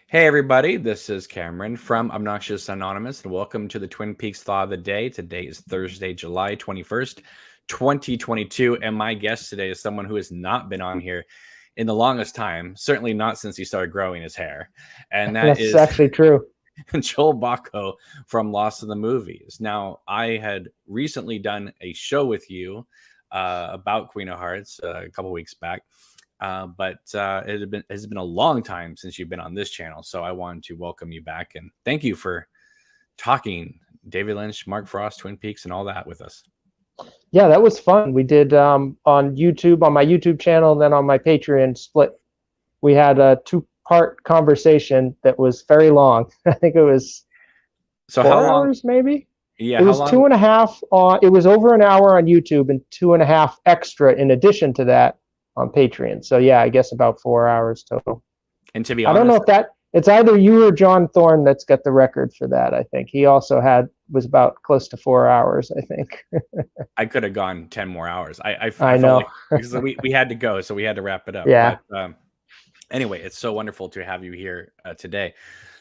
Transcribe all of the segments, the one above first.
Hey everybody, this is Cameron from Obnoxious Anonymous, and welcome to the Twin Peaks Thought of the Day. Today is Thursday, July 21st, 2022, and my guest today is someone who has not been on here in the longest time, certainly not since he started growing his hair, and that That's is actually true. Joel Bocko from Lost in the Movies. Now, I had recently done a show with you about Queen of Hearts a couple weeks back, but it has been a long time since you've been on this channel, so I wanted to welcome you back and thank you for talking David Lynch, Mark Frost, Twin Peaks, and all that with us. Yeah, that was fun. We did on YouTube, on my YouTube channel, and then on my Patreon split. We had a two-part conversation that was very long. I think it was So how 4 long? hours, maybe. Yeah, It how was long? 2.5 on. It was over an hour on YouTube and 2.5 extra in addition to that on Patreon. So yeah, I guess about 4 hours total. And to be I don't know honest, if that it's either you or John Thorne that's got the record for that. I think he also was about close to 4 hours. I think. I could have gone 10 more hours. I I felt know. like because we had to go, so we had to wrap it up. Yeah. But anyway, it's so wonderful to have you here today.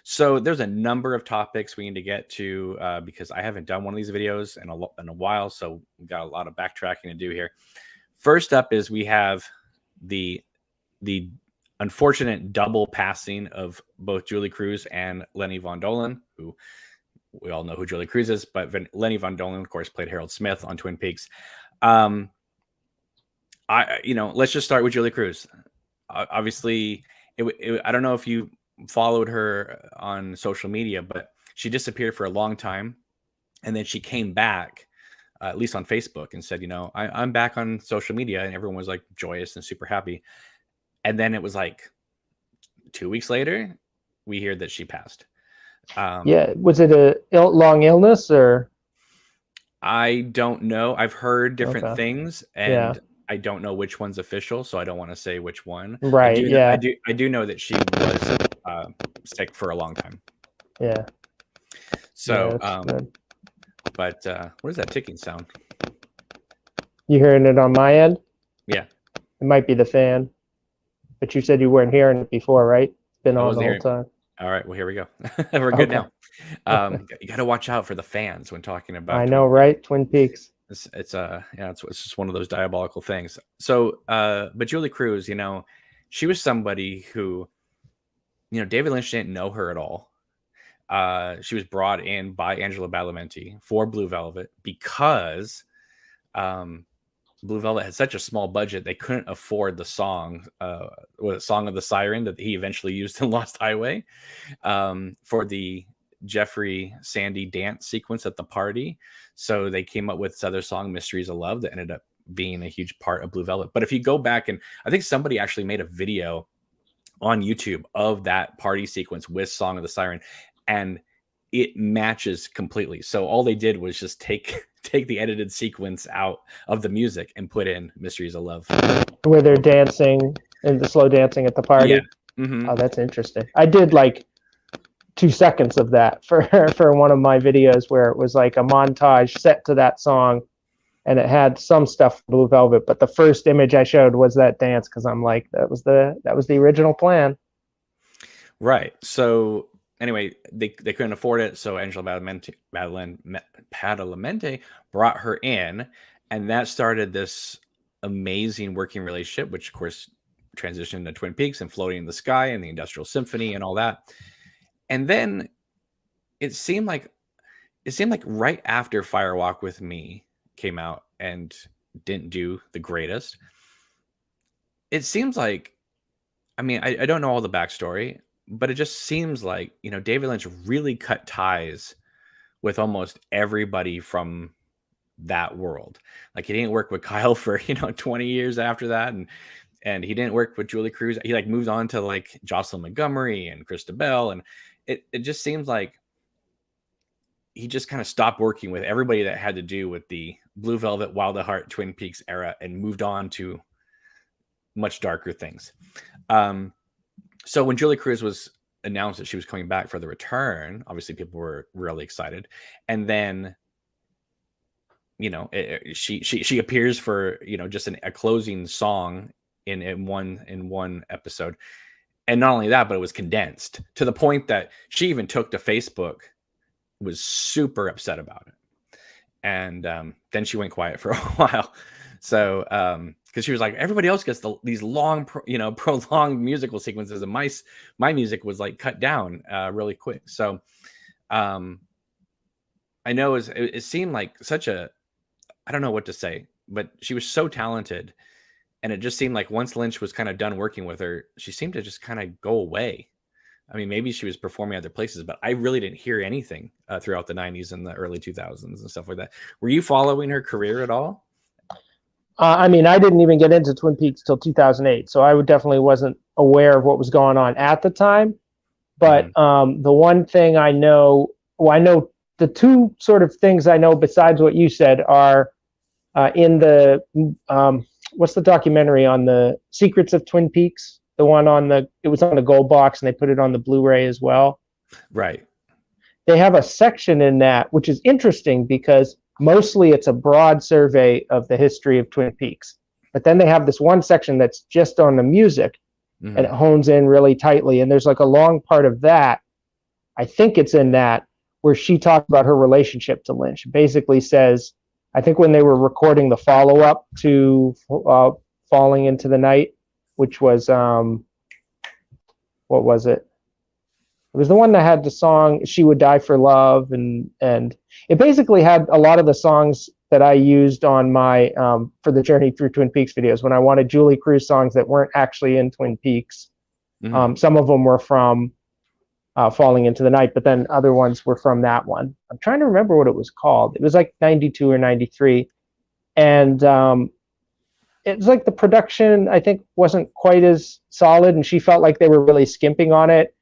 So there's a number of topics we need to get to because I haven't done one of these videos in a while, so we got a lot of backtracking to do here. First up is we have the unfortunate double passing of both Julie Cruz and Lenny von Dohlen, who we all know who Julie Cruz is, but Lenny von Dohlen, of course, played Harold Smith on Twin Peaks. Let's just start with Julie Cruz. Obviously, I don't know if you followed her on social media, but she disappeared for a long time, and then she came back, at least on Facebook, and said, I'm back on social media, and everyone was like joyous and super happy. And then it was like 2 weeks later, we hear that she passed. Yeah. Was it a long illness or? I don't know. I've heard different Okay. things, Yeah. and I don't know which one's official, so I don't want to say which one. I Right. do know, I Yeah. do I do know that she was sick for a long time. Yeah. Yeah. So, That's good. but what is that ticking sound? You hearing it on my end? Yeah, It might be the fan, but you said you weren't hearing it before, right? It's been I on the wasn't whole hearing. time. All right, well here we go. We're good Okay. now. You got to watch out for the fans when talking about I Twin know, Peaks. right? Twin Peaks. It's just one of those diabolical things. So, but Julie Cruz, she was somebody who, David Lynch didn't know her at all. She was brought in by Angela Badalamenti for Blue Velvet because Blue Velvet had such a small budget they couldn't afford the song, "Song of the Siren" that he eventually used in Lost Highway for the Jeffrey Sandy dance sequence at the party. So they came up with this other song, "Mysteries of Love," that ended up being a huge part of Blue Velvet. But if you go back, and I think somebody actually made a video on YouTube of that party sequence with "Song of the Siren," and it matches completely. So all they did was just take the edited sequence out of the music and put in "Mysteries of Love." Where they're dancing and the slow dancing at the Yeah. party. Mm-hmm. Oh, that's interesting. I did like 2 seconds of that for for one of my videos where it was like a montage set to that song, and it had some stuff from Blue Velvet, but the first image I showed was that dance because I'm like, that was the original plan. Right. So anyway, they couldn't afford it, so Angela Badalamenti brought her in, and that started this amazing working relationship, which of course transitioned to Twin Peaks and Floating in the Sky and the Industrial Symphony and all that. And then it seemed like right after Fire Walk with Me came out and didn't do the greatest. It seems like, I mean, I don't know all the backstory, but it just seems like, David Lynch really cut ties with almost everybody from that world. Like he didn't work with Kyle for, 20 years after that. And he didn't work with Julie Cruz. He like moved on to like Jocelyn Montgomery and Krista Bell. And it just seems like he just kind of stopped working with everybody that had to do with the Blue Velvet, Wild at Heart, Twin Peaks era and moved on to much darker things. So when Julie Cruz was announced that she was coming back for the return, obviously people were really excited. And then, she appears for, just a closing song in one episode. And not only that, but it was condensed to the point that she even took to Facebook, was super upset about it. And then she went quiet for a while. So because she was like, everybody else gets these long, prolonged musical sequences, and my music was like cut down really quick. So I know it seemed like such a, I don't know what to say, but she was so talented. And it just seemed like once Lynch was kind of done working with her, she seemed to just kind of go away. I mean, maybe she was performing other places, but I really didn't hear anything throughout the 90s and the early 2000s and stuff like that. Were you following her career at all? I mean, I didn't even get into Twin Peaks till 2008, so I definitely wasn't aware of what was going on at the time. But the one thing I know, I know the two sort of things I know besides what you said are in the what's the documentary on the Secrets of Twin Peaks? The one it was on the Gold Box, and they put it on the Blu-ray as well. Right. They have a section in that, which is interesting because mostly it's a broad survey of the history of Twin Peaks. But then they have this one section that's just on the music, and it hones in really tightly. And there's like a long part of that, I think it's in that, where she talks about her relationship to Lynch. Basically says, I think when they were recording the follow-up to Falling into the Night, which was, what was it? It was the one that had the song She Would Die for Love, and it basically had a lot of the songs that I used on my for the Journey Through Twin Peaks videos when I wanted Julie Cruz songs that weren't actually in Twin Peaks. Some of them were from Falling into the Night, but then other ones were from that one. I'm trying to remember what it was called. It was like 92 or 93. And it was like the production, I think, wasn't quite as solid, and she felt like they were really skimping on it.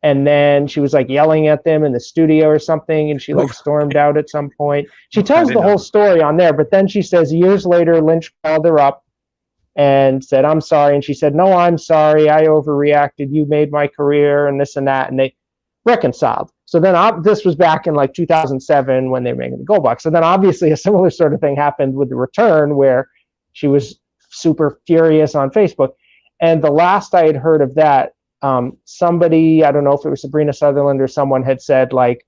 And then she was like yelling at them in the studio or something, and she like stormed out at some point. She tells the whole story on there, but then she says years later, Lynch called her up and said, I'm sorry. And she said, no, I'm sorry. I overreacted. You made my career and this and that. And they reconciled. So then this was back in like 2007 when they were making the Gold Box. So then obviously a similar sort of thing happened with The Return, where she was super furious on Facebook. And the last I had heard of that, somebody, I don't know if it was Sabrina Sutherland or someone, had said like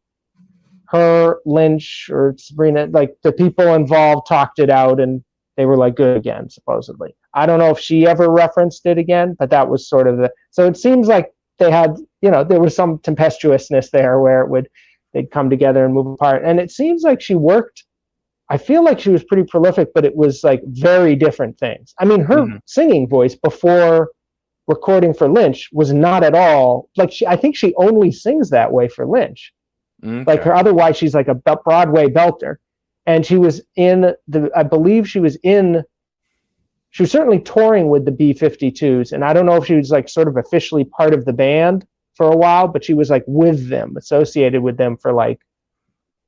her, Lynch, or Sabrina, like the people involved talked it out and they were like good again, supposedly. I don't know if she ever referenced it again, but that was sort of so it seems like they had, there was some tempestuousness there where they'd come together and move apart. And it seems like she worked, I feel like she was pretty prolific, but it was like very different things. I mean, her singing voice before recording for Lynch was not at all like I think she only sings that way for Lynch. Like her, otherwise she's like a Broadway belter. And she was I believe she was certainly touring with the B-52s. And I don't know if she was like sort of officially part of the band for a while, but she was like with them, associated with them for like,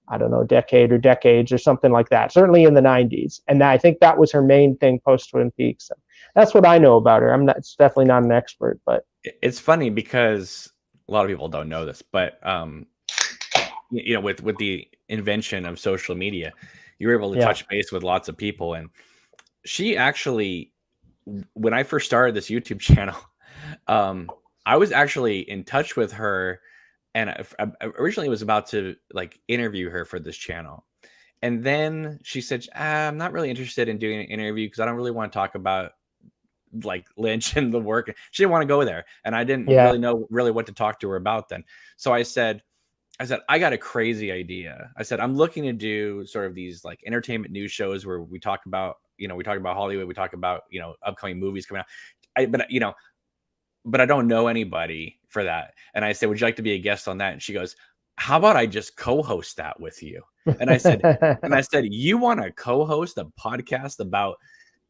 I don't know, decade or decades or something like that, certainly in the 90s. And I think that was her main thing post Twin Peaks. So that's what I know about her. It's definitely not an expert, but it's funny because a lot of people don't know this, but with the invention of social media, you were able to touch base with lots of people. And she actually, when I first started this YouTube channel, I was actually in touch with her, and I originally was about to like interview her for this channel. And then she said, I'm not really interested in doing an interview because I don't really want to talk about like Lynch and the work. She didn't want to go there. And I didn't really know what to talk to her about then. So I said, I got a crazy idea. I said, I'm looking to do sort of these like entertainment news shows where we talk about, we talk about Hollywood, we talk about, upcoming movies coming out. But I don't know anybody for that. And I said, would you like to be a guest on that? And she goes, how about I just co-host that with you? And I said, you want to co-host a podcast about,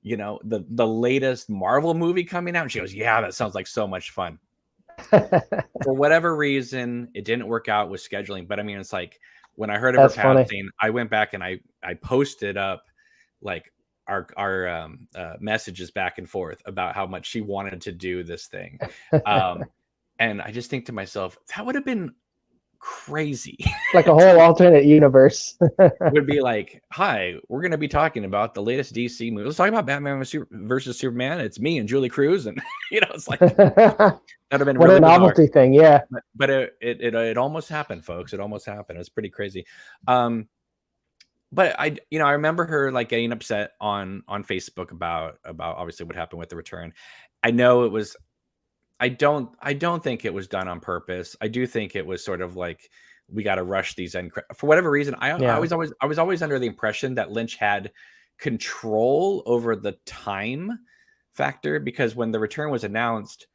the latest Marvel movie coming out? And she goes, yeah, that sounds like so much fun. For whatever reason, it didn't work out with scheduling. But I mean, it's like when I heard of her passing, I went back and I posted up like our messages back and forth about how much she wanted to do this thing. And I just think to myself, that would have been crazy. Like a whole alternate universe. Would be like, hi, we're going to be talking about the latest DC movie. Let's talk about Batman versus Superman. It's me and Julie Cruz. And, it's like, that'd have been What really a novelty bizarre. thing. Yeah. But it almost happened, folks. It almost happened. It was pretty crazy. But I remember her like getting upset on Facebook about obviously what happened with the return. I know it was, I don't think it was done on purpose. I do think it was sort of like, we got to rush these end for whatever reason. I was always under the impression that Lynch had control over the time factor, because when the return was announced,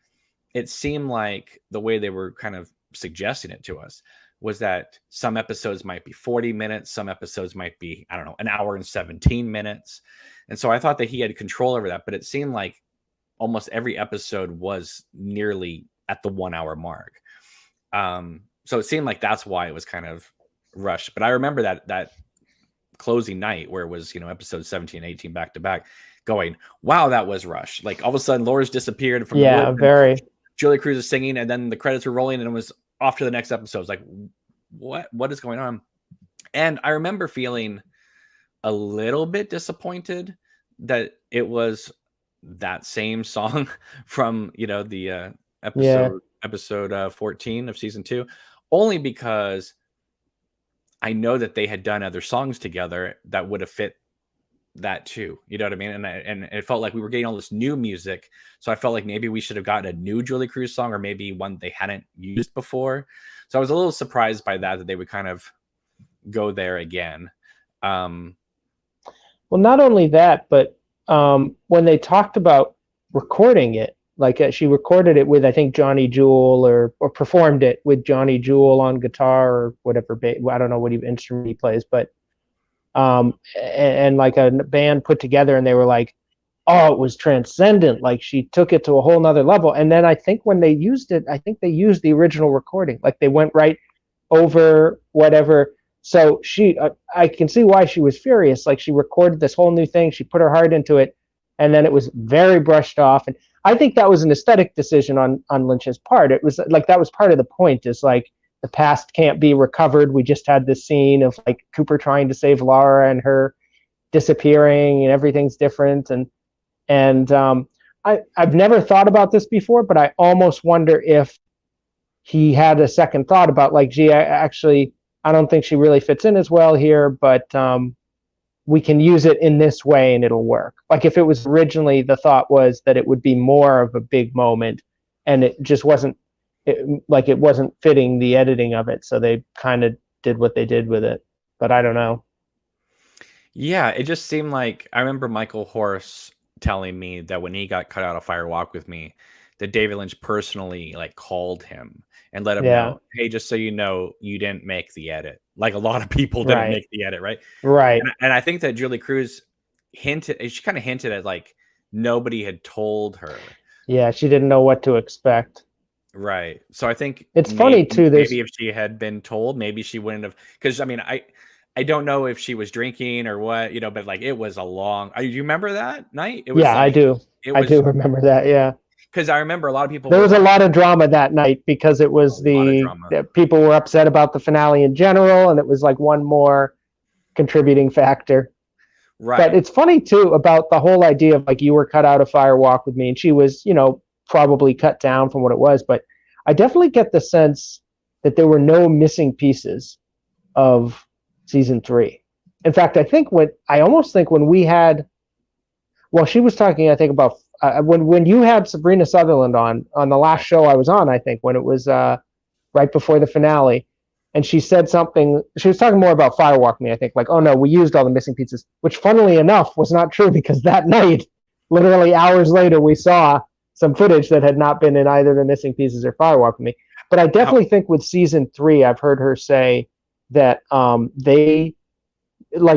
it seemed like the way they were kind of suggesting it to us was that some episodes might be 40 minutes, some episodes might be, I don't know, an hour and 17 minutes. And so I thought that he had control over that, but it seemed like almost every episode was nearly at the 1 hour mark. So it seemed like that's why it was kind of rushed. But I remember that closing night where it was, episodes 17 and 18 back to back, going, wow, that was rushed. Like all of a sudden Laura's disappeared from the woods, very. Julie Cruz is singing, and then the credits were rolling, and it was off to the next episode. It's like, what is going on? And I remember feeling a little bit disappointed that it was that same song from, the episode 14 of season 2, only because I know that they had done other songs together that would have fit that too. You know what I mean? And it felt like we were getting all this new music. So I felt like maybe we should have gotten a new Julie Cruz song, or maybe one they hadn't used before. So I was a little surprised by that they would kind of go there again. Well, not only that, but when they talked about recording it, like she recorded it with, I think, Johnny Jewel, or performed it with Johnny Jewel on guitar or whatever. I don't know what instrument he plays, but and like a band put together, and they were like, oh, it was transcendent. Like she took it to a whole nother level. And then I think when they used it, I think they used the original recording. Like they went right over whatever. So I can see why she was furious. Like she recorded this whole new thing. She put her heart into it, and then it was very brushed off. And I think that was an aesthetic decision on Lynch's part. It was like, that was part of the point, is like, the past can't be recovered. We just had this scene of like Cooper trying to save Laura and her disappearing, and everything's different. And I've never thought about this before, but I almost wonder if he had a second thought about like, gee, I don't think she really fits in as well here, but we can use it in this way and it'll work. Like if it was originally, the thought was that it would be more of a big moment, and it just wasn't, it wasn't fitting the editing of it. So they kind of did what they did with it, but I don't know. Yeah, it just seemed like, I remember Michael Horse telling me that when he got cut out of Fire Walk with Me, that David Lynch personally like called him and let him know, hey, just so you know, you didn't make the edit. Like a lot of people didn't make the edit, right? Right. And I think that Julie Cruz she kind of hinted at like nobody had told her. Yeah, she didn't know what to expect. Right. So I think it's funny too. Maybe if she had been told, maybe she wouldn't have. Because I mean, I don't know if she was drinking or what, but like it was a long. Do you remember that night? It was I do. I do remember that. Yeah. Because I remember a lot of people. There was a lot of drama that night because it was people were upset about the finale in general, and it was like one more contributing factor. Right. But it's funny too about the whole idea of like, you were cut out of Fire Walk with Me, and she was, probably cut down from what it was. But I definitely get the sense that there were no missing pieces of season 3. In fact, I almost think when we had, well, she was talking, I think, about when you had Sabrina Sutherland on the last show I was on, I think, when it was right before the finale, and she said something, she was talking more about Fire Walk Me, I think, like, oh no, we used all the missing pieces, which funnily enough was not true, because that night, literally hours later, we saw some footage that had not been in either the missing pieces or Fire Walk With Me. But I definitely think with season 3, I've heard her say that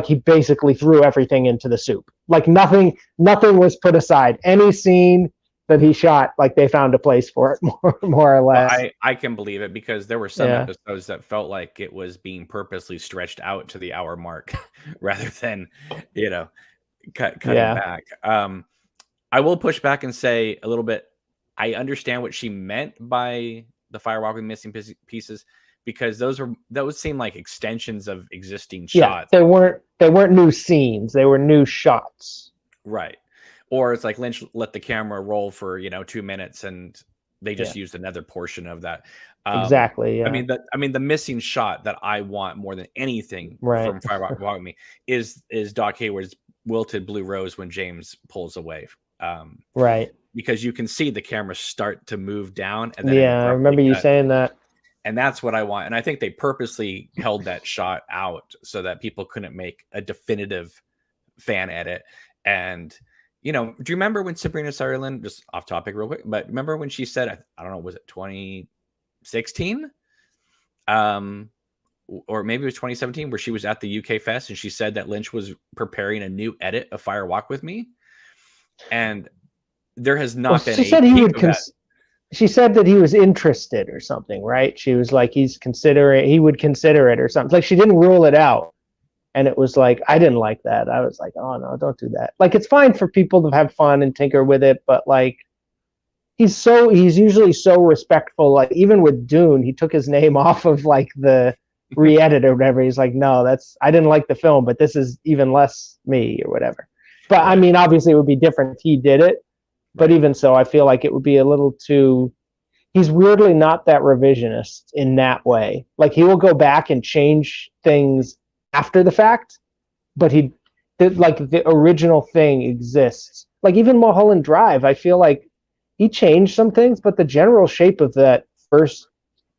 he basically threw everything into the soup. Like nothing was put aside. Any scene that he shot, like they found a place for it, more or less. Well, I can believe it, because there were some episodes that felt like it was being purposely stretched out to the hour mark rather than, cutting back. I will push back and say a little bit, I understand what she meant by the Firewalk with missing pieces, because those seem like extensions of existing Yeah, shots. they weren't new scenes. They were new shots. Right. Or it's like Lynch let the camera roll for 2 minutes and they just used another portion of that. Exactly. Yeah. I mean the missing shot that I want more than anything from Fire Walk With Me is Doc Hayward's wilted blue rose when James pulls away. Right. Because you can see the camera start to move down, and then I remember you saying that. And that's what I want. And I think they purposely held that shot out so that people couldn't make a definitive fan edit. And do you remember when Sabrina Sutherland, just off topic real quick, but remember when she said, I don't know, was it 2016? Or maybe it was 2017, where she was at the UK Fest and she said that Lynch was preparing a new edit of Fire Walk With Me. And there has not been she said he would she said that he was interested or something, right? She was like, he would consider it or something. Like, she didn't rule it out. And it was like, I didn't like that. I was like, oh no, don't do that. Like, it's fine for people to have fun and tinker with it, but like, he's usually so respectful. Like, even with Dune, he took his name off of like the re-edit or whatever. He's like, no, I didn't like the film, but this is even less me or whatever. But I mean, obviously it would be different if he did it. But even so, I feel like it would be a little too... He's weirdly not that revisionist in that way. Like, he will go back and change things after the fact, but the original thing exists. Like, even Mulholland Drive, I feel like he changed some things, but the general shape of that first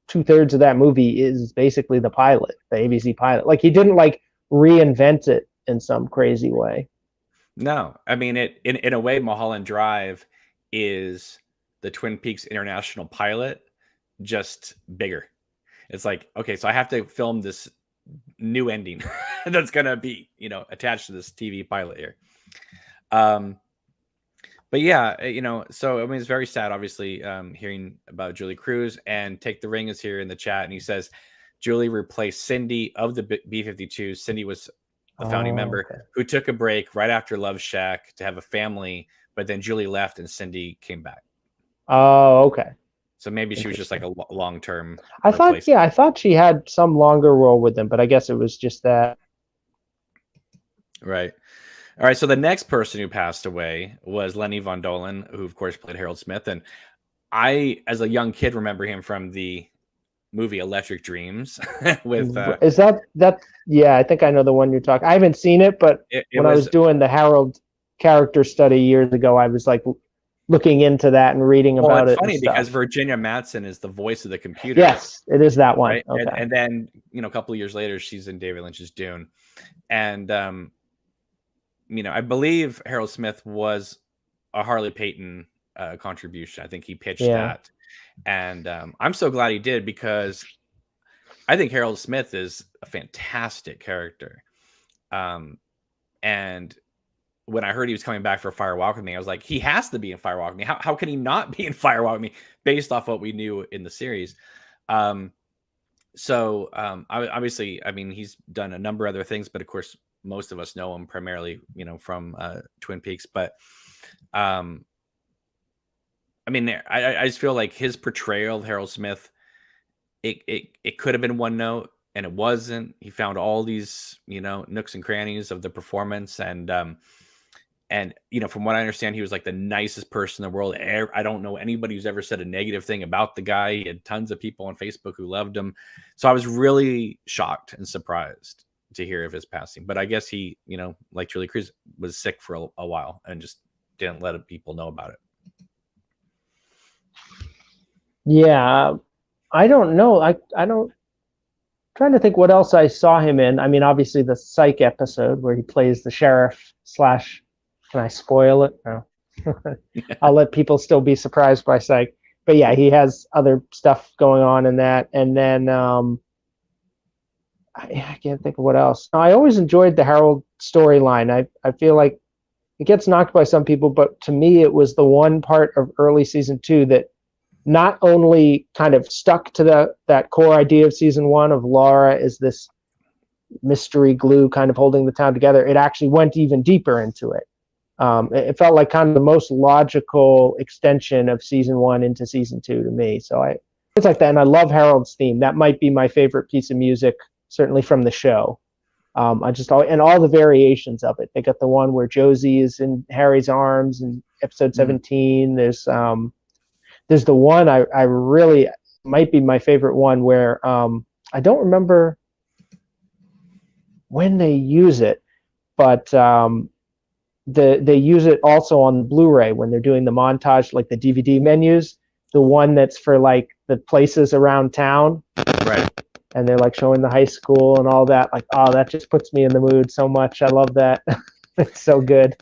2/3 of that movie is basically the pilot, the ABC pilot. Like, he didn't like reinvent it in some crazy way. No, I mean, in a way, Mulholland Drive is the Twin Peaks International pilot, just bigger. It's like, okay, so I have to film this new ending that's gonna be attached to this TV pilot here. But yeah, so I mean, it's very sad, obviously, hearing about Julie Cruz. And Take the Ring is here in the chat, and he says Julie replaced Cindy of the B-52. Cindy was the founding member who took a break right after Love Shack to have a family, but then Julie left and Cindy came back. Oh, okay. So maybe she was just like a long-term. I thought she had some longer role with them, but I guess it was just that. Right. All right. So the next person who passed away was Lenny von Dohlen, who of course played Harold Smith. And I, as a young kid, remember him from the movie Electric Dreams with is that yeah, I think I know the one you're talking. I haven't seen it, but when I was doing the Harold character study years ago, I was like looking into that and reading about it. It's funny because Virginia Madsen is the voice of the computer. Yes, it is that one. Right? Okay. And then a couple of years later, she's in David Lynch's Dune. And I believe Harold Smith was a Harley Payton contribution. I think he pitched that. And I'm so glad he did, because I think Harold Smith is a fantastic character. And when I heard he was coming back for Fire Walk With Me, I was like, he has to be in Fire Walk With Me. How can he not be in Fire Walk With Me based off what we knew in the series? Obviously, I mean, he's done a number of other things, but of course, most of us know him primarily, from Twin Peaks. But I mean, I just feel like his portrayal of Harold Smith, it could have been one note, and it wasn't. He found all these, nooks and crannies of the performance, and from what I understand, he was like the nicest person in the world. I don't know anybody who's ever said a negative thing about the guy. He had tons of people on Facebook who loved him. So I was really shocked and surprised to hear of his passing. But I guess he, like Julie Cruz, was sick for a while and just didn't let people know about it. Yeah, I don't know. I don't. Trying to think what else I saw him in. I mean, obviously the Psych episode where he plays the sheriff / Can I spoil it? No. I'll let people still be surprised by Psych. But yeah, he has other stuff going on in that. And then I can't think of what else. I always enjoyed the Harold storyline. I feel like it gets knocked by some people, but to me it was the one part of early season 2 that not only kind of stuck to that core idea of season 1 of Laura is this mystery glue kind of holding the town together. It actually went even deeper into it. It felt like kind of the most logical extension of season 1 into season 2 to me. So It's like that, and I love Harold's theme. That might be my favorite piece of music, certainly from the show. I just and all the variations of it. They got the one where Josie is in Harry's arms in episode 17. There's the one I really might be my favorite one where I don't remember when they use it, but they use it also on Blu-ray when they're doing the montage, like the DVD menus. The one that's for like the places around town, right? And they're like showing the high school and all that. Like, oh, that just puts me in the mood so much. I love that. It's so good.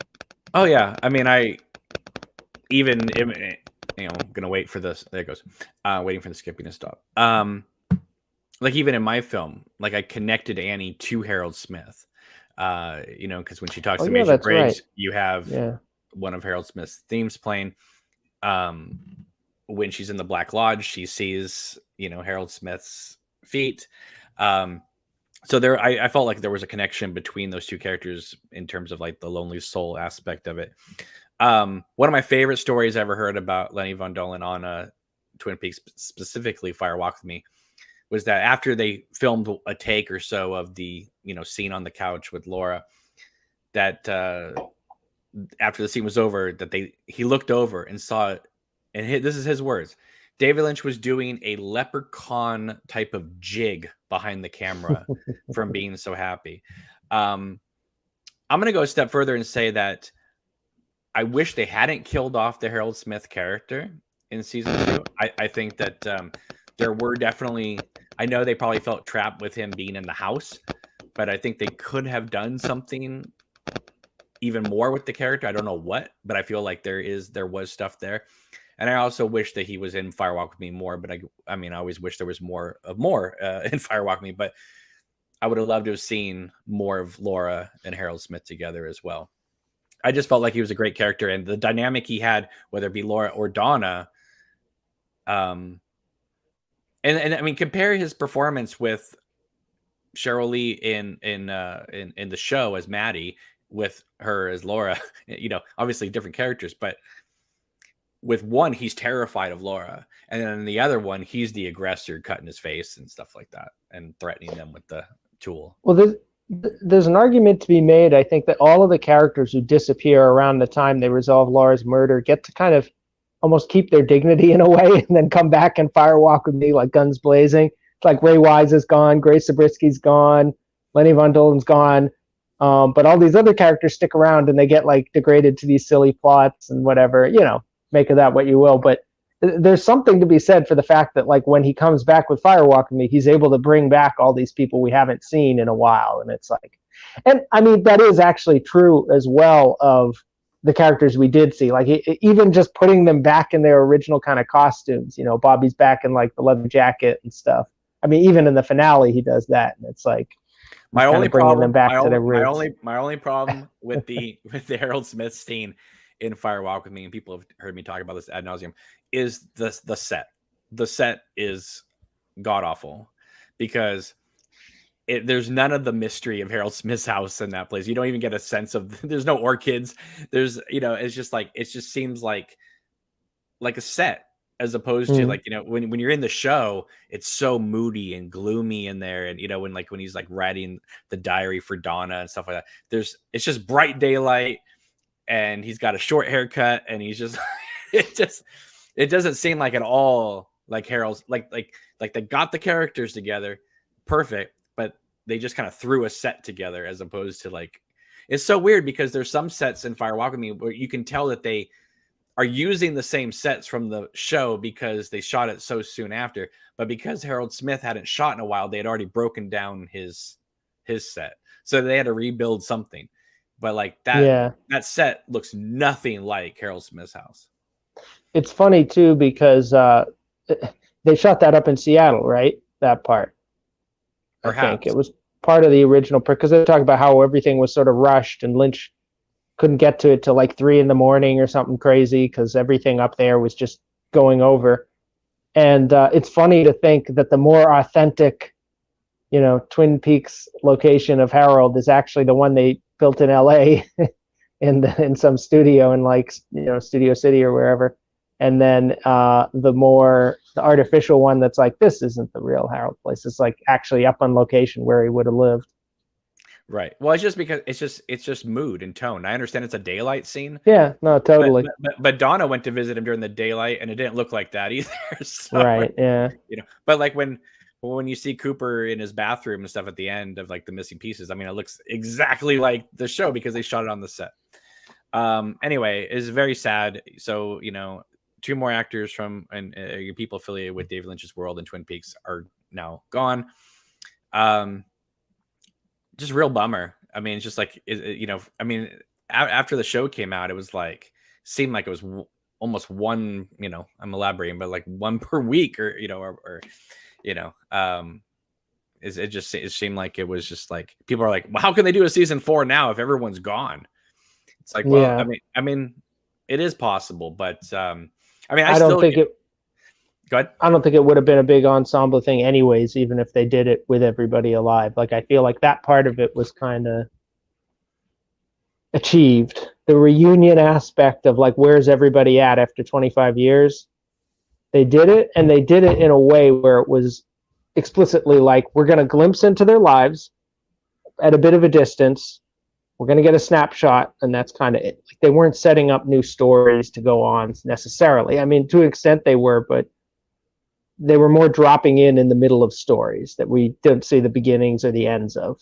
Oh yeah, I mean, I'm gonna wait for this. There it goes. Waiting for the skipping to stop. Like even in my film, like I connected Annie to Harold Smith. Because when she talks to Major Briggs, right. You have one of Harold Smith's themes playing. When she's in the Black Lodge, she sees, Harold Smith's feet. So there, I felt like there was a connection between those two characters in terms of like the lonely soul aspect of it. One of my favorite stories I ever heard about Lenny von Dohlen on Twin Peaks, specifically Fire Walk with Me, was that after they filmed a take or so of the, scene on the couch with Laura, that after the scene was over, that he looked over and saw it. And this is his words. David Lynch was doing a leprechaun type of jig behind the camera from being so happy. I'm going to go a step further and say that I wish they hadn't killed off the Harold Smith character in season 2. I think that there were definitely, I know they probably felt trapped with him being in the house, but I think they could have done something even more with the character. I don't know what, but I feel like there was stuff there. And I also wish that he was in Firewalk with Me more, but I mean, I always wish there was more in Firewalk with Me, but I would have loved to have seen more of Laura and Harold Smith together as well. I just felt like he was a great character, and the dynamic he had, whether it be Laura or Donna, and I mean, compare his performance with Cheryl Lee in the show as Maddie, with her as Laura. Obviously different characters, but with one, he's terrified of Laura, and then in the other one, he's the aggressor, cutting his face and stuff like that, and threatening them with the tool. Well, there's an argument to be made. I think that all of the characters who disappear around the time they resolve Laura's murder get to kind of almost keep their dignity in a way, and then come back and Firewalk with Me like guns blazing. It's like Ray Wise is gone, Grace Zabriskie's gone, Lenny von Dohlen's gone. But all these other characters stick around, and they get like degraded to these silly plots and whatever, make of that what you will. But there's something to be said for the fact that like when he comes back with Firewalk with Me, he's able to bring back all these people we haven't seen in a while. And it's like, and I mean, that is actually true as well of the characters we did see, like even just putting them back in their original kind of costumes. Bobby's back in like the leather jacket and stuff. I mean, even in the finale, he does that. And it's like, my only bringing problem, them back to their roots. My only problem with the Harold Smith scene in Firewalk with Me, and people have heard me talk about this ad nauseum, is the set. The set is god awful because there's none of the mystery of Harold Smith's house in that place. You don't even get a sense of. There's no orchids. There's it's just like it just seems like a set, as opposed to like when you're in the show, it's so moody and gloomy in there, and when he's like writing the diary for Donna and stuff like that. It's just bright daylight. And he's got a short haircut, and he's just it doesn't seem like at all like Harold's like they got the characters together perfect, but they just kind of threw a set together, as opposed to like, it's so weird because there's some sets in Firewalk with Me where you can tell that they are using the same sets from the show because they shot it so soon after, but because Harold Smith hadn't shot in a while, they had already broken down his set, so they had to rebuild something. But like that set looks nothing like Harold Smith's house. It's funny too because they shot that up in Seattle, right? That part. Perhaps. I think it was part of the original, because they talk about how everything was sort of rushed, and Lynch couldn't get to it till like 3 a.m. or something crazy because everything up there was just going over. And it's funny to think that the more authentic, Twin Peaks location of Harold is actually the one they built in LA in some studio in like Studio City or wherever. and then the artificial one that's like, this isn't the real Harold place. It's like actually up on location where he would have lived. Right. Well, it's just because it's just mood and tone. I understand it's a daylight scene. Yeah, no, totally. But Donna went to visit him during the daylight, and it didn't look like that either. So, right. Yeah. You know, but like when you see Cooper in his bathroom and stuff at the end of like the missing pieces, I mean, it looks exactly like the show because they shot it on the set. Anyway, it's very sad. So, you know, 2 more actors from and people affiliated with David Lynch's world and Twin Peaks are now gone. Just real bummer. I mean, it's just like, you know, I mean, after the show came out, it was like, seemed like it was almost one, you know, I'm elaborating, but like one per week or, you know, or you know, it seemed like it was just like, people are like, well, how can they do a season 4 now if everyone's gone? It's like, well, yeah. I mean, it is possible, but I mean, I don't think it. Go ahead. I don't think it would have been a big ensemble thing anyways, even if they did it with everybody alive. Like, I feel like that part of it was kind of achieved. The reunion aspect of like, where's everybody at after 25 years? They did it, and they did it in a way where it was explicitly like, we're going to glimpse into their lives at a bit of a distance. We're going to get a snapshot, and that's kind of it. Like, they weren't setting up new stories to go on necessarily. I mean, to an extent they were, but they were more dropping in the middle of stories that we didn't see the beginnings or the ends of.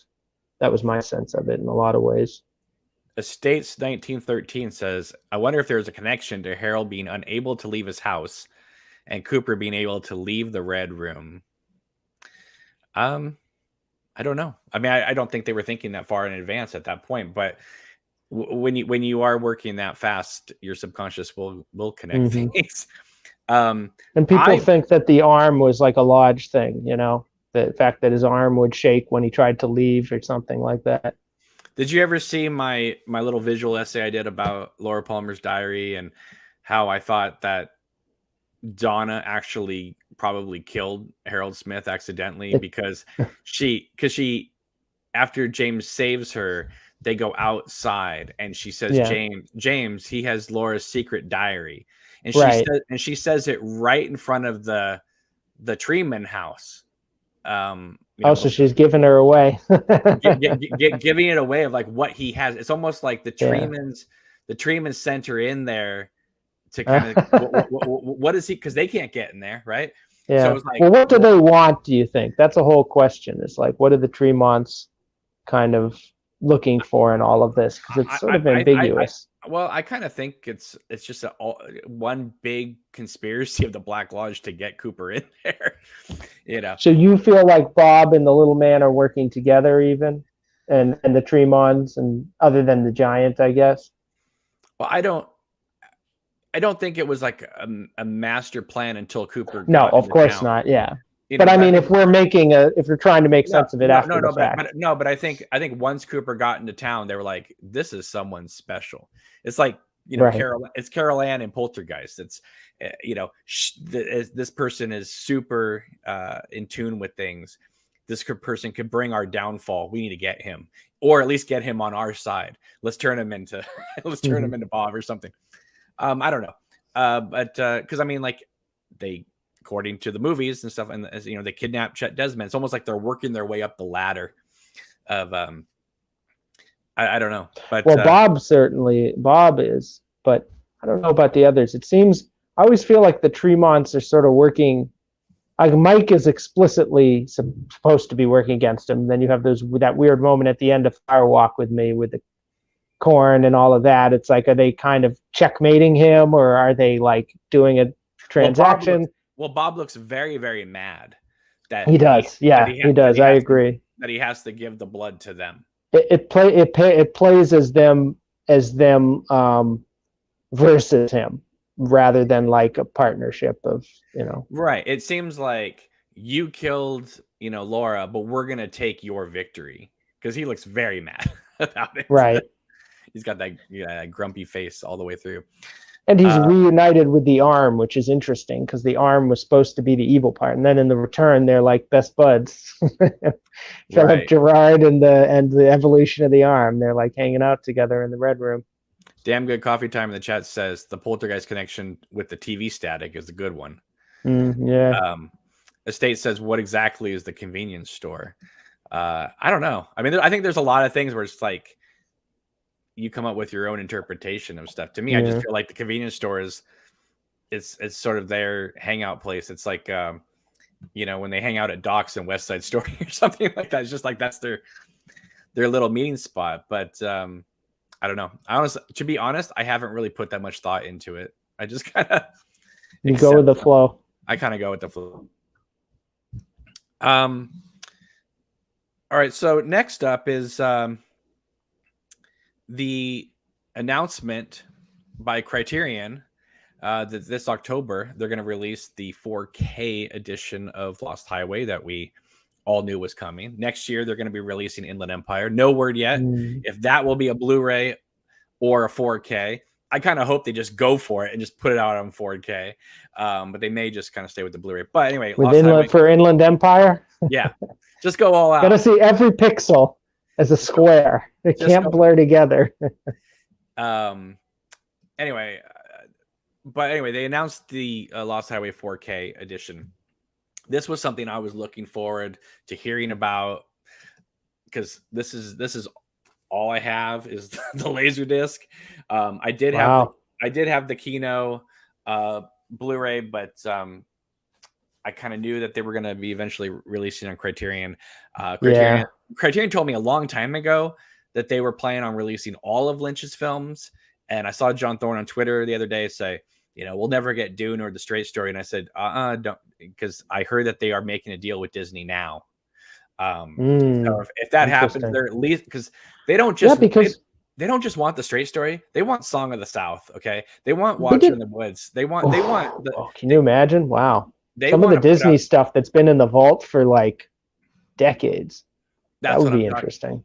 That was my sense of it in a lot of ways. Estates 1913 says, I wonder if there's a connection to Harold being unable to leave his house and Cooper being able to leave the Red Room. I don't know. I mean, I don't think they were thinking that far in advance at that point, but when you are working that fast, your subconscious will connect things. And people think that the arm was like a lodge thing, you know, the fact that his arm would shake when he tried to leave or something like that. Did you ever see my little visual essay I did about Laura Palmer's diary and how I thought that Donna actually probably killed Harold Smith accidentally because she after James saves her, they go outside and she says, James, he has Laura's secret diary. And she says it right in front of the Treeman house. So she's giving her away. Giving it away of like what he has. It's almost like the Treemans sent her in there to kind of what is he, because they can't get in there, right? Yeah. So it was like, well, what do they want, do you think? That's a whole question. It's like, what are the Tremonts kind of looking for in all of this? Because it's sort of ambiguous. Well, I kind of think it's just one big conspiracy of the Black Lodge to get Cooper in there, you know. So you feel like Bob and the little man are working together even, and the Tremons, and other than the giant, I guess. Well, I don't think it was like a master plan until Cooper. No, of course not. Yeah. You know, but I mean, if you're trying to make sense of it after the fact. But I think once Cooper got into town, they were like, this is someone special. It's like, you know, it's Carol Ann in Poltergeist. It's, you know, this person is super in tune with things. This person could bring our downfall. We need to get him, or at least get him on our side. Let's turn him into him into Bob or something. I don't know. But because I mean, like, they, according to the movies and stuff, and as you know, they kidnap Chet Desmond. It's almost like they're working their way up the ladder of I don't know. But well, Bob is, but I don't know about the others. It seems, I always feel like the Tremonts are sort of working, like Mike is explicitly supposed to be working against him. Then you have that weird moment at the end of Fire Walk with Me with the corn and all of that. It's like, are they kind of checkmating him, or are they like doing a transaction? Well, Bob looks very, very mad that he does. He does. I agree that he has to give the blood to them. It plays as them versus him, rather than like a partnership of, you know. Right. It seems like you killed, you know, Laura, but we're gonna take your victory, because he looks very mad about it. Right. He's got that grumpy face all the way through. And he's reunited with the arm, which is interesting because the arm was supposed to be the evil part, and then in the return, they're like best buds. Philip Gerard and the evolution of the arm, they're like hanging out together in the Red Room. Damn Good Coffee Time in the chat says the poltergeist connection with the TV static is a good one. Yeah. Estate says, what exactly is the convenience store? I don't know. I mean, I think there's a lot of things where it's like you come up with your own interpretation of stuff. To me, I just feel like the convenience store is it's sort of their hangout place. It's like when they hang out at Docks and West Side Story or something like that. It's just like that's their little meeting spot. But I don't know. To be honest, I haven't really put that much thought into it. I just kind of go with the flow. I kind of go with the flow. All right. So next up is the announcement by Criterion that this October they're going to release the 4K edition of Lost Highway that we all knew was coming. Next year, they're going to be releasing Inland Empire. No word yet if that will be a Blu-ray or a 4K. I kind of hope they just go for it and just put it out on 4K. But they may just kind of stay with the Blu-ray. But anyway, for Inland Empire? Yeah. Just go all out. Gotta see every pixel as a square. They can't blur together. Anyway, they announced the Lost Highway 4K edition. This was something I was looking forward to hearing about because this is all I have is the Laserdisc. I did have the Kino Blu-ray, but I kind of knew that they were going to be eventually releasing on Criterion. Criterion told me a long time ago that they were planning on releasing all of Lynch's films, and I saw John Thorne on Twitter the other day say, we'll never get Dune or The Straight Story. And I said, don't, because I heard that they are making a deal with Disney now. So if that happens, they're at least because they don't just they don't just want The Straight Story. They want Song of the South. Okay, they want Watcher in the Woods. They want. Can you imagine? Wow. Some of the Disney stuff that's been in the vault for like decades. That would be interesting.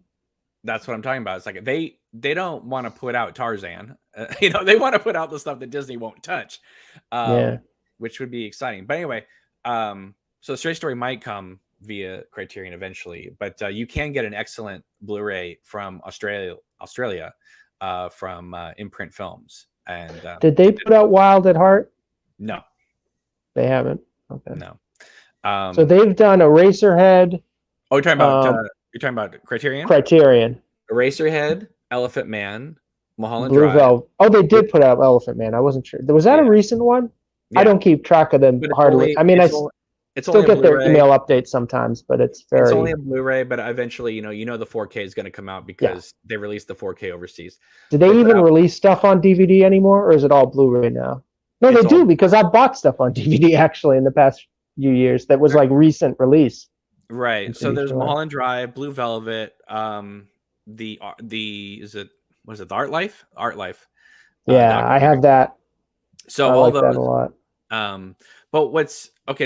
That's what I'm talking about. It's like they don't want to put out Tarzan. They want to put out the stuff that Disney won't touch, which would be exciting. But anyway, so Straight Story might come via Criterion eventually, but you can get an excellent Blu-ray from Australia from Imprint Films. And did they put out Wild at Heart? No, they haven't. Okay, no. So they've done Eraserhead. Oh, you're talking about Criterion. Criterion. Eraserhead, Elephant Man, Mulholland Blue Drive. Velvet. Oh, they did put out Elephant Man. I wasn't sure. Was that a recent one? Yeah. I don't keep track of them hardly. I still get their email updates sometimes, but it's only a Blu-ray. But eventually, the 4K is going to come out because they released the 4K overseas. Do they even release stuff on DVD anymore, or is it all Blu-ray now? No, they do, because I bought stuff on DVD actually in the past few years that was like recent release. Right. So there's Mulholland Drive, Blue Velvet, the Art Life? Art Life. Yeah, I have that. So I all like those, that a lot. But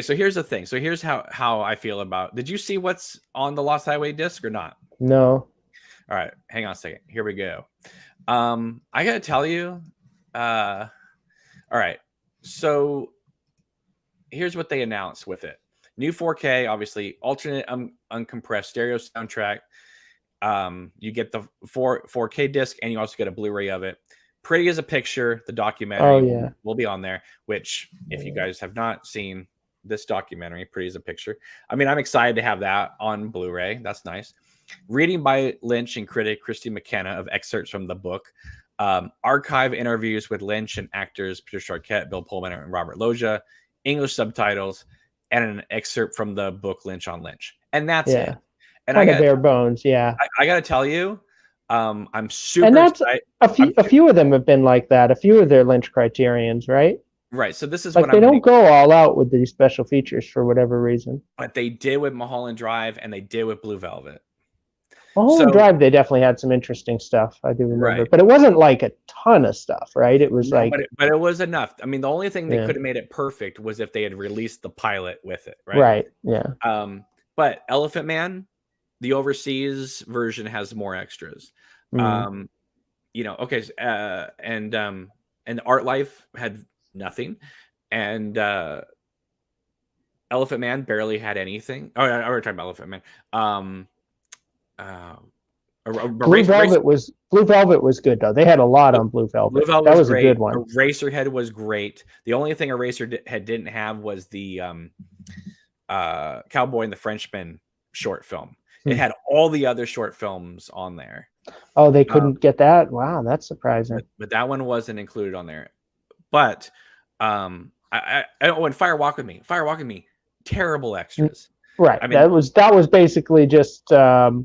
so here's the thing. So here's how I feel about. Did you see what's on the Lost Highway disc or not? No. All right, hang on a second. Here we go. I gotta tell you. All right. So here's what they announced with it. New 4K, obviously, alternate uncompressed stereo soundtrack. You get the 4K disc, and you also get a Blu-ray of it. Pretty as a Picture, the documentary will be on there, which if you guys have not seen this documentary, Pretty as a Picture, I mean, I'm excited to have that on Blu-ray. That's nice. Reading by Lynch and critic Christy McKenna of excerpts from the book. Archive interviews with Lynch and actors Patricia Arquette, Bill Pullman, and Robert Loggia. English subtitles, and an excerpt from the book Lynch on Lynch. And that's it. And kind of bare bones, I got to tell you, I'm super excited. A few of them have been like that. A few of their Lynch Criterions, right? Right. So this is like they don't go all out with these special features for whatever reason. But they did with Mulholland Drive, and they did with Blue Velvet. Mulholland Drive, they definitely had some interesting stuff. I do remember, but it wasn't like a ton of stuff, right? It was but it was enough. I mean, the only thing they could have made it perfect was if they had released the pilot with it, right? Right. Yeah. But Elephant Man, the overseas version has more extras. And Art Life had nothing, and Elephant Man barely had anything. Oh, I already talked about Elephant Man. Blue Velvet was good though. They had a lot on Blue Velvet. Blue Velvet that was great. A good one. Eraserhead was great. The only thing Eraserhead didn't have was the Cowboy and the Frenchman short film. It had all the other short films on there. Oh, they couldn't get that? Wow, that's surprising. But that one wasn't included on there. But and Fire Walk with Me, terrible extras. Right. I mean, that was basically just the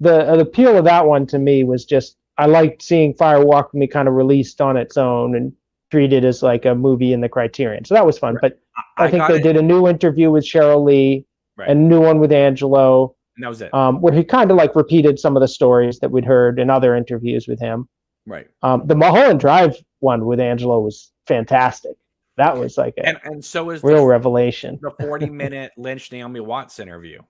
appeal of that one to me was just I liked seeing Fire Walk with Me kind of released on its own and treated as like a movie in the Criterion. So that was fun. Right. But I think they did a new interview with Cheryl Lee and a new one with Angelo. And that was it. Where he kind of like repeated some of the stories that we'd heard in other interviews with him. Right. The Mulholland Drive one with Angelo was fantastic. That was like and so is real revelation. The 40-minute Lynch Naomi Watts interview,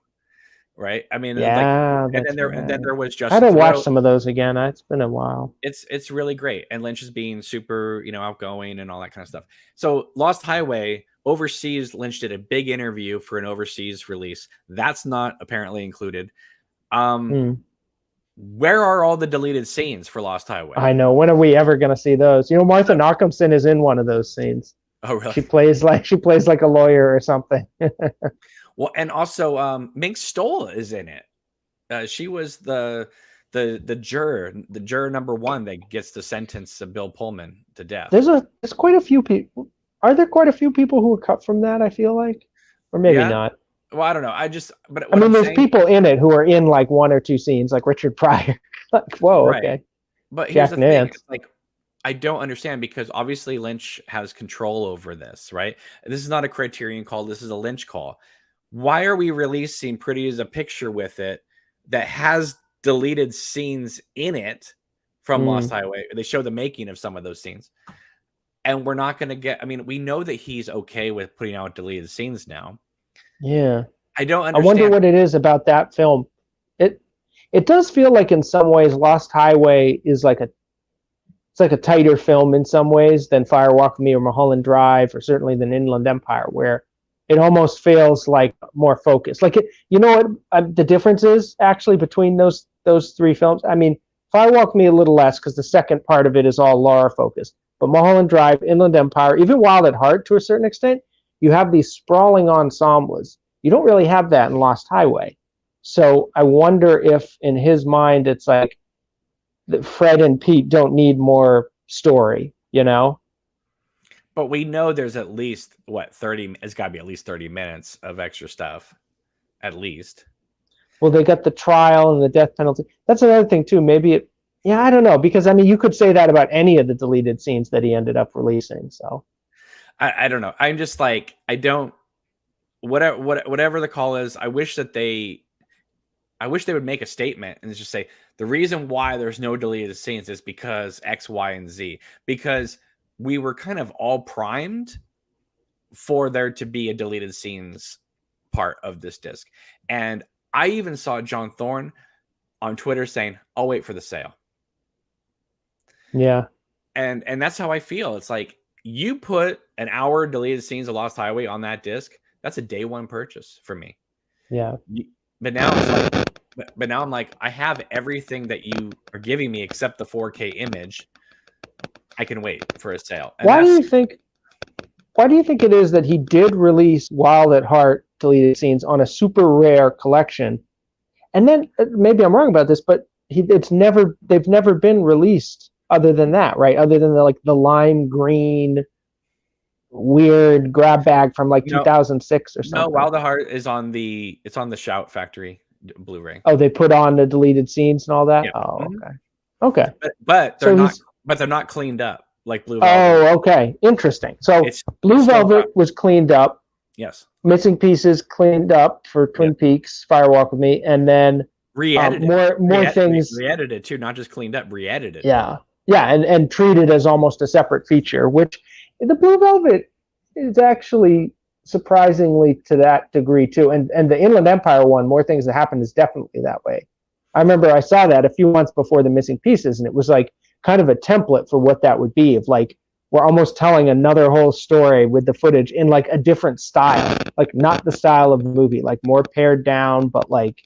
right? I mean, yeah. And then there was just I had to watch some of those again. It's been a while. It's really great, and Lynch is being super, outgoing and all that kind of stuff. So Lost Highway overseas, Lynch did a big interview for an overseas release. That's not apparently included. Where are all the deleted scenes for Lost Highway? I know. When are we ever going to see those? Martha Nachemson is in one of those scenes. Oh, really? She plays like a lawyer or something. Well, and also Mink Stoll is in it. She was the juror number 1 that gets the sentence of Bill Pullman to death. There's quite a few people. Are there quite a few people who were cut from that? I feel like, or maybe not. Well, I don't know. There's people in it who are in like 1 or 2 scenes, like Richard Pryor. Like, whoa, right. Okay. But here's the thing: it's like I don't understand because obviously Lynch has control over this, right? This is not a Criterion call. This is a Lynch call. Why are we releasing Pretty as a Picture with it that has deleted scenes in it from Lost Highway? They show the making of some of those scenes. And we're not going to get, we know that he's okay with putting out deleted scenes now. Yeah. I don't understand. I wonder what it is about that film. It does feel like in some ways Lost Highway is like a tighter film in some ways than Fire Walk with Me or Mulholland Drive, or certainly than Inland Empire, where it almost feels like more focused. Like what the difference is actually between those 3 films? Fire Walk with Me a little less because the second part of it is all Laura focused. But Mulholland Drive, Inland Empire, even Wild at Heart to a certain extent, you have these sprawling ensembles. You don't really have that in Lost Highway. So I wonder if in his mind it's like that Fred and Pete don't need more story, But we know there's at least, 30, it's got to be at least 30 minutes of extra stuff, at least. Well, they got the trial and the death penalty. That's another thing, too. Maybe I don't know, because you could say that about any of the deleted scenes that he ended up releasing. So I don't know. I'm just like, I don't, whatever the call is, I wish they would make a statement and just say the reason why there's no deleted scenes is because X, Y, and Z, because we were kind of all primed for there to be a deleted scenes part of this disc. And I even saw John Thorne on Twitter saying, I'll wait for the sale. Yeah. And that's how I feel. It's like you put an hour deleted scenes of Lost Highway on that disc. That's a day 1 purchase for me. Yeah. But now I'm like, I have everything that you are giving me except the 4K image. I can wait for a sale. And why do you think it is that he did release Wild at Heart deleted scenes on a super rare collection? And then maybe I'm wrong about this, but they've never been released other than that, right? Other than the lime green weird grab bag from 2006 or something. No, Wild at Heart is on the Shout Factory Blu-ray. Oh, they put on the deleted scenes and all that? Yeah. Oh, okay. But they're not cleaned up like Blue Velvet. Oh, okay. Interesting. So Blue Velvet was cleaned up. Yes. Missing Pieces cleaned up for Twin Peaks, Fire Walk with Me, and then re-edited. More things. Re-edited too, not just cleaned up, re-edited. Yeah. Yeah, and treated as almost a separate feature, which the Blue Velvet is actually surprisingly to that degree too. And the Inland Empire one, More Things That Happen, is definitely that way. I remember I saw that a few months before the Missing Pieces, and it was like kind of a template for what that would be, of like we're almost telling another whole story with the footage in like a different style, like not the style of the movie, like more pared down, but like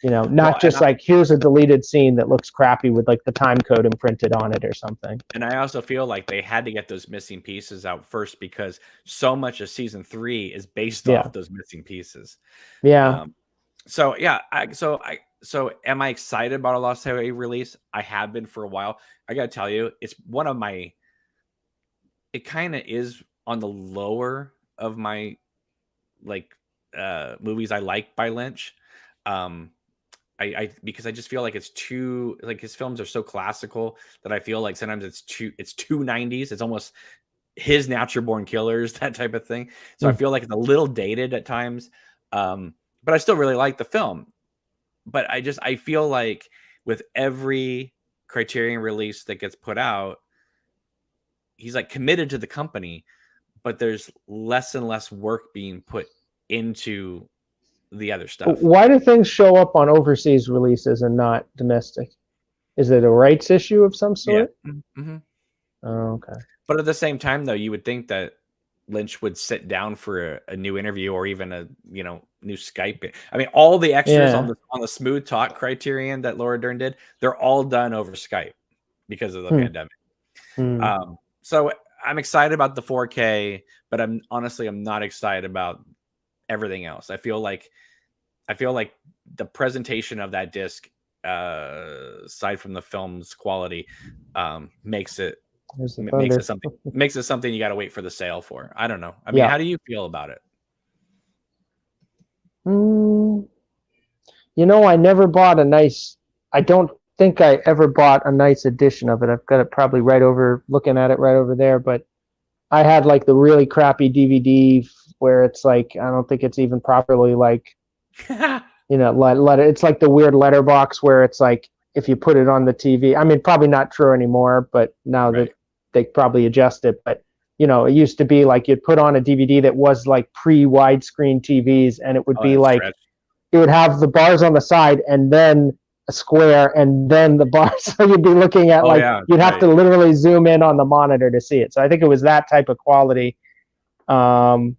You know, not just like here's a deleted scene that looks crappy with like the time code imprinted on it or something. And I also feel like they had to get those missing pieces out first because so much of season 3 is based off those missing pieces. Yeah. So yeah, so am I excited about a Lost Highway release? I have been for a while. I gotta tell you, it's one of my. It kind of is on the lower of my like movies I like by Lynch. I because I just feel like it's too like his films are so classical that I feel like sometimes it's too 90s. It's almost his Natural Born Killers, that type of thing. So I feel like it's a little dated at times. But I still really like the film. But I feel like with every Criterion release that gets put out, he's like committed to the company, but there's less and less work being put into the other stuff. Why do things show up on overseas releases and not domestic? Is it a rights issue of some sort? Yeah. Mm-hmm. Oh, okay. But at the same time, though, you would think that Lynch would sit down for a new interview or even a new Skype. I mean, all the extras on the Smooth Talk Criterion that Laura Dern did, they're all done over Skype because of the pandemic. So I'm excited about the 4K, but I'm not excited about everything else. I feel like the presentation of that disc, aside from the film's quality, makes it something you got to wait for the sale for. I don't know. I mean, how do you feel about it? I never bought I don't think I ever bought a nice edition of it. I've got it probably looking at it right over there, but I had like the really crappy DVD where it's like, I don't think it's even properly like, it's like the weird letterbox where it's like, if you put it on the TV, I mean, probably not true anymore, but now that they probably adjust it. But, it used to be like you'd put on a DVD that was like pre-widescreen TVs, and it would be like, it would have the bars on the side and then a square and then the bars. So you'd be looking at you'd have to literally zoom in on the monitor to see it. So I think it was that type of quality. So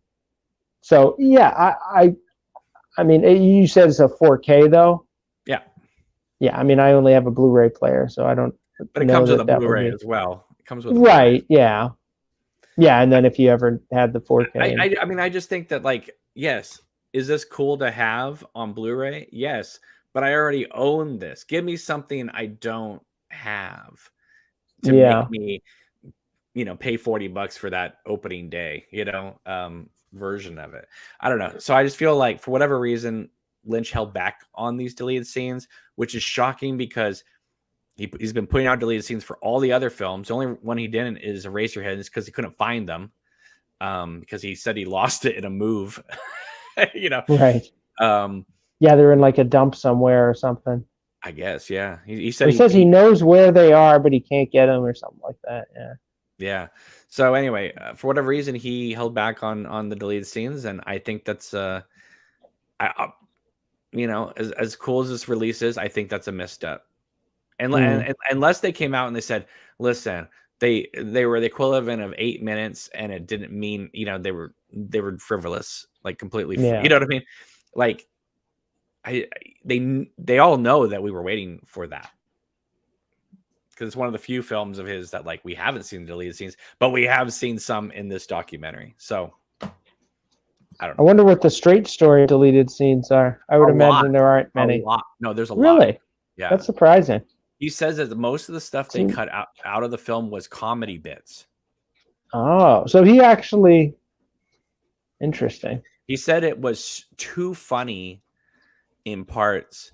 yeah, I mean, you said it's a 4K though. Yeah. Yeah. I mean, I only have a Blu-ray player, so I don't. But it comes with a Blu-ray as well. It comes with yeah. Yeah, and then if you ever had the 4K, I mean, I just think that yes, is this cool to have on Blu-ray? Yes, but I already own this. Give me something I don't have to make me, pay $40 for that opening day, version of it. I don't know. So I just feel like for whatever reason, Lynch held back on these deleted scenes, which is shocking because he's been putting out deleted scenes for all the other films. The only one he didn't is Eraserhead, is because he couldn't find them, because he said he lost it in a move. Right. They're in like a dump somewhere or something. I guess, yeah. He says he knows where they are, but he can't get them or something like that. Yeah. Yeah. So anyway, for whatever reason, he held back on the deleted scenes, and I think that's as cool as this release is, I think that's a misstep. And unless they came out and they said, listen, they were the equivalent of 8 minutes, and it didn't mean they were frivolous, like completely. You know what I mean? Like they all know that we were waiting for that, because it's one of the few films of his that we haven't seen the deleted scenes, but we have seen some in this documentary. So I don't know. I wonder what the straight story deleted scenes are. I would imagine there aren't many. A lot. No, there's a lot. Really? Yeah. That's surprising. He says that most of the stuff they cut out of the film was comedy bits. Oh, so he actually... Interesting. He said it was too funny in parts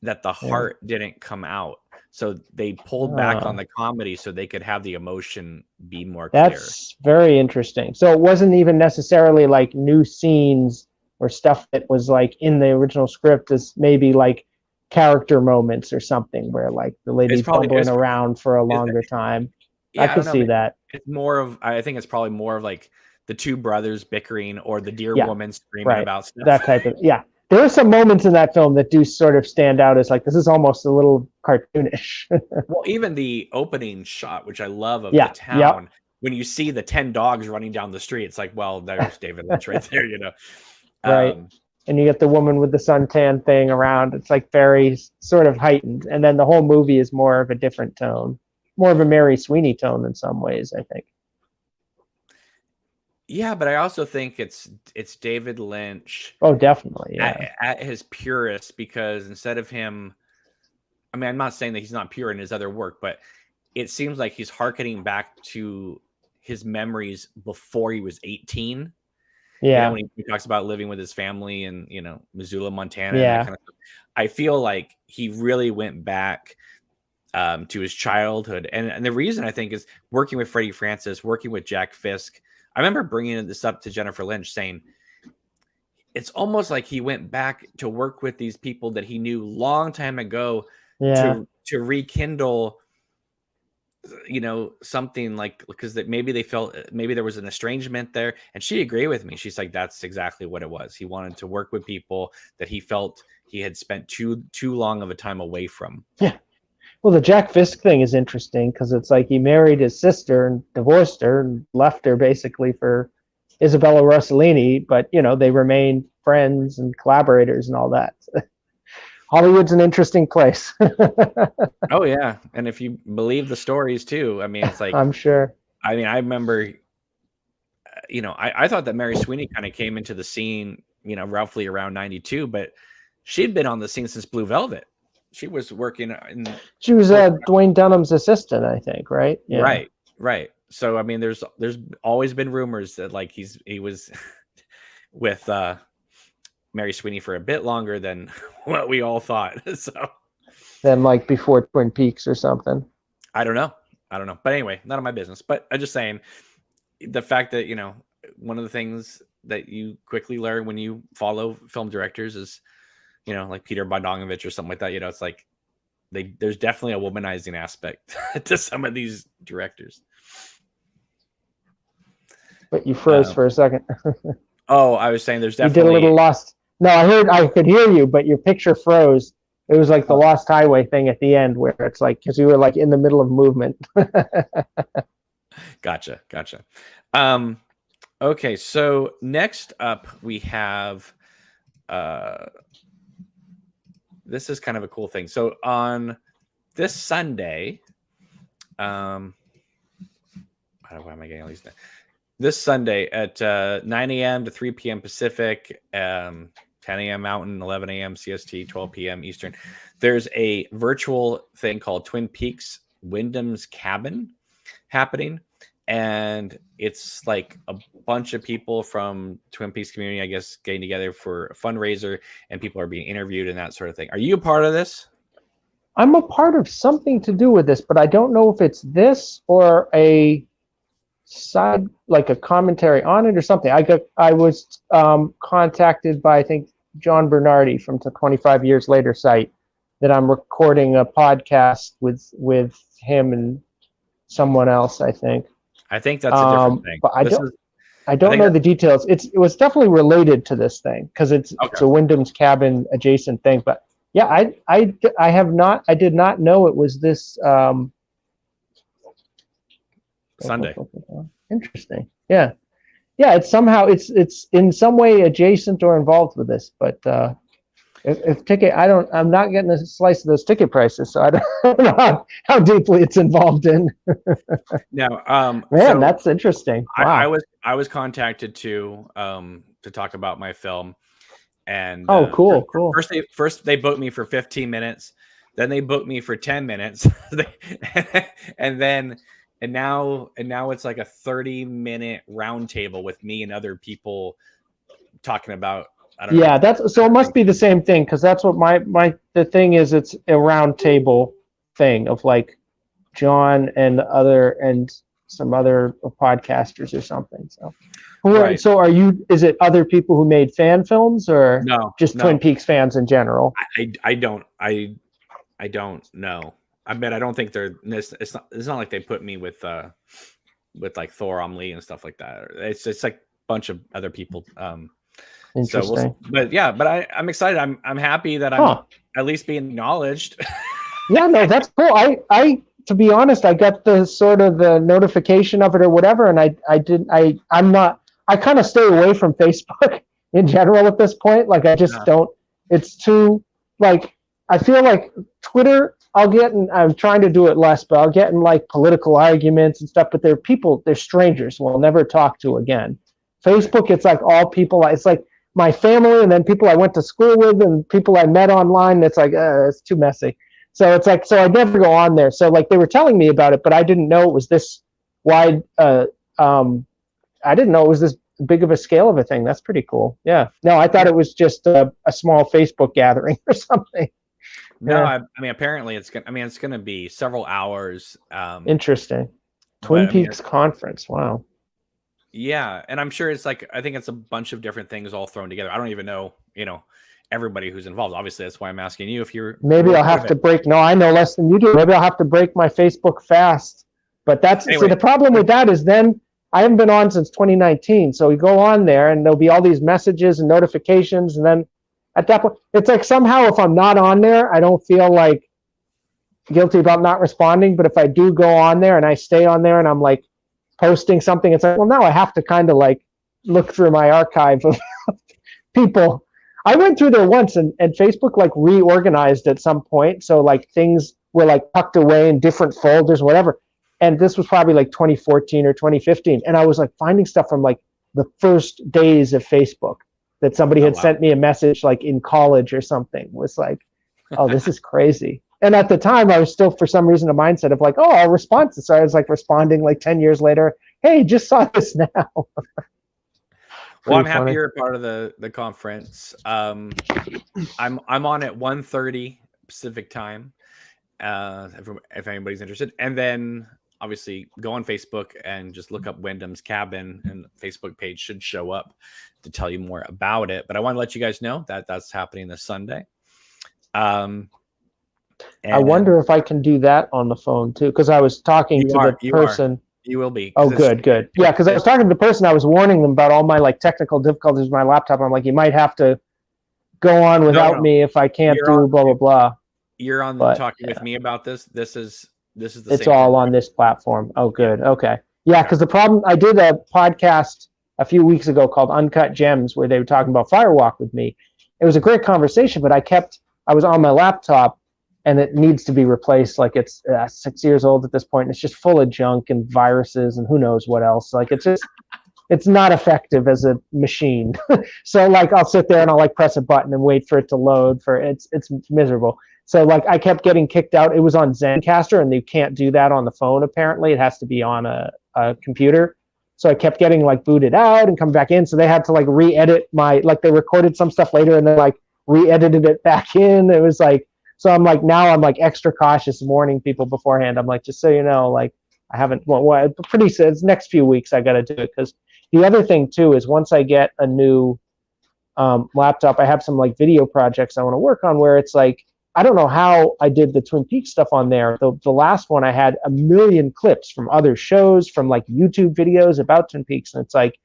that the heart didn't come out. So they pulled back on the comedy so they could have the emotion be more clear. That's very interesting. So it wasn't even necessarily like new scenes or stuff that was like in the original script, as maybe like character moments or something where like the lady's bumbling around for a longer time. I could see that. It's more of, I think it's probably more of like the two brothers bickering or the dear woman screaming about stuff. That type of, There are some moments in that film that do sort of stand out as like, this is almost a little cartoonish. Well, even the opening shot, which I love, of the town, when you see the 10 dogs running down the street, it's like, well, there's David Lynch right there, Right. and you get the woman with the suntan thing around. It's like very sort of heightened, and then the whole movie is more of a different tone, more of a Mary Sweeney tone in some ways, I think. Yeah, but I also think it's David Lynch. Oh, definitely, yeah. At his purest, because instead of him, I mean, I'm not saying that he's not pure in his other work, but it seems like he's hearkening back to his memories before he was 18. Yeah. When he talks about living with his family in, Missoula, Montana. Yeah. And that kind of stuff. I feel like he really went back to his childhood. And the reason I think is working with Freddie Francis, working with Jack Fisk. I remember bringing this up to Jennifer Lynch saying, it's almost like he went back to work with these people that he knew long time ago to rekindle, something like, because maybe they felt maybe there was an estrangement there. And she agreed with me. She's like, that's exactly what it was. He wanted to work with people that he felt he had spent too long of a time away from. Yeah. Well, the Jack Fisk thing is interesting because it's like he married his sister and divorced her and left her basically for Isabella Rossellini, but they remained friends and collaborators and all that. Hollywood's an interesting place. Oh yeah, and if you believe the stories too, I mean, it's like I'm sure. I mean, I remember, I thought that Mary Sweeney kind of came into the scene, roughly around 92, but she'd been on the scene since Blue Velvet. She was working in. She was Dwayne Dunham's assistant, I think, right? Yeah. Right. So I mean, there's always been rumors that like he was with Mary Sweeney for a bit longer than what we all thought. So than like before Twin Peaks or something. I don't know. But anyway, none of my business. But I'm just saying, the fact that one of the things that you quickly learn when you follow film directors is, like Peter Bogdanovich or something like that. It's like there's definitely a womanizing aspect to some of these directors. But you froze for a second. Oh, I was saying there's definitely. You did a little lost. No, I could hear you, but your picture froze. It was like the Lost Highway thing at the end where it's like, because you were like in the middle of movement. Gotcha. Okay, so next up we have, this is kind of a cool thing. So on this Sunday, why am I getting all these? This Sunday at 9 a.m. to 3 p.m. Pacific, 10 a.m. Mountain, 11 a.m. CST, 12 p.m. Eastern. There's a virtual thing called Twin Peaks Wyndham's Cabin happening. And it's like a bunch of people from Twin Peaks community, I guess, getting together for a fundraiser, and people are being interviewed and that sort of thing. Are you a part of this? I'm a part of something to do with this, but I don't know if it's this or a side, like a commentary on it or something. I was contacted by, I think, John Bernardi from the 25 Years Later site that I'm recording a podcast with him and someone else, I think. I think that's a different thing. But I don't know the details. It was definitely related to this thing because it's a Wyndham's Cabin adjacent thing. But yeah, I did not know it was this Sunday. Interesting. Yeah. It's somehow it's in some way adjacent or involved with this, but if ticket, I'm not getting a slice of those ticket prices, so I don't know how deeply it's involved in. No, man, so that's interesting. Wow. I was contacted to talk about my film, and cool. First they booked me for 15 minutes, then they booked me for 10 minutes, and now it's like a 30-minute roundtable with me and other people talking about. I don't know. That's so. It must be the same thing because that's what the thing is. It's a roundtable thing of like John and some other podcasters or something. So, right. So are you? Is it other people who made fan films or just Twin Peaks fans in general? I don't know. I bet I don't think they're. It's not like they put me with like Thor Omley and stuff like that. It's like a bunch of other people. Interesting. But I'm excited. I'm happy that I'm at least being acknowledged. Yeah, no, that's cool. I to be honest, I got the sort of the notification of it or whatever, and I kind of stay away from Facebook in general at this point. Like I just don't. It's too like I feel like Twitter. I'll get in. I'm trying to do it less, but I'll get in like political arguments and stuff. But they're people. They're strangers who I'll never talk to again. Facebook, it's like all people. It's like my family, and then people I went to school with, and people I met online. It's like it's too messy. So it's like I never go on there. So like they were telling me about it, but I didn't know it was this wide. I didn't know it was this big of a scale of a thing. That's pretty cool. Yeah. No, I thought it was just a small Facebook gathering or something. No, I mean apparently it's gonna be several hours. Interesting. Twin Peaks conference. Wow. Yeah, and I'm sure it's like I think it's a bunch of different things all thrown together. I don't even know, everybody who's involved. Obviously, that's why I'm asking you if you're. Maybe I'll have to break. No, I know less than you do. Maybe I'll have to break my Facebook fast. But that's anyway. See, the problem with that is then I haven't been on since 2019. So we go on there and there'll be all these messages and notifications, and then at that point, it's like somehow if I'm not on there, I don't feel like guilty about not responding. But if I do go on there and I stay on there and I'm like posting something, it's like, well, now I have to kind of like look through my archive of people. I went through there once and Facebook like reorganized at some point. So like things were like tucked away in different folders, whatever. And this was probably like 2014 or 2015. And I was like finding stuff from like the first days of Facebook that somebody had sent me a message like in college or something. It was like, oh, this is crazy. And at the time I was still for some reason a mindset of like, oh, I'll respond to. So I was like responding like 10 years later. Hey, just saw this now. Well, I'm happy you're a part of the conference. I'm on at 1:30 Pacific time. If anybody's interested, and then obviously go on Facebook and just look up Wyndham's Cabin, and the Facebook page should show up to tell you more about it. But I want to let you guys know that that's happening this Sunday. I wonder if I can do that on the phone too, because I was talking to the person. You will be. Oh, good. Yeah, because I was talking to the person. I was warning them about all my like technical difficulties with my laptop. I'm like, you might have to go on without me if I can't do blah blah blah. You're on talking with me about this. This is the it's all on this platform. Oh, good. Okay. Yeah, because the problem, I did a podcast a few weeks ago called Uncut Gems where they were talking about Firewalk with me. It was a great conversation, but I was on my laptop and it needs to be replaced. Like it's 6 years old at this point. And it's just full of junk and viruses and who knows what else. Like it's not effective as a machine. So like I'll sit there and I'll like press a button and wait for it to load. It's miserable. So like I kept getting kicked out. It was on Zencaster and you can't do that on the phone apparently. It has to be on a computer. So I kept getting like booted out and come back in. So they had to like re-edit they recorded some stuff later and then like re-edited it back in. It was like, so I'm like, now I'm like extra cautious warning people beforehand. I'm like, just so you know, like I haven't, pretty soon, it's next few weeks I got to do it. Because the other thing too is once I get a new laptop, I have some like video projects I want to work on where it's like, I don't know how I did the Twin Peaks stuff on there. The last one I had 1 million clips from other shows, from like YouTube videos about Twin Peaks. And it's like,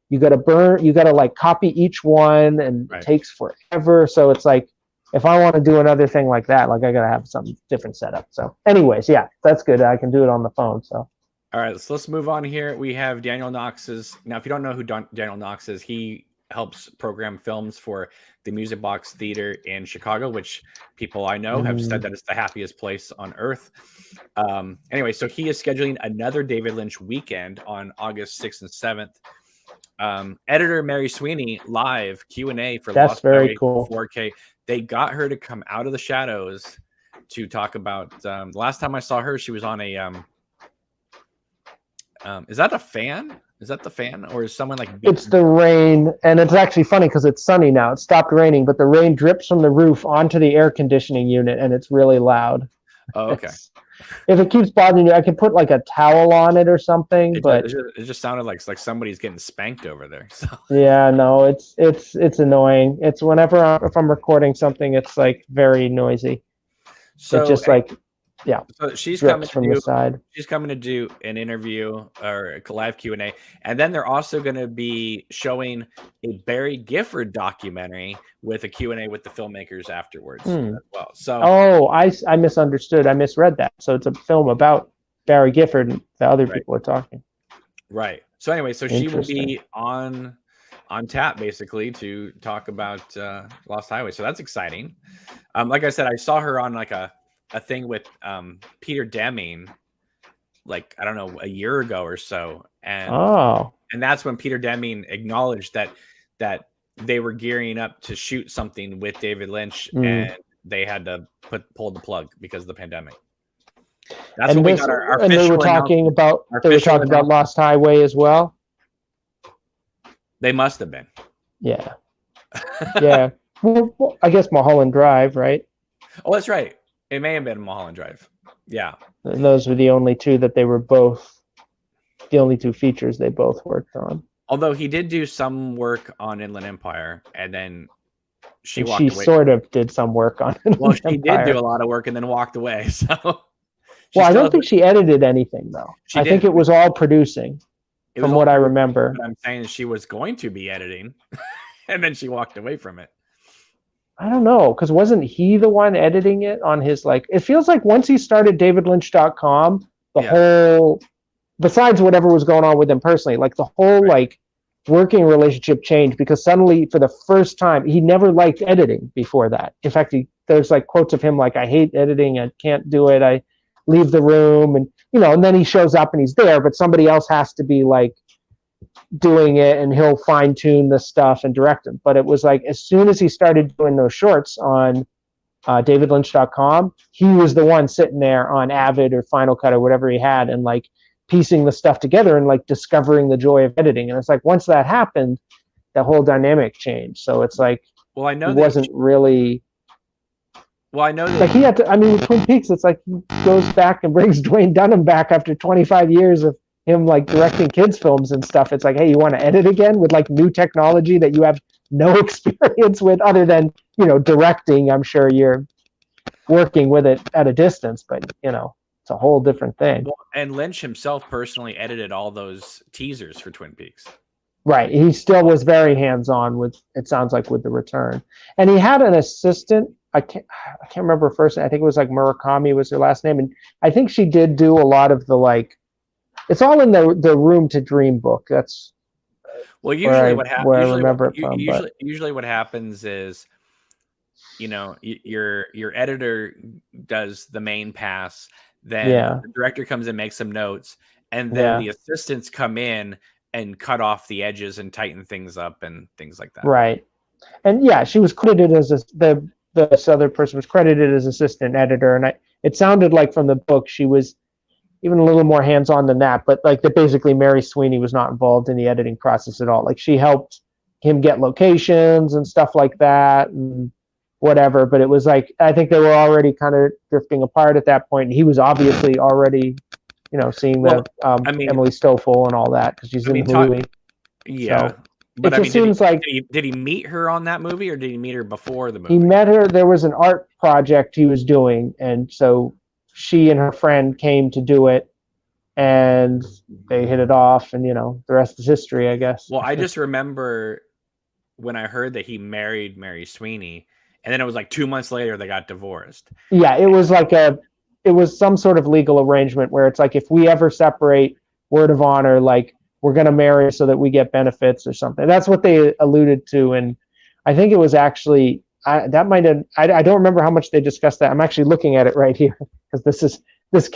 you got to like copy each one and it takes forever. So it's like, if I want to do another thing like that, like I got to have some different setup. So anyways, yeah, that's good. I can do it on the phone. So. All right, so let's move on here. We have Daniel Knox's. Now, if you don't know who Daniel Knox is, he helps program films for the Music Box Theater in Chicago, which people I know have said that it's the happiest place on earth. Anyway, so he is scheduling another David Lynch weekend on August 6th and 7th. Editor Mary Sweeney live Q&A for That's very cool. 4K. They got her to come out of the shadows to talk about. The last time I saw her, she was on a. Is that a fan? Is that the fan, or is someone like? It's the rain, and it's actually funny because it's sunny now. It stopped raining, but the rain drips from the roof onto the air conditioning unit, and it's really loud. Oh, okay. If it keeps bothering you, I could put like a towel on it or something. It just sounded like somebody's getting spanked over there. So. Yeah, no, it's annoying. It's whenever if I'm recording something, it's like very noisy. So it's just like. Yeah, so she's coming from the side. She's coming to do an interview or a live Q&A, and then they're also going to be showing a Barry Gifford documentary with a Q&A with the filmmakers afterwards as well. So, I misunderstood. I misread that. So it's a film about Barry Gifford, and the other people are talking. Right. So anyway, so she will be on on tap basically to talk about Lost Highway. So that's exciting. Like I said, I saw her on like a thing with Peter Deming, like I don't know, a year ago or so, and that's when Peter Deming acknowledged that they were gearing up to shoot something with David Lynch, and they had to pull the plug because of the pandemic. That's when we got our and they were talking about Lost Highway as well. They must have been. Yeah. Yeah. Well, I guess Mulholland Drive, right? Oh, that's right. It may have been Mulholland Drive. Yeah. And those were the only two that they were both, the only two features they both worked on. Although he did do some work on Inland Empire, and then she sort of did some work on Inland Well, she Empire. did do a lot of work and then walked away. So, well, I don't think she edited anything though. I think it was all producing, from what I remember. But I'm saying she was going to be editing, and then she walked away from it. I don't know, because wasn't he the one editing it on his, like, it feels like once he started DavidLynch.com, the whole, besides whatever was going on with him personally, like the whole like working relationship changed, because suddenly for the first time, he never liked editing before that. In fact, there's like quotes of him like, I hate editing, I can't do it, I leave the room, and and then he shows up and he's there, but somebody else has to be like doing it, and he'll fine tune the stuff and direct them. But it was like, as soon as he started doing those shorts on DavidLynch.com, he was the one sitting there on Avid or Final Cut or whatever he had, and like piecing the stuff together and like discovering the joy of editing. And it's like, once that happened, the whole dynamic changed. So it's like, well, I know it wasn't really. Well, I know that, like, he had to. I mean, with Twin Peaks, it's like he goes back and brings Dwayne Dunham back after 25 years of him like directing kids films and stuff. It's like, hey, you want to edit again with like new technology that you have no experience with other than directing. I'm sure you're working with it at a distance, but it's a whole different thing. Well, and Lynch himself personally edited all those teasers for Twin Peaks. Right. He still was very hands-on with, it sounds like, with The Return. And he had an assistant. I can't remember her first name. I think it was like Murakami was her last name. And I think she did do a lot of the, like, it's all in the Room to Dream book. That's usually what happens. Where I remember it from. Usually what happens is, your editor does the main pass, then the director comes and makes some notes, and then the assistants come in and cut off the edges and tighten things up and things like that. Right. And she was credited as this other person was credited as assistant editor, and it sounded like from the book she was even a little more hands-on than that, but like that basically Mary Sweeney was not involved in the editing process at all. Like, she helped him get locations and stuff like that and whatever, but it was like, I think they were already kind of drifting apart at that point, and he was obviously already seeing the Emily Stoffel and all that, because she's in Bluey. Yeah. So, but it just seems like, did he meet her on that movie, or did he meet her before the movie? He met her. There was an art project he was doing, and so she and her friend came to do it, and they hit it off, and the rest is history, I guess. Well, I just remember when I heard that he married Mary Sweeney, and then it was like 2 months later they got divorced. Yeah, it was like it was some sort of legal arrangement where it's like, if we ever separate, word of honor, like, we're going to marry so that we get benefits or something. That's what they alluded to. And I think it was actually, I don't remember how much they discussed that. I'm actually looking at it right here, because this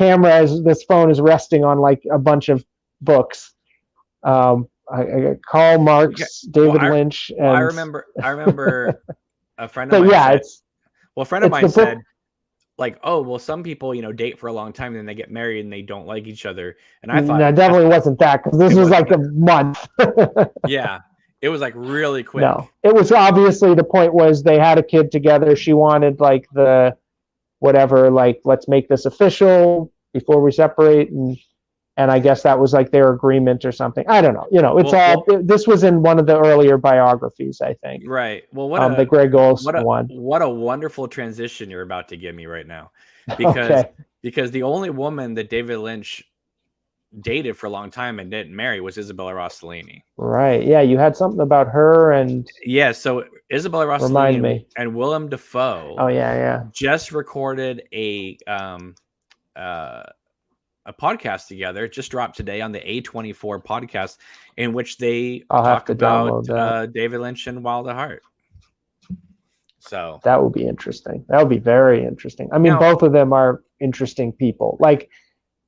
phone is resting on like a bunch of books. I got Karl Marx, David Lynch. And... I remember a friend of mine a friend of mine said, like, oh, well, some people, date for a long time and then they get married and they don't like each other. And I thought, no, definitely wasn't that, because this was like a month. Yeah, it was like really quick. No, it was obviously, the point was they had a kid together. She wanted like the whatever, like, let's make this official before we separate, and I guess that was like their agreement or something. I don't know. This was in one of the earlier biographies, I think. Right. Well, the Greg Olson one. What a wonderful transition you're about to give me right now, because the only woman that David Lynch dated for a long time and didn't marry was Isabella Rossellini. Right. Yeah, you had something about her, and so Isabella Rossellini and Willem Dafoe. Oh yeah. Just recorded a a podcast together. It just dropped today on the A24 podcast, in which they I'll have talk to about download that. David Lynch and Wild at Heart. So that would be interesting. That would be very interesting. I mean, Now- both of them are interesting people. Like,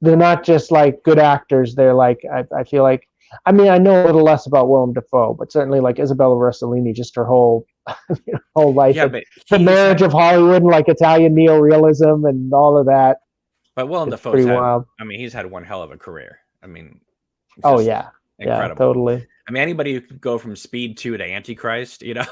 they're not just like good actors. They're like, I feel like, I mean, I know a little less about Willem Dafoe, but certainly like Isabella Rossellini, just her whole whole life, yeah, and but the marriage of Hollywood and like Italian neorealism and all of that. But Willem It's Dafoe's pretty had, wild. I mean, he's had one hell of a career. I mean, it's Oh just yeah, incredible. yeah, totally. I mean, anybody who could go from Speed 2 to Antichrist, you know,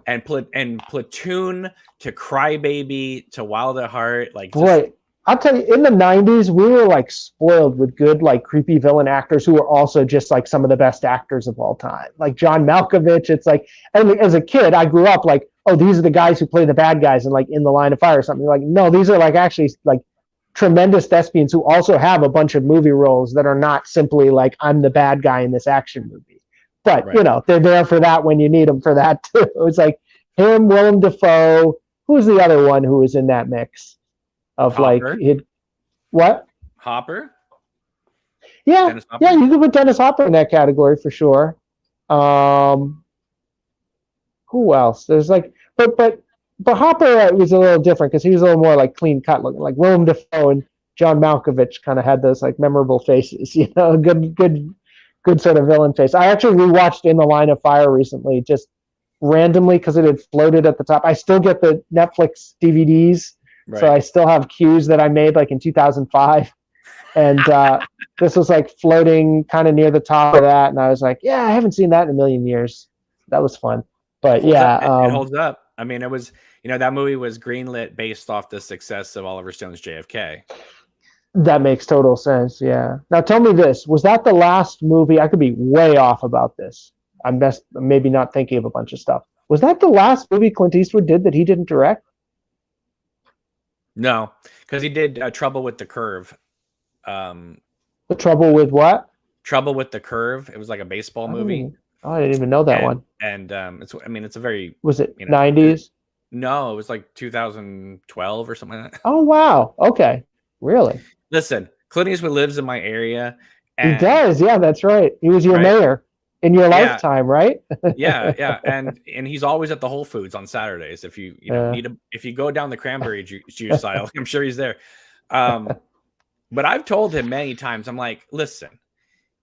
and Platoon to Crybaby to Wild at Heart, like just, Boy, I'll tell you, in the 90s, we were like spoiled with good, like creepy villain actors who were also just like some of the best actors of all time. Like John Malkovich. It's like, and as a kid, I grew up like, oh, these are the guys who play the bad guys in like In the Line of Fire or something. Like, no, these are like actually like tremendous thespians who also have a bunch of movie roles that are not simply like, I'm the bad guy in this action movie. But, Right. you know, they're there for that when you need them for that too. It was like him, Willem Dafoe. Who's the other one who was in that mix? Of Hopper. like what? Hopper. Yeah, Dennis Hopper? yeah, you could put Dennis Hopper in that category for sure. Who else? There's like, but Hopper was a little different because he was a little more like clean cut looking. Like Willem Dafoe and John Malkovich kind of had those like memorable faces, you know, good sort of villain face. I actually rewatched In the Line of Fire recently, just randomly because it had floated at the top. I still get the Netflix DVDs. Right. So I still have cues that I made like in 2005. And this was like floating kind of near the top of that. And I was like, yeah, I haven't seen that in a million years. That was fun. But yeah. It holds up. I mean, it was, you know, that movie was greenlit based off the success of Oliver Stone's JFK. That makes total sense. Yeah. Now tell me this. Was that the last movie? I could be way off about this. I'm maybe not thinking of a bunch of stuff. Was that the last movie Clint Eastwood did that he didn't direct? No, because he did Trouble with the Curve. The Trouble with what? Trouble with the Curve. It was like a baseball movie. Oh, I didn't even know that one. And it's, I mean, it's a very. Was it you know, 90s? No, it was like 2012 or something like that. Oh, wow. Okay. Really? Listen, Clint Eastwood lives in my area. He does. Yeah, that's right. He was your mayor in your lifetime, right? yeah. And he's always at the Whole Foods on Saturdays. If you know, if you go down the cranberry juice aisle, I'm sure he's there. But I've told him many times, I'm like, listen,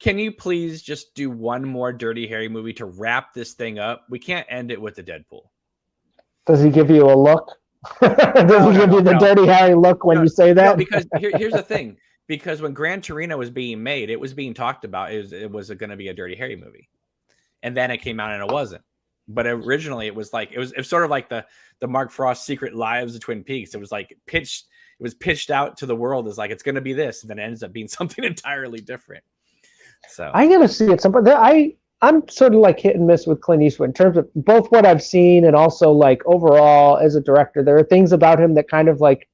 can you please just do one more Dirty Harry movie to wrap this thing up? We can't end it with the Deadpool. Does he give you a look? Does he give you the Dirty Harry look when you say that? No, because here's the thing. Because when Gran Torino was being made, it was being talked about. It was going to be a Dirty Harry movie, and then it came out and it wasn't. But originally, it was sort of like the Mark Frost Secret Lives of Twin Peaks. It was like pitched. It was pitched out to the world as like it's going to be this, and then it ends up being something entirely different. So I gotta see it. I'm sort of like hit and miss with Clint Eastwood in terms of both what I've seen and also like overall as a director. There are things about him that kind of like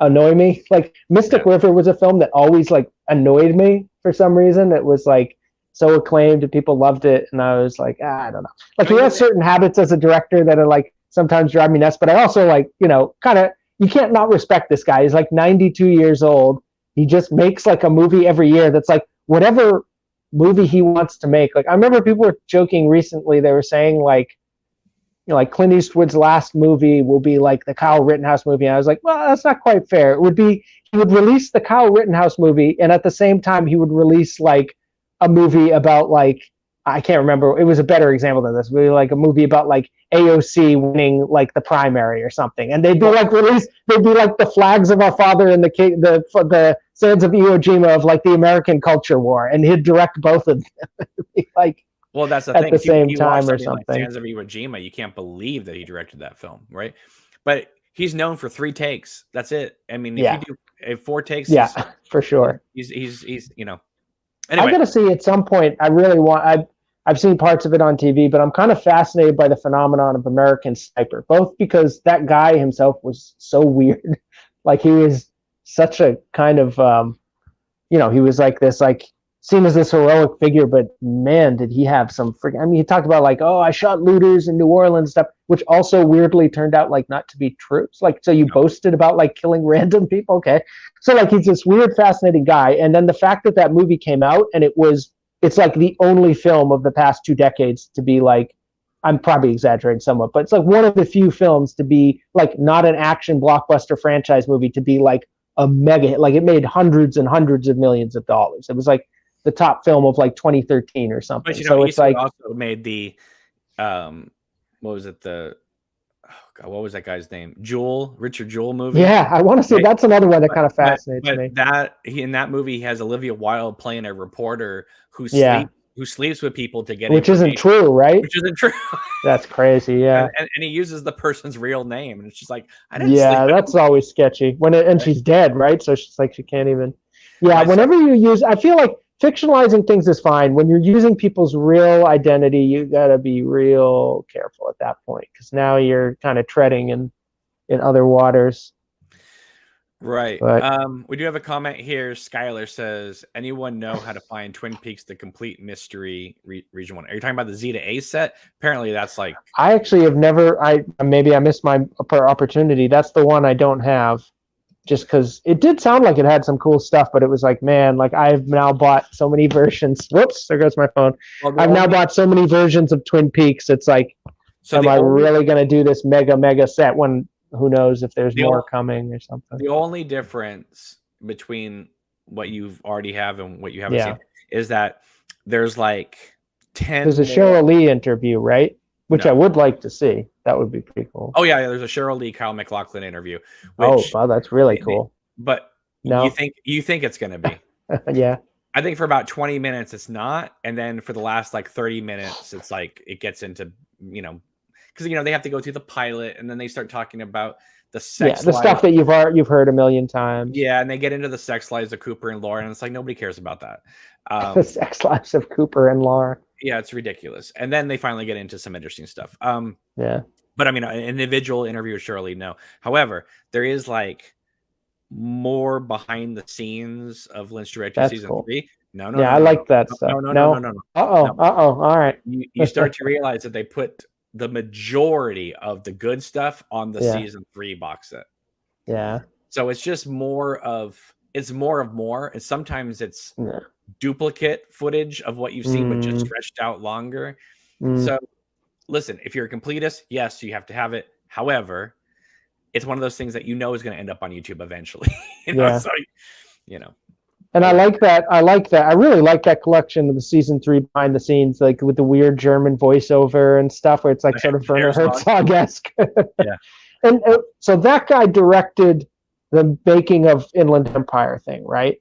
annoy me. Like Mystic River was a film that always like annoyed me for some reason. It was like so acclaimed and people loved it, and I was like, I don't know. Like he has certain habits as a director that are like sometimes drive me nuts, but I also like, you know, kind of, you can't not respect this guy. He's like 92 years old. He just makes like a movie every year that's like whatever movie he wants to make. Like I remember people were joking recently, they were saying like, you know, like Clint Eastwood's last movie will be like the Kyle Rittenhouse movie. And I was like, well, that's not quite fair. It would be, he would release the Kyle Rittenhouse movie, and at the same time he would release like a movie about like, I can't remember, it was a better example than this, really like a movie about like AOC winning like the primary or something, and they'd be like released, they'd be like the Flags of Our Father and the Sands of Iwo Jima of like the American Culture War, and he'd direct both of them. Like, well, that's the at thing. the same time or something. Like Sands of Iwo Jima, you can't believe that he directed that film, right? But he's known for 3 takes. That's it. I mean, if you do 4 takes, for sure. He's you know. Anyway. I gotta see at some point. I really want. I've seen parts of it on TV, but I'm kind of fascinated by the phenomenon of American Sniper, both because that guy himself was so weird. Like he was such a kind of, you know, he was like this like seen as this heroic figure, but man, did he have some freaking, I mean, he talked about like, oh, I shot looters in New Orleans stuff, which also weirdly turned out like not to be true. It's like, so you boasted about like killing random people. Okay. So like, he's this weird, fascinating guy. And then the fact that that movie came out and it's like the only film of the past 2 decades to be like, I'm probably exaggerating somewhat, but it's like one of the few films to be like not an action blockbuster franchise movie, to be like a mega hit. Like it made hundreds and hundreds of millions of dollars. It was like the top film of like 2013 or something. But you know, so it's like also made the what was it, the God, what was that guy's name? Richard Jewell movie. Yeah, I want to say that's another one that kind of fascinates me. That in that movie he has Olivia Wilde playing a reporter who sleeps with people to get, which isn't true, right? Which isn't true. That's crazy. Yeah, and he uses the person's real name, and it's just like, I didn't. Yeah, that's always sketchy. And she's dead, right? So she's like, she can't even. Yeah, whenever you use, I feel like fictionalizing things is fine. When you're using people's real identity, you gotta be real careful at that point, because now you're kind of treading in other waters. Right. But, we do have a comment here. Skylar says, anyone know how to find Twin Peaks: The Complete Mystery Region 1? Are you talking about the Z to A set? Apparently that's like, I actually have never, maybe I missed my opportunity. That's the one I don't have, just because it did sound like it had some cool stuff, but it was like, man, like I've now bought so many versions. Whoops, there goes my phone. Well, I've now bought so many versions of Twin Peaks. It's like, am I really going to do this mega set when who knows if there's more coming or something? The only difference between what you've already have and what you haven't seen is that there's like 10. There's a Cheryl Lee interview, right? Which I would like to see. That would be pretty cool. Oh yeah, there's a Cheryl Lee, Kyle MacLachlan interview. Which, wow, that's really cool. But you think it's going to be? Yeah. I think for about 20 minutes it's not, and then for the last like 30 minutes it's like it gets into, because they have to go through the pilot, and then they start talking about the sex the stuff that you've heard a million times. Yeah, and they get into the sex lives of Cooper and Laura, and it's like nobody cares about that. The sex lives of Cooper and Laura. Yeah, it's ridiculous. And then they finally get into some interesting stuff. Yeah. But I mean, an individual interview with Shirley, no. However, there is like more behind the scenes of Lynch directing season 3. No. I like that stuff. No. All right. You start to realize that they put the majority of the good stuff on the season 3 box set. Yeah. So it's just more of more. And sometimes it's duplicate footage of what you've seen, but just stretched out longer. So listen, if you're a completist, yes, you have to have it. However, it's one of those things that is going to end up on YouTube eventually. So, And I like that. I really like that collection of the season 3 behind the scenes, like with the weird German voiceover and stuff, where it's like sort of Werner Herzog-esque. Yeah. And so that guy directed the making of Inland Empire thing, right?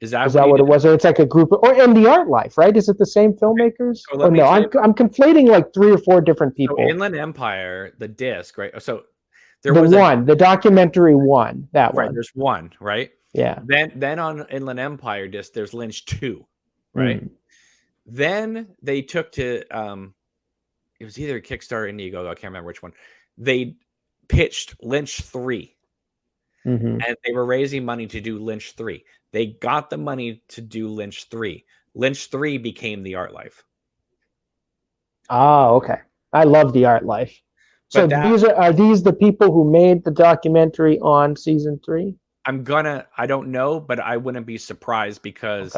Is that what it was? Or it's like a group and The Art Life, right? Is it the same filmmakers? So no, I'm conflating like 3 or 4 different people. So Inland Empire, the disc, right? So there was the documentary one, that one. Right, there's one, right? Yeah. Then on Inland Empire disc, there's Lynch 2, right? Then they took to it was either Kickstarter or Indiegogo, I can't remember which one. They pitched Lynch 3. And they were raising money to do Lynch 3. They got the money to do Lynch 3. Lynch 3 became The Art Life. Oh, okay. I love The Art Life. So are these the people who made the documentary on season 3? I don't know, but I wouldn't be surprised, because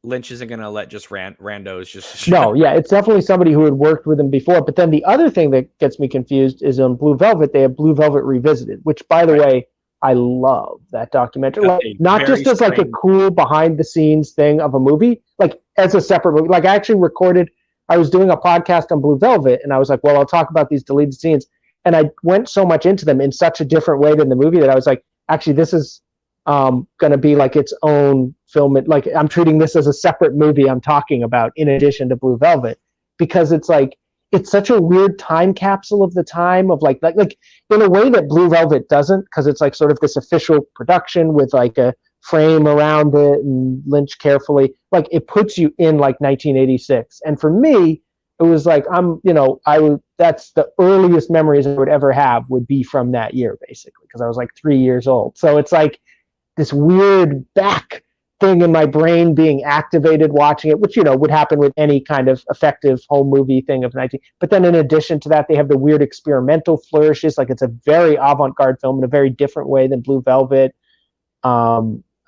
Lynch isn't going to let just randos just. No, yeah, it's definitely somebody who had worked with him before. But then the other thing that gets me confused is on Blue Velvet, they have Blue Velvet Revisited, which, by the way, I love that documentary. Like, not just as like a cool behind the scenes thing of a movie, like as a separate movie. Like I actually I was doing a podcast on Blue Velvet, and I was like, well, I'll talk about these deleted scenes. And I went so much into them in such a different way than the movie that I was like, actually, this is going to be like its own film. Like I'm treating this as a separate movie I'm talking about in addition to Blue Velvet, because it's like, it's such a weird time capsule of the time of like in a way that Blue Velvet doesn't, because it's like sort of this official production with like a frame around it and Lynch carefully, like it puts you in like 1986. And for me, it was like, that's the earliest memories I would ever have would be from that year, basically, because I was like 3 years old. So it's like this weird back thing in my brain being activated watching it, which, you know, would happen with any kind of effective home movie thing of 19. But then in addition to that, they have the weird experimental flourishes. Like, it's a very avant-garde film in a very different way than Blue Velvet.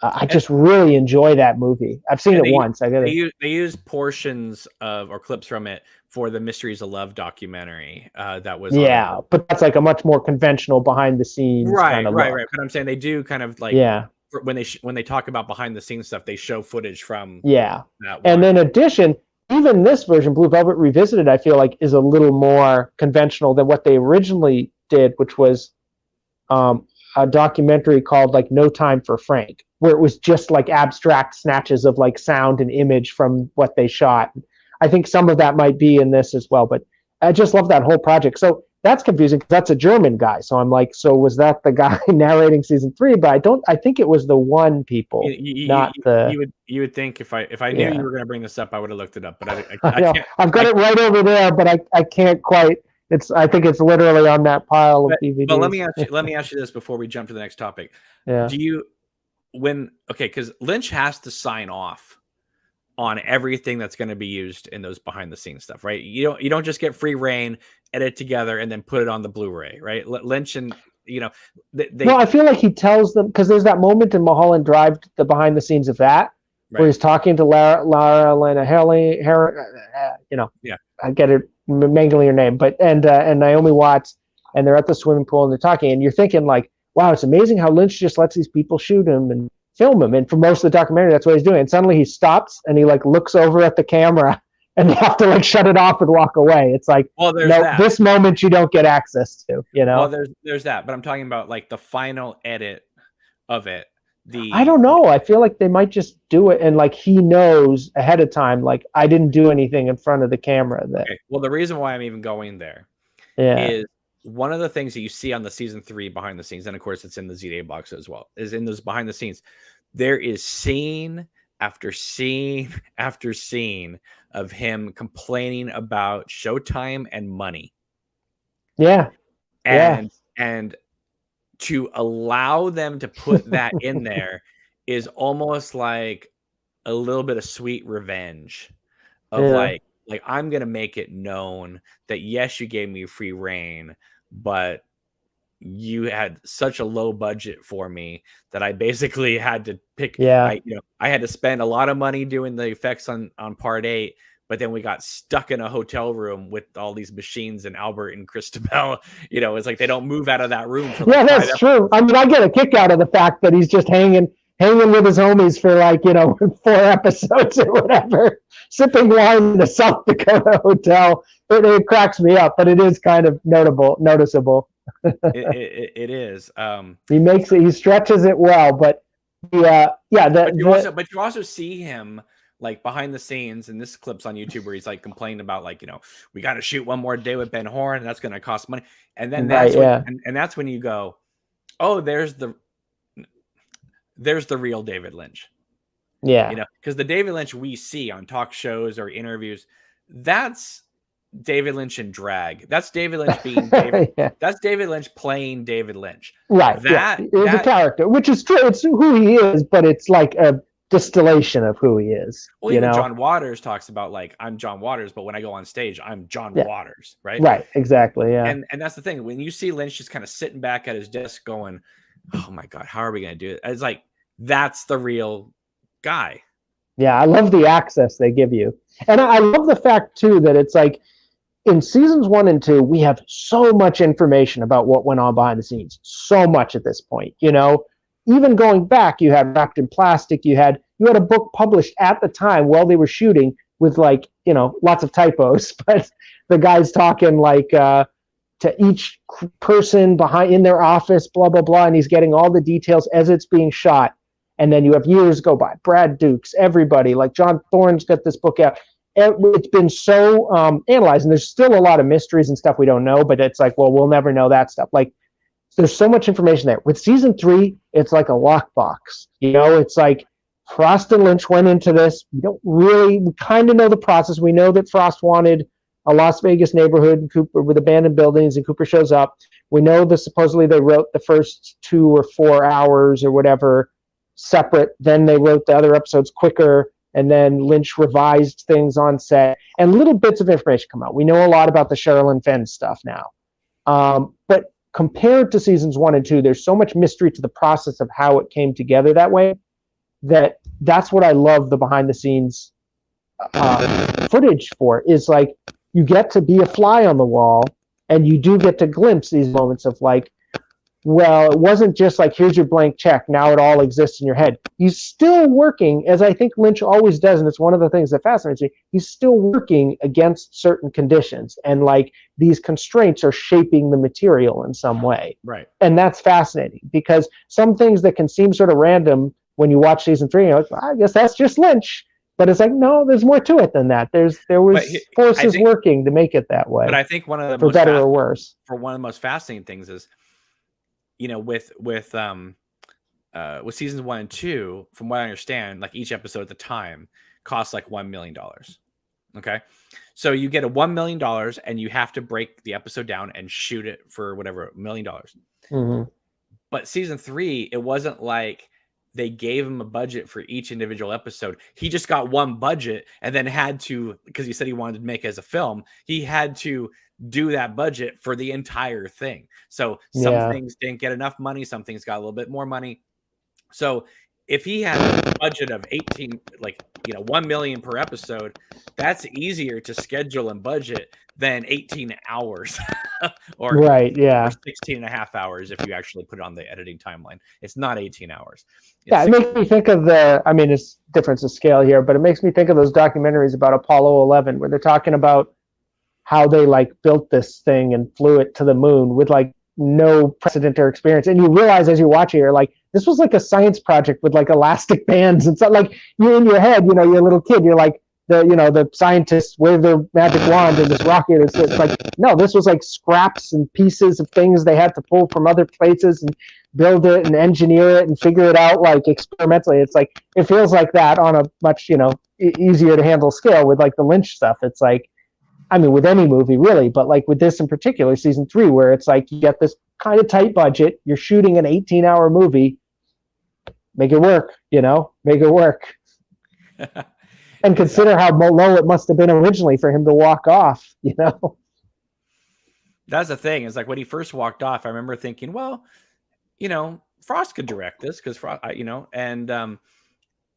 I just really enjoy that movie. I've seen it once. They use portions of or clips from it for the Mysteries of Love documentary that was but that's like a much more conventional behind the scenes right. look. But I'm saying they do kind of like when they talk about behind the scenes stuff, they show footage from that one. And in addition, even this version, Blue Velvet Revisited, I feel like is a little more conventional than what they originally did, which was a documentary called like No Time for Frank, where it was just like abstract snatches of like sound and image from what they shot. I think some of that might be in this as well, but I just love that whole project. So that's confusing because that's a German guy. So I'm like, so was that the guy narrating season 3? But I think it was the one people, not the. You would think if I knew you were going to bring this up, I would have looked it up, but I can't. I've got it right over there, but I can't quite. I think it's literally on that pile of DVDs. But let me ask you this before we jump to the next topic. Yeah. Because Lynch has to sign off on everything that's going to be used in those behind the scenes stuff, right? You don't just get free reign, edit together, and then put it on the Blu-ray, right? Lynch and well, I feel like he tells them, because there's that moment in Mulholland Drive, the behind the scenes of that, where he's talking to Lara Lena Haley, I get it, mangling her name, but and Naomi Watts, and they're at the swimming pool and they're talking, and you're thinking like, wow, it's amazing how Lynch just lets these people shoot him and film him, and for most of the documentary, that's what he's doing. And suddenly he stops and he like looks over at the camera, and they have to like shut it off and walk away. It's like, this moment you don't get access to, you know. Well, there's that, but I'm talking about like the final edit of it. I don't know. I feel like they might just do it, and like he knows ahead of time, like I didn't do anything in front of the camera. Okay. Well, the reason why I'm even going there is one of the things that you see on the season 3 behind the scenes, and of course it's in the ZDA box as well, is in those behind the scenes, there is scene after scene after scene of him complaining about Showtime and money. Yeah. And to allow them to put that in there is almost like a little bit of sweet revenge of like I'm going to make it known that, yes, you gave me free reign, but you had such a low budget for me that I basically had to pick. I had to spend a lot of money doing the effects on part 8. But then we got stuck in a hotel room with all these machines and Albert and Christabel. It's like they don't move out of that room. For like that's true. I mean, I get a kick out of the fact that he's just hanging with his homies for like, 4 episodes or whatever, sipping wine in the South Dakota hotel. It cracks me up, but it is kind of noticeable. It is. He stretches it well, but but you also see him like behind the scenes, and this clip's on YouTube where he's like complaining about like, we got to shoot one more day with Ben Horn, and that's going to cost money. And then that's when you go, oh, there's the real David Lynch. Yeah. Because the David Lynch we see on talk shows or interviews, that's David Lynch in drag. That's David Lynch being David. That's David Lynch playing David Lynch. Right. That is a character, which is true. It's who he is, but it's like a distillation of who he is. Well, even John Waters talks about like, I'm John Waters, but when I go on stage, I'm John Waters, right? Right, exactly, yeah. And that's the thing. When you see Lynch just kind of sitting back at his desk going, oh my God, how are we going to do it? It's like, that's the real guy. Yeah, I love the access they give you. And I love the fact, too, that it's like, in seasons 1 and 2, we have so much information about what went on behind the scenes. So much at this point, Even going back, you had Wrapped in Plastic, you had a book published at the time while they were shooting with like, lots of typos, but the guy's talking like to each person in their office, blah, blah, blah, and he's getting all the details as it's being shot. And then you have years go by, Brad Dukes, everybody, like John Thorne's got this book out. It's been so analyzed, and there's still a lot of mysteries and stuff we don't know, but it's like, well, we'll never know that stuff. Like, there's so much information there. With season 3, it's like a lockbox. It's like Frost and Lynch went into this. We kind of know the process. We know that Frost wanted a Las Vegas neighborhood and Cooper with abandoned buildings, and Cooper shows up. We know that supposedly they wrote the first 2 or 4 hours or whatever separate. Then they wrote the other episodes quicker, and then Lynch revised things on set, and little bits of information come out. We know a lot about the Sherilyn Fenn stuff now. But compared to seasons 1 and 2, there's so much mystery to the process of how it came together that way, that's what I love the behind the scenes footage for, is like you get to be a fly on the wall, and you do get to glimpse these moments of like, well, it wasn't just like, here's your blank check, now it all exists in your head. He's still working, as I think Lynch always does, and it's one of the things that fascinates me. He's still working against certain conditions, and like these constraints are shaping the material in some way. Right. And that's fascinating, because some things that can seem sort of random when you watch season 3, you're like, well, I guess that's just Lynch. But it's like, no, there's more to it than that. There was forces working to make it that way. But I think one of the for better or worse. For one of the most fascinating things is, you know, with seasons 1 and 2, from what I understand, like each episode at the time costs like $1 million. Okay, so you get a $1 million, and you have to break the episode down and shoot it for whatever $1 million. Mm-hmm. But season 3, it wasn't like they gave him a budget for each individual episode. He just got one budget, and then had to, because he said he wanted to make it as a film, he had to do that budget for the entire thing. So some things didn't get enough money, some things got a little bit more money. So if he had a budget of 18, like, you know, 1 million per episode, that's easier to schedule and budget than 18 hours or, or 16 and a half hours if you actually put it on the editing timeline. It's not 18 hours. It makes me think of it's difference of scale here, but it makes me think of those documentaries about Apollo 11, where they're talking about how they like built this thing and flew it to the moon with like no precedent or experience. And you realize as you watch it, you're like, this was like a science project with like elastic bands. It's not like you're in your head, you know, you're a little kid, you're like, the scientists wave their magic wand and this rocket. It's like, no, this was like scraps and pieces of things they had to pull from other places and build it and engineer it and figure it out like experimentally. It's like, it feels like that on a much, you know, easier to handle scale with like the Lynch stuff. It's like, I mean, with any movie really, but like with this in particular, season 3, where it's like you get this kind of tight budget, you're shooting an 18-hour movie, make it work, you know, make it work. And consider how low it must have been originally for him to walk off, you know? That's the thing. It's like when he first walked off, I remember thinking, well, you know, Frost could direct this because Frost, you know, and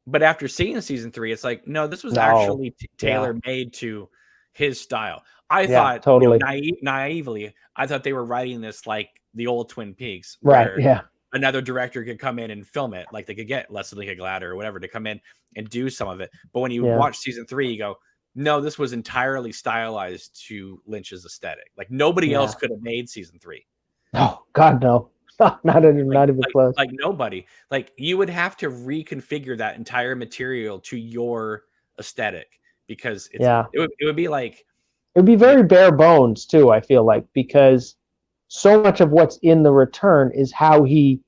but after seeing season 3, it's like, no, this was actually tailor made to his style. I thought totally, you know, naively, I thought they were writing this like the old Twin Peaks, right? Yeah. Another director could come in and film it, like they could get Leslie Glatter or whatever to come in and do some of it. But when you watch season 3, you go, no, this was entirely stylized to Lynch's aesthetic. Like nobody else could have made season 3. Oh God, no. not even close. Like nobody. Like you would have to reconfigure that entire material to your aesthetic, because it would be like, it would be very bare bones too, I feel like, because so much of what's in The Return is how he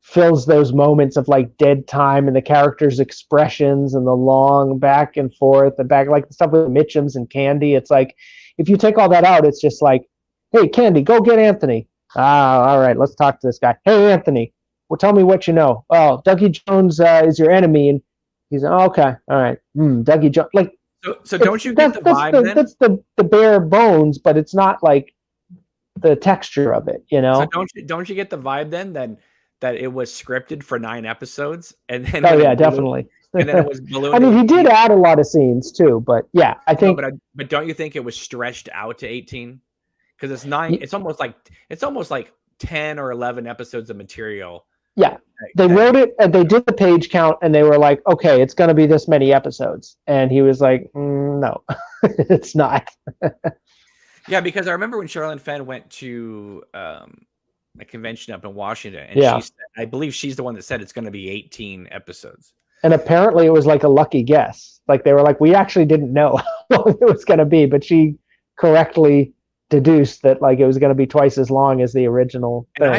fills those moments of like dead time and the characters' expressions and the long back and forth and back, like the stuff with Mitchums and Candy. It's like, if you take all that out, it's just like, hey, Candy, go get Anthony. All right, let's talk to this guy. Hey, Anthony, well, tell me what you know. Oh, Dougie Jones is your enemy. And he's, okay, all right. Dougie Jones. Like, so don't you get the vibe then? That's the bare bones, but it's not like the texture of it, you know? So don't you get the vibe then that it was scripted for 9 episodes, and then definitely. And then it was ballooned. I mean, he did add a lot of scenes too, but yeah, I think. No, but don't you think it was stretched out to 18? Because it's 9. It's almost like 10 or 11 episodes of material. Yeah, they wrote it and they did the page count, and they were like, okay, it's going to be this many episodes, and he was like, no, it's not. Yeah, because I remember when Sherilyn Fenn went to a convention up in Washington, and she said, I believe she's the one that said it's going to be 18 episodes. And apparently it was like a lucky guess. Like they were like, we actually didn't know how long it was going to be, but she correctly deduced that like it was going to be twice as long as the original thing. And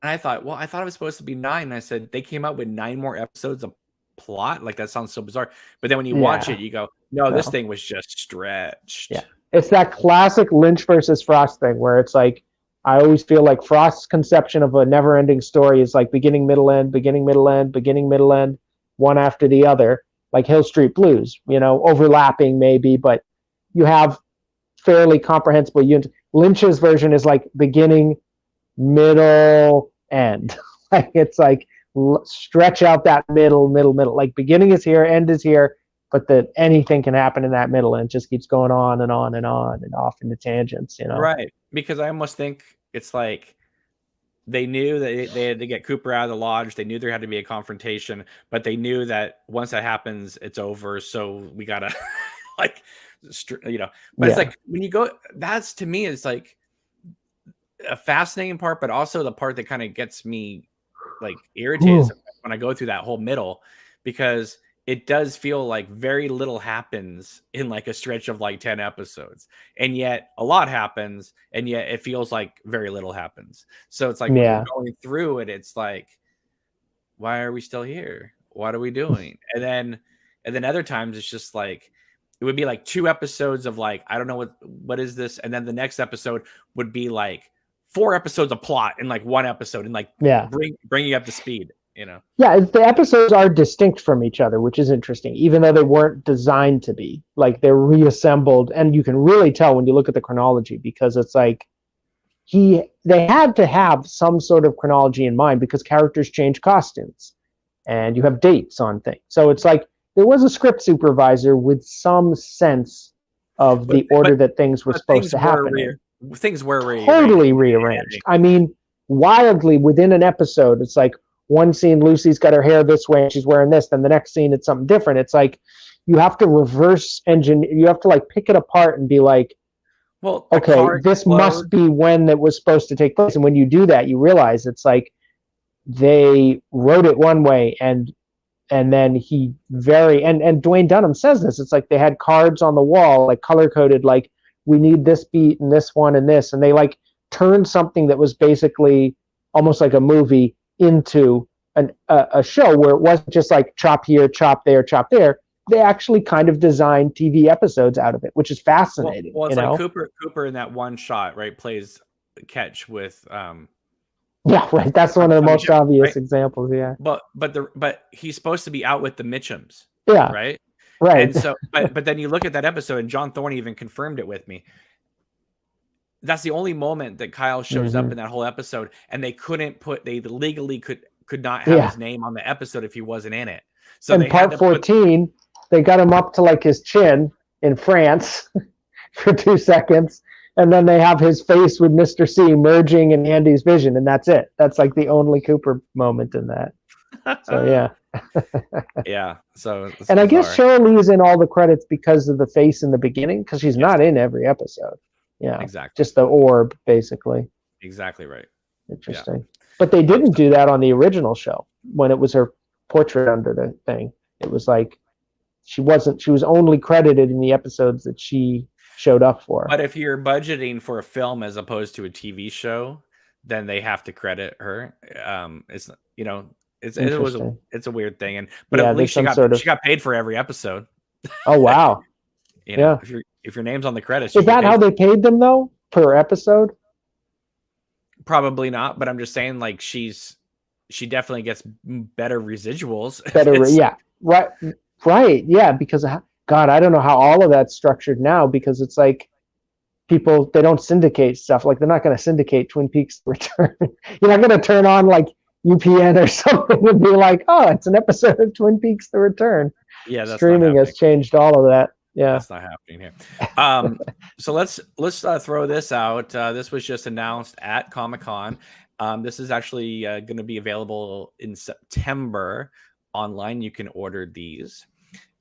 I thought, well, I thought it was supposed to be 9. And I said, they came out with 9 more episodes of plot. Like that sounds so bizarre. But then when you watch it, you go, no, this thing was just stretched. Yeah. It's that classic Lynch versus Frost thing where it's like, I always feel like Frost's conception of a never-ending story is like beginning, middle, end, beginning, middle, end, beginning, middle, end, one after the other, like Hill Street Blues, you know, overlapping maybe, but you have fairly comprehensible units. Lynch's version is like beginning, middle, end. Like it's like stretch out that middle. Like beginning is here, end is here, but that anything can happen in that middle, and it just keeps going on and on and on and off into tangents, you know? Right. Because I almost think it's like they knew that they had to get Cooper out of the lodge. They knew there had to be a confrontation, but they knew that once that happens, it's over. So we gotta like, you know. But it's like when you go, that's to me is like a fascinating part, but also the part that kind of gets me like irritated when I go through that whole middle, because it does feel like very little happens in like a stretch of like 10 episodes. And yet a lot happens. And yet it feels like very little happens. So it's like when you're going through it, it's like, why are we still here? What are we doing? And then other times it's just like, it would be like 2 episodes of like, I don't know what is this? And then the next episode would be like 4 episodes of plot in like 1 episode and like bring you up to speed. You know? Yeah, the episodes are distinct from each other, which is interesting, even though they weren't designed to be. Like they're reassembled, and you can really tell when you look at the chronology, because it's like they had to have some sort of chronology in mind because characters change costumes and you have dates on things. So it's like there was a script supervisor with some sense of the order that things were supposed to happen. Things were totally rearranged. I mean, wildly within an episode, it's like, one scene, Lucy's got her hair this way and she's wearing this. Then the next scene, it's something different. It's like you have to reverse engineer. You have to like pick it apart and be like, well, okay, this must be when that was supposed to take place. And when you do that, you realize it's like they wrote it one way and then and Dwayne Dunham says this. It's like they had cards on the wall, like color coded, like we need this beat and this one and this. And they like turned something that was basically almost like a movie into a show where it wasn't just like chop here, chop there, chop there. They actually kind of designed TV episodes out of it, which is fascinating. Well, it's like Cooper in that one shot, right, plays catch with yeah, right. That's one of the most obvious examples. Yeah. But he's supposed to be out with the Mitchums. Yeah. Right. Right. And so but then you look at that episode, and John Thorne even confirmed it with me. That's the only moment that Kyle shows up in that whole episode, and they legally could not have his name on the episode if he wasn't in it. So in part 14, they got him up to like his chin in France for 2 seconds, and then they have his face with Mr. C merging in Andy's vision, and that's it. That's like the only Cooper moment in that. So yeah. Yeah. So and I guess Cheryl Lee is in all the credits because of the face in the beginning, because she's not in every episode. Yeah, exactly. Just the orb, basically. Exactly right. Interesting. Yeah. But they didn't do that on the original show when it was her portrait under the thing. It was like she was only credited in the episodes that she showed up for. But if you're budgeting for a film as opposed to a TV show, then they have to credit her. It's it's a weird thing, but at least she got paid for every episode. Oh wow. Know, if your name's on the credits, is that how they paid them though, per episode? Probably not, but I'm just saying, like she definitely gets better residuals. Yeah, right, yeah. Because God, I don't know how all of that's structured now, because it's like people, they don't syndicate stuff. Like they're not going to syndicate Twin Peaks Return. You're not going to turn on like UPN or something and be like, oh, it's an episode of Twin Peaks: The Return. Yeah, that's streaming has changed all of that. Yeah, that's not happening here. So let's throw this out. This was just announced at Comic-Con. This is actually going to be available in September online. You can order these.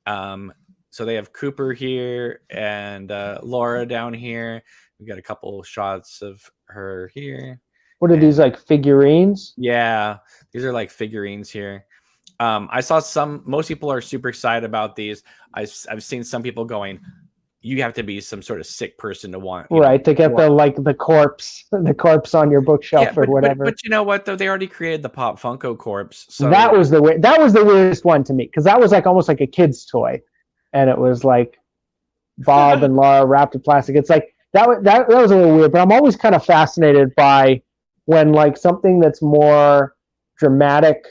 So they have Cooper here and Laura down here. We got a couple shots of her here. What are these, like figurines? Yeah, these are like figurines here. I saw most people are super excited about these. I've seen some people going, you have to be some sort of sick person to want. To get the corpse on your bookshelf or whatever. But you know what though? They already created the Pop Funko corpse. So that was the weirdest one to me, because that was like almost like a kid's toy. And it was like Bob and Laura wrapped in plastic. It's like that was a little weird, but I'm always kind of fascinated by when like something that's more dramatic,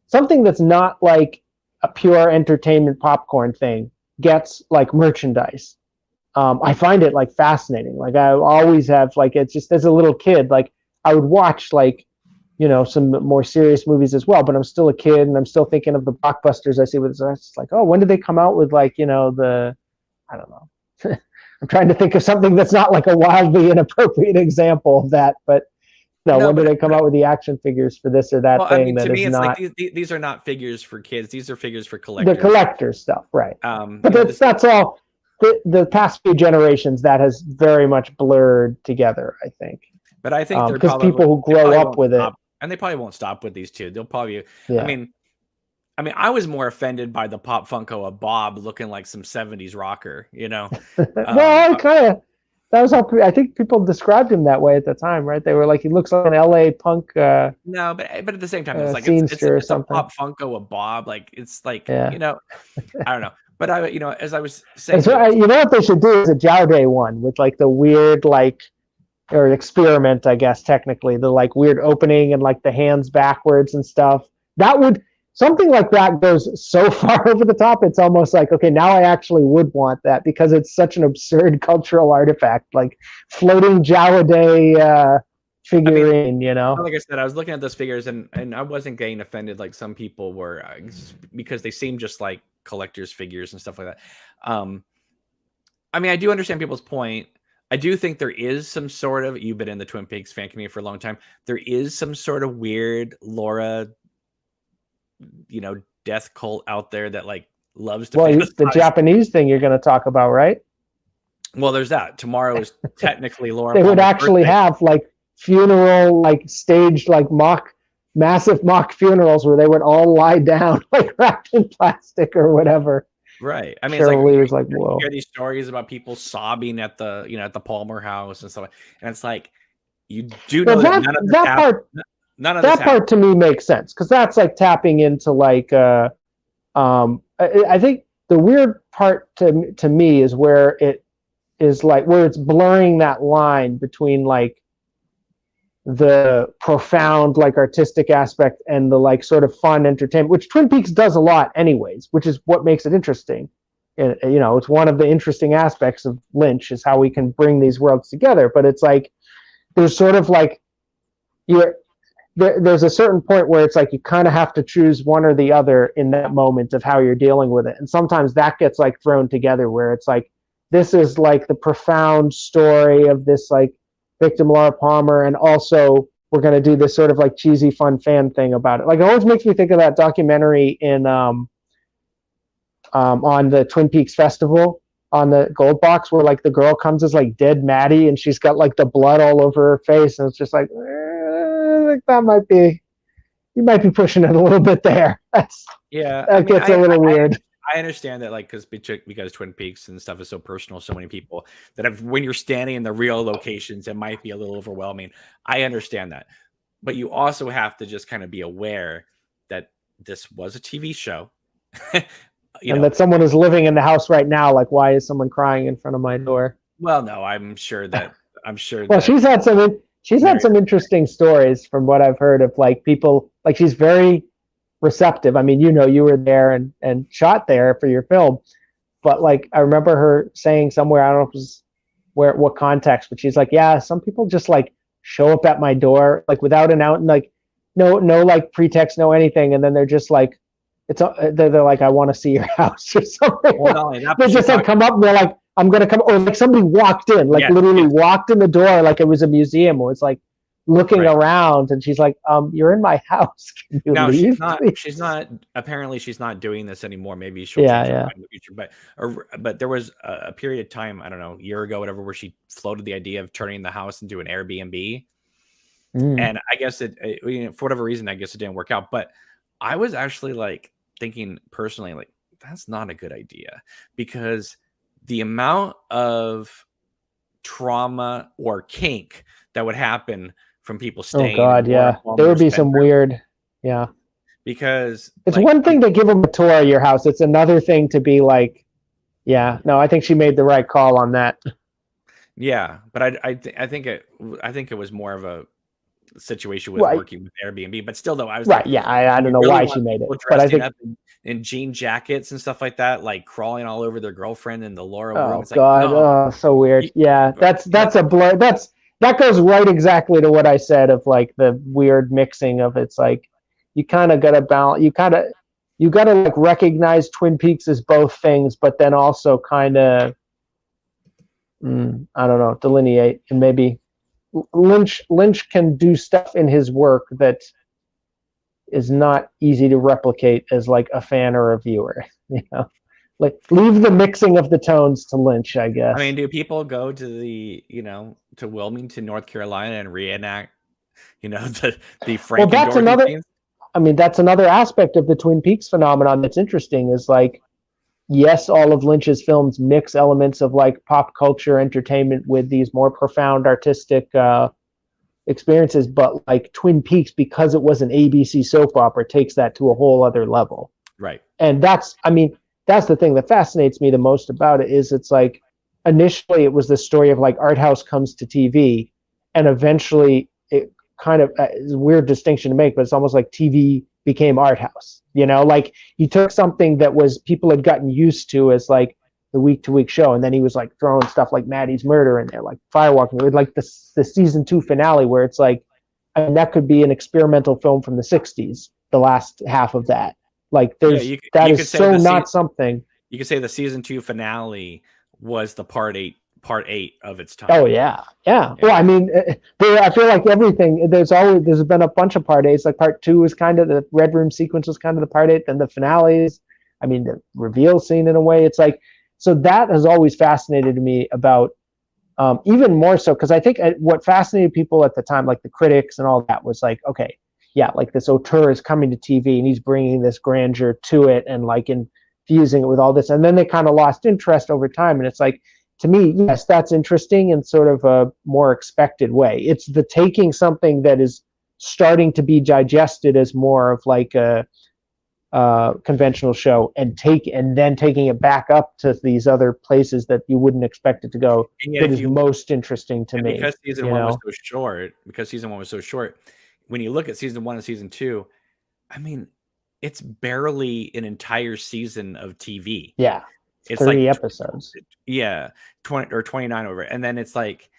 something that's not like a pure entertainment popcorn thing gets like merchandise. I find it like fascinating. Like I always have, like, it's just as a little kid, like I would watch like, some more serious movies as well, but I'm still a kid and I'm still thinking of the blockbusters I see with, it's like, oh, when did they come out with like, I don't know. I'm trying to think of something that's not like a wildly inappropriate example of that, but when do they come out with the action figures for this or that thing? I mean, to me, it's not, like these are not figures for kids. These are figures for collectors. The collector stuff, right? But that's all. The past few generations, that has very much blurred together, I think. But I think because people who grow up with it, and they probably won't stop with these two. They'll probably. Yeah. I mean, I was more offended by the Pop Funko of Bob looking like some '70s rocker. Well, that was how I think people described him that way at the time, right? They were like, he looks like an LA punk. No, but at the same time, it's like it's a Pop Funko of Bob. Like it's like I don't know. But as I was saying, what they should do is a Jowday one with like the weird or experiment, I guess technically, the like weird opening and like the hands backwards and stuff. Something like that goes so far over the top, it's almost like, okay, now I actually would want that because it's such an absurd cultural artifact, like floating Jowday figurine, Like I said, I was looking at those figures and I wasn't getting offended like some people were because they seem just like collector's figures and stuff like that. I do understand people's point. I do think there is some sort of, you've been in the Twin Peaks fan community for a long time, there is some sort of weird Laura death cult out there that like loves to the Japanese thing you're going to talk about, right? Well, there's that. Tomorrow is technically Laura they would actually have like funeral, like staged, like massive mock funerals where they would all lie down like wrapped in plastic or whatever. Right. I mean, it's like whoa. You hear these stories about people sobbing at the at the Palmer house and stuff, and it's like you do know that part to me makes sense because that's like tapping into like I think the weird part to me is where it is like where it's blurring that line between like the profound like artistic aspect and the like sort of fun entertainment, which Twin Peaks does a lot anyways, which is what makes it interesting. And it's one of the interesting aspects of Lynch is how we can bring these worlds together. But it's like there's sort of like there's a certain point where it's like you kind of have to choose one or the other in that moment of how you're dealing with it. And sometimes that gets like thrown together where it's like this is like the profound story of this like victim Laura Palmer, and also we're going to do this sort of like cheesy fun fan thing about it. Like it always makes me think of that documentary in on the Twin Peaks Festival on the Gold Box where like the girl comes as like dead Maddie and she's got like the blood all over her face and it's just like that you might be pushing it a little bit there. That gets a little weird. I understand that, like, because Twin Peaks and stuff is so personal, so many people that when you're standing in the real locations, it might be a little overwhelming. I understand that, but you also have to just kind of be aware that this was a TV show, that someone is living in the house right now. Like, why is someone crying in front of my door? Well, no, I'm sure. Well, she's had some interesting stories from what I've heard of like people. Like she's very receptive. I mean, you were there and shot there for your film, but like I remember her saying somewhere, I don't know if it was what context, but she's like, yeah, some people just like show up at my door like without an out and like no like pretext, no anything, and then they're just like they're like, I want to see your house or something. Well, they just like come up and they're like, I'm gonna come, or like somebody walked in, like literally walked in the door like it was a museum, or it's like looking around, and she's like, "You're in my house. Can you leave?" Apparently, she's not doing this anymore. Maybe she'll change her mind in the future. But there was a period of time, I don't know, a year ago, whatever, where she floated the idea of turning the house into an Airbnb. And I guess it for whatever reason, I guess it didn't work out. But I was actually like thinking personally, like that's not a good idea because the amount of trauma or kink that would happen from people staying. Oh God, yeah. There would be some weird, because it's like, one thing to give them a tour of your house. It's another thing to be like, I think she made the right call on that. Yeah, but I think it was more of a situation with Right. working with Airbnb. But still, though, I was Right. like, Yeah. I don't you know really why she want made it, people but I dressing think. up in jean jackets and stuff like that, like crawling all over their girlfriend in the Laurel room. Oh It's like, God. no, Oh, so weird. you, Yeah. That's a blur. That goes right exactly to what I said of like the weird mixing of it's like you kind of got to balance. You got to like recognize Twin Peaks as both things, but then also kind of I don't know, delineate. And maybe Lynch can do stuff in his work that is not easy to replicate as like a fan or a viewer. You know, like leave the mixing of the tones to Lynch, I I guess. mean, do people go to to Wilmington, North Carolina, and reenact, the Well, Frank and that's Dorothy another. scenes? I mean, that's another aspect of the Twin Peaks phenomenon that's interesting. Is like, yes, all of Lynch's films mix elements of like pop culture entertainment with these more profound artistic experiences, but like Twin Peaks, because it was an ABC soap opera, takes that to a whole other level. Right. And that's the thing that fascinates me the most about it is it's like initially it was the story of like art house comes to TV, and eventually it kind of is a weird distinction to make, but it's almost like TV became art house. You know, like he took something that was people had gotten used to as like the week to week show, and then he was like throwing stuff like Maddie's Murder in there, like Firewalking, with like the season 2 finale where it's like, I mean, that could be an experimental film from the '60s. The last half of that, like, Yeah, that you is could say so not something. you could say the season 2 finale was the part 8 of its Oh time. yeah, yeah. Yeah. Well, I mean, I feel like everything. There's been a bunch of part eights. Like part 2 is kind of the Red Room sequence was kind of the part 8, then the finales. I mean, the reveal scene in a way. It's like, so that has always fascinated me about even more so because I think what fascinated people at the time, like the critics and all that, was like, okay, yeah, like this auteur is coming to TV and he's bringing this grandeur to it and like infusing it with all this, and then they kind of lost interest over time. And it's like, to me, yes, that's interesting in sort of a more expected way. It's the taking something that is starting to be digested as more of like a conventional show and then taking it back up to these other places that you wouldn't expect it to go. And yet, That is most interesting to me. because season 1 was so short, when you look at season 1 and season 2, I mean, it's barely an entire season of TV. Yeah, It's 30 like episodes. Yeah, 20 or 29 over, and then it's like,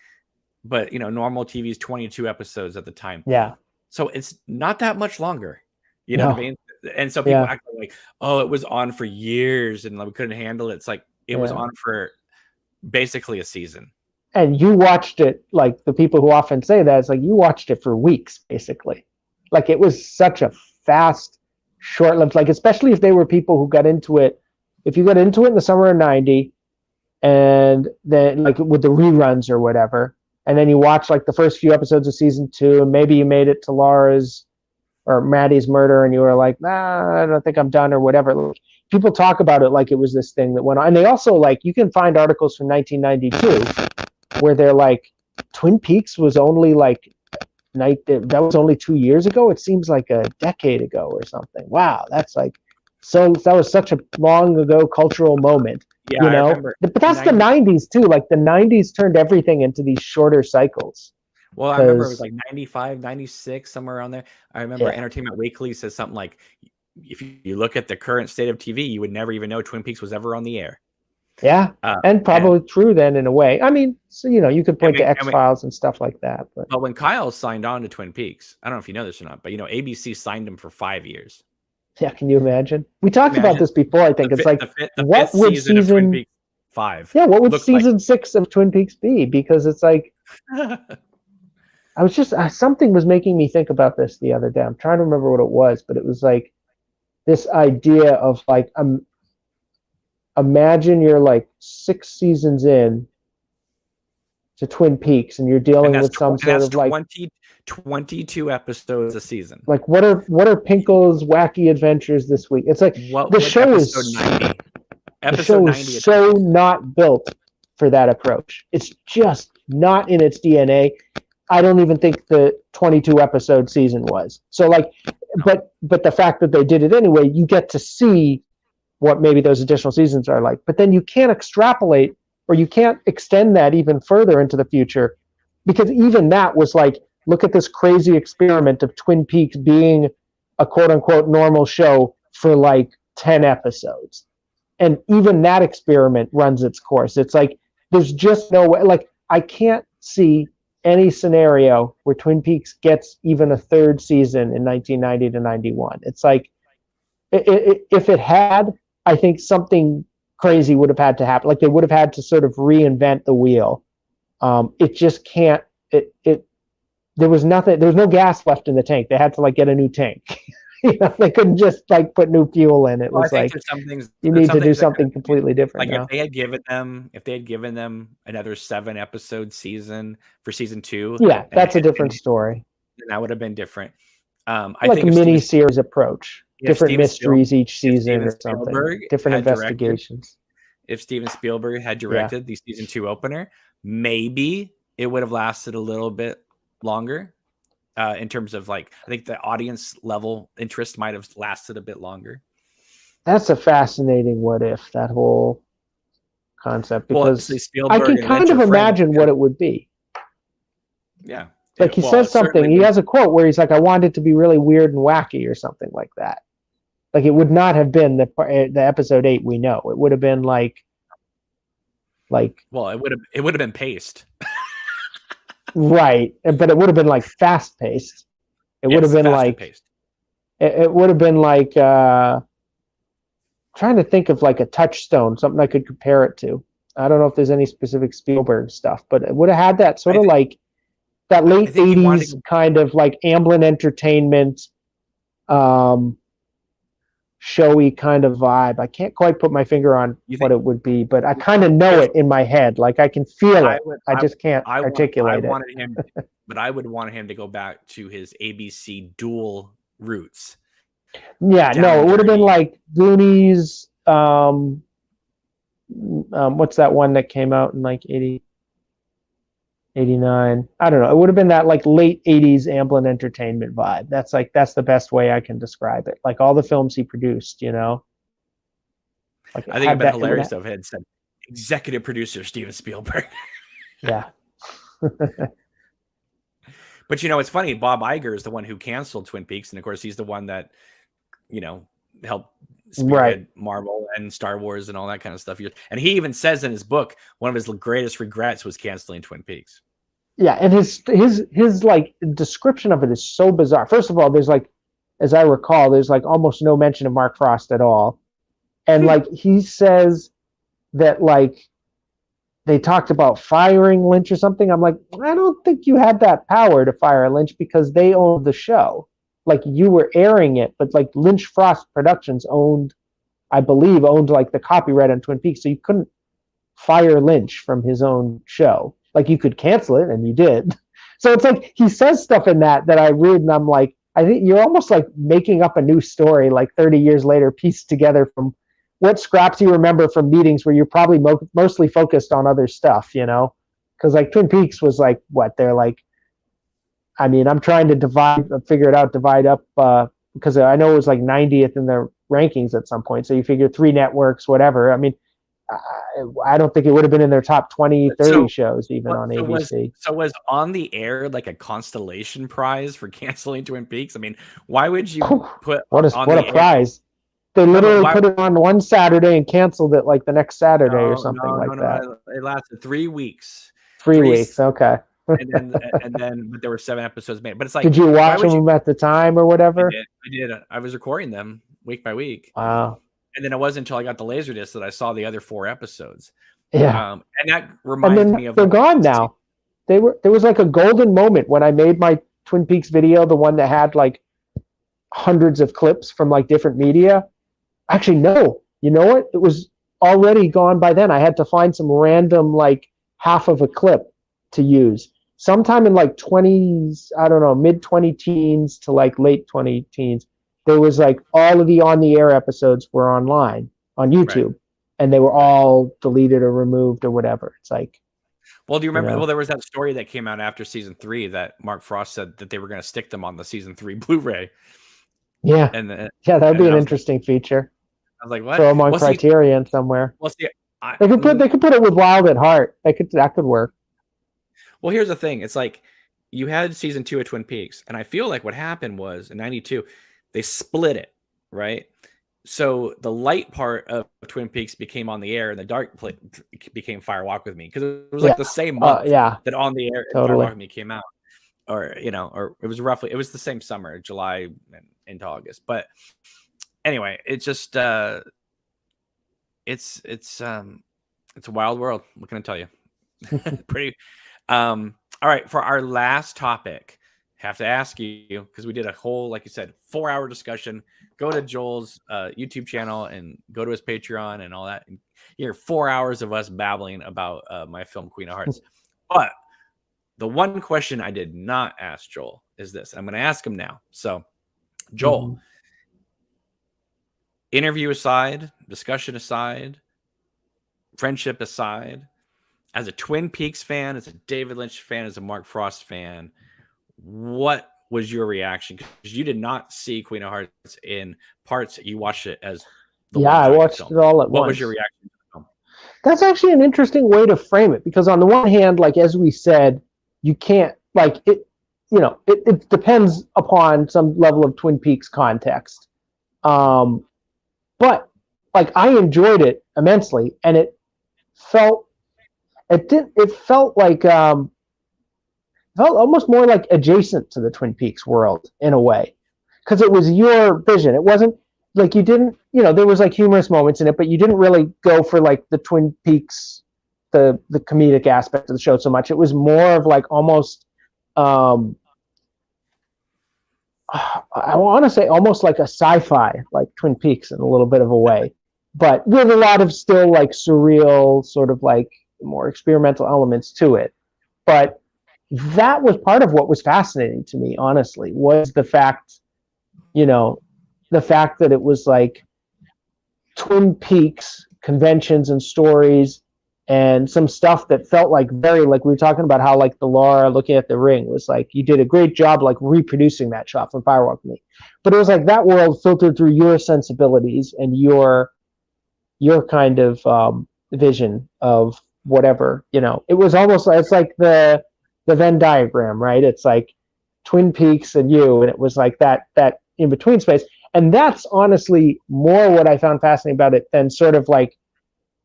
but normal TV is 22 episodes at the time. Yeah. So it's not that much longer. You know what I mean? And so people Yeah. act like, oh, it was on for years and we couldn't handle it. It's like it was on for basically a season. And you watched it, like the people who often say that, it's like you watched it for weeks, basically. Like it was such a fast, short-lived, like especially if they were people who got into it. If you got into it in the summer of '90, and then like with the reruns or whatever, and then you watch like the first few episodes of season 2, and maybe you made it to Laura's or Maddie's Murder, and you were like, nah, I don't think I'm done or whatever. Like, people talk about it like it was this thing that went on. And they also, like, you can find articles from 1992 where they're like, Twin Peaks was only like, that was only 2 years ago. It seems like a decade ago or something. Wow, that's like, so that was such a long ago cultural moment. Yeah, I remember. But that's the '90s too. Like the '90s turned everything into these shorter cycles. Well, I remember it was like 95, 96, somewhere around there. I remember Entertainment Weekly says something like, if you look at the current state of TV, you would never even know Twin Peaks was ever on the air. Yeah, and probably true then in a way. I mean, so you could point to X-Files and stuff like that. But when Kyle signed on to Twin Peaks, I don't know if you know this or not, but ABC signed him for 5 years. Yeah, can you imagine? We talked about this before. I think it's like what would season of Twin Peaks 5? Yeah, what would season 6 of Twin Peaks be? Because it's like I was just something was making me think about this the other day. I'm trying to remember what it was, but it was like this idea of like imagine you're like 6 seasons in to Twin Peaks and you're dealing with some sort of like 22 episodes a season. Like what are Pinkle's wacky adventures this week? It's like the show is 90. Episode 90 is so not built for that approach. It's just not in its DNA. I don't even think the 22 episode season was. So like, but the fact that they did it anyway, you get to see what maybe those additional seasons are like. But then you can't extrapolate or you can't extend that even further into the future, because even that was like, look at this crazy experiment of Twin Peaks being a quote unquote normal show for like 10 episodes. And even that experiment runs its course. It's like, there's just no way, like, I can't see any scenario where Twin Peaks gets even a third season in 1990 to 91. It's like, if it had, I think something crazy would have had to happen. Like, they would have had to sort of reinvent the wheel. It just can't, there was nothing, there was no gas left in the tank. They had to like get a new tank. They couldn't just like put new fuel in. It was like, you need to do something completely different. Like, if they had given them another 7-episode season for season 2, yeah, that's a different story. Then that would have been different. I like think a mini series approach, different mysteries each season or something, different investigations. If Steven Spielberg had directed the season 2 opener, maybe it would have lasted a little bit longer. In terms of like, I think the audience level interest might have lasted a bit longer. That's a fascinating what if, that whole concept, because I can kind of imagine what it would be. Yeah. Like he says something, he has a quote where he's like, I want it to be really weird and wacky or something like that. Like, it would not have been the episode 8 we know. It would have been like, well, it would have been paced. Right, but it would have been like fast paced. It would have been like it would have been like trying to think of like a touchstone, something I could compare it to. I don't know if there's any specific Spielberg stuff, but it would have had that sort of like that late 80s kind of like Amblin Entertainment, showy kind of vibe. I can't quite put my finger on what it would be, but I kind of know it in my head. Like, I can feel it. I just can't articulate it. But I would want him to go back to his ABC dual roots. Yeah, no, it would have been like Goonies. What's that one that came out in like 80, 89? I don't know. It would have been that like late 80s Amblin Entertainment vibe. That's the best way I can describe it. Like all the films he produced, you know. Like, I think it'd been hilarious if it had said executive producer Steven Spielberg. Yeah. But you know, it's funny. Bob Iger is the one who canceled Twin Peaks, and of course, he's the one that, you know, helped spearhead Marvel and Star Wars and all that kind of stuff. And he even says in his book, one of his greatest regrets was canceling Twin Peaks. Yeah, and his like description of it is so bizarre. First of all, there's like, as I recall, there's like almost no mention of Mark Frost at all. And like he says that like they talked about firing Lynch or something. I'm like, I don't think you had that power to fire Lynch because they owned the show. Like, you were airing it, but like Lynch Frost Productions I believe owned like the copyright on Twin Peaks, so you couldn't fire Lynch from his own show. Like, you could cancel it, and you did. So it's like he says stuff in that I read, and I'm like, I think you're almost like making up a new story, like 30 years later, pieced together from what scraps you remember from meetings where you're probably mostly focused on other stuff, you know? Because like Twin Peaks was like, what, they're like, I mean, I'm trying to divide up, because I know it was like 90th in the rankings at some point. So you figure 3 networks, whatever. I mean, I don't think it would have been in their top 20, 30 shows even on ABC. So was On the Air like a constellation prize for canceling Twin Peaks? I mean, why would you put what a prize? They literally put it on one Saturday and canceled it like the next Saturday or something that. It lasted 3 weeks. 3 weeks, okay. and then but there were 7 episodes made. But it's like, did you watch them at the time or whatever? I did. I was recording them week by week. Wow. And then it wasn't until I got the Laserdisc that I saw the other 4 episodes. Yeah. And that reminds me of. They're gone now. There was like a golden moment when I made my Twin Peaks video, the one that had like hundreds of clips from like different media. Actually, no. You know what? It was already gone by then. I had to find some random like half of a clip to use. Sometime in like 20s, I don't know, mid 20 teens to like late 20 teens, there was like all of the On the Air episodes were online on YouTube, and they were all deleted or removed or whatever. It's like, well, do you remember? Well, there was that story that came out after season 3 that Mark Frost said that they were going to stick them on the season 3 Blu-ray. Yeah, and that would be an interesting feature. I was like, what? Throw them on Criterion somewhere. Well, see, I, They could put it with Wild at Heart. That could work. well, here's the thing. It's like you had season 2 of Twin Peaks, and I feel like what happened was in '92 they split it, right? So the light part of Twin Peaks became On the Air, and the dark became Fire Walk with Me, because it was like the same month that On the Air and Fire Walk with Me came out, or or it was the same summer, July and into August. But anyway, it's just it's a wild world. What can I tell you? Pretty. All right, for our last topic, have to ask you, because we did a whole, like you said, 4-hour discussion. Go to Joel's YouTube channel and go to his Patreon and all that. And hear 4 hours of us babbling about my film Queen of Hearts. But the one question I did not ask Joel is this. I'm going to ask him now. So, Joel, interview aside, discussion aside, friendship aside, as a Twin Peaks fan, as a David Lynch fan, as a Mark Frost fan, what was your reaction? Because you did not see Queen of Hearts in parts. You watched it as the I watched it all at once. What was your reaction to the film? That's actually an interesting way to frame it, because on the one hand, like as we said, you can't it depends upon some level of Twin Peaks context. But like I enjoyed it immensely, and it felt like felt almost more like adjacent to the Twin Peaks world in a way, because it was your vision. It wasn't like you didn't, there was like humorous moments in it, but you didn't really go for like the Twin Peaks, the comedic aspect of the show so much. It was more of like almost, I want to say almost like a sci-fi, like Twin Peaks in a little bit of a way, but with a lot of still like surreal, sort of like more experimental elements to it. But that was part of what was fascinating to me, honestly, was the fact that it was like Twin Peaks conventions and stories and some stuff that felt like very, like we were talking about how like the Laura looking at the ring was like, you did a great job like reproducing that shot from Firewalk with Me. But it was like that world filtered through your sensibilities and your kind of vision of whatever, it was almost, it's like the Venn diagram, right? It's like Twin Peaks and you, and it was like that in between space. And that's honestly more what I found fascinating about it than sort of like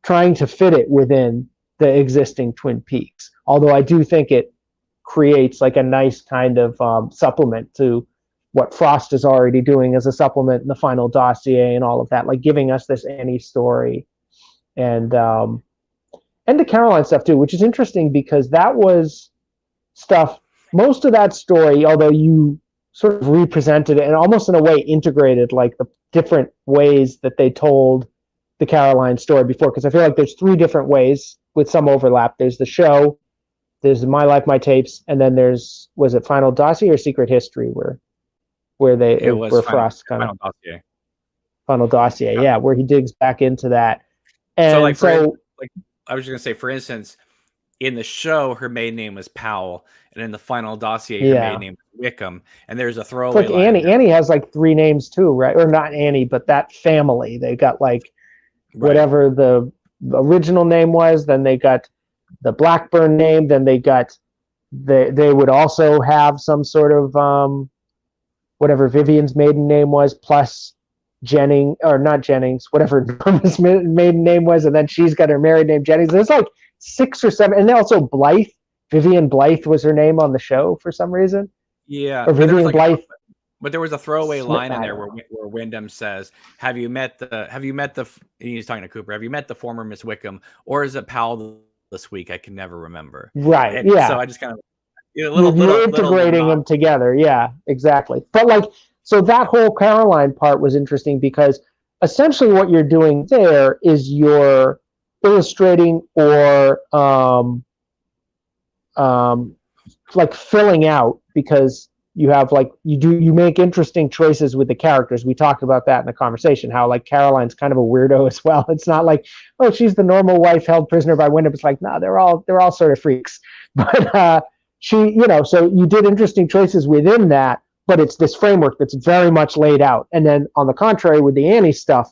trying to fit it within the existing Twin Peaks. Although I do think it creates like a nice kind of supplement to what Frost is already doing as a supplement in the final dossier and all of that, like giving us this Annie story and the Caroline stuff too, which is interesting because that was stuff, most of that story, although you sort of represented it and almost in a way integrated like the different ways that they told the Caroline story before, because I feel like there's 3 different ways with some overlap. There's the show, there's My Life, My Tapes, and then there's, was it Final Dossier or Secret History where Frost kind of Final Dossier, yeah, where he digs back into that. And so like I was just gonna say, for instance, in the show, her maiden name was Powell, and in the Final Dossier, her maiden name was Wickham. And there's a throwaway. It's like Annie. Annie has like 3 names too, right? Or not Annie, but that family. They got like whatever the original name was. Then they got the Blackburn name. Then they got they would also have some sort of whatever Vivian's maiden name was, plus Jennings, or not Jennings, whatever Norma's maiden name was, and then she's got her married name Jennings. There's like 6 or 7, and also Blythe. Vivian Blythe was her name on the show for some reason. Yeah, or Vivian Blythe. But there was a throwaway line in there where Wyndham says, "Have you met the?" He's talking to Cooper. "Have you met the former Miss Wickham, or is it Powell this week? I can never remember." Right. And yeah. So I just kind of you're integrating them together. Yeah. Exactly. But like, so that whole Caroline part was interesting because essentially what you're doing there is you're illustrating or like filling out, because you have like you make interesting choices with the characters. We talked about that in the conversation, how like Caroline's kind of a weirdo as well. It's not like, oh, she's the normal wife held prisoner by Wyndham. It's like, no, they're all sort of freaks. But she, so you did interesting choices within that, but it's this framework that's very much laid out. And then on the contrary, with the Annie stuff,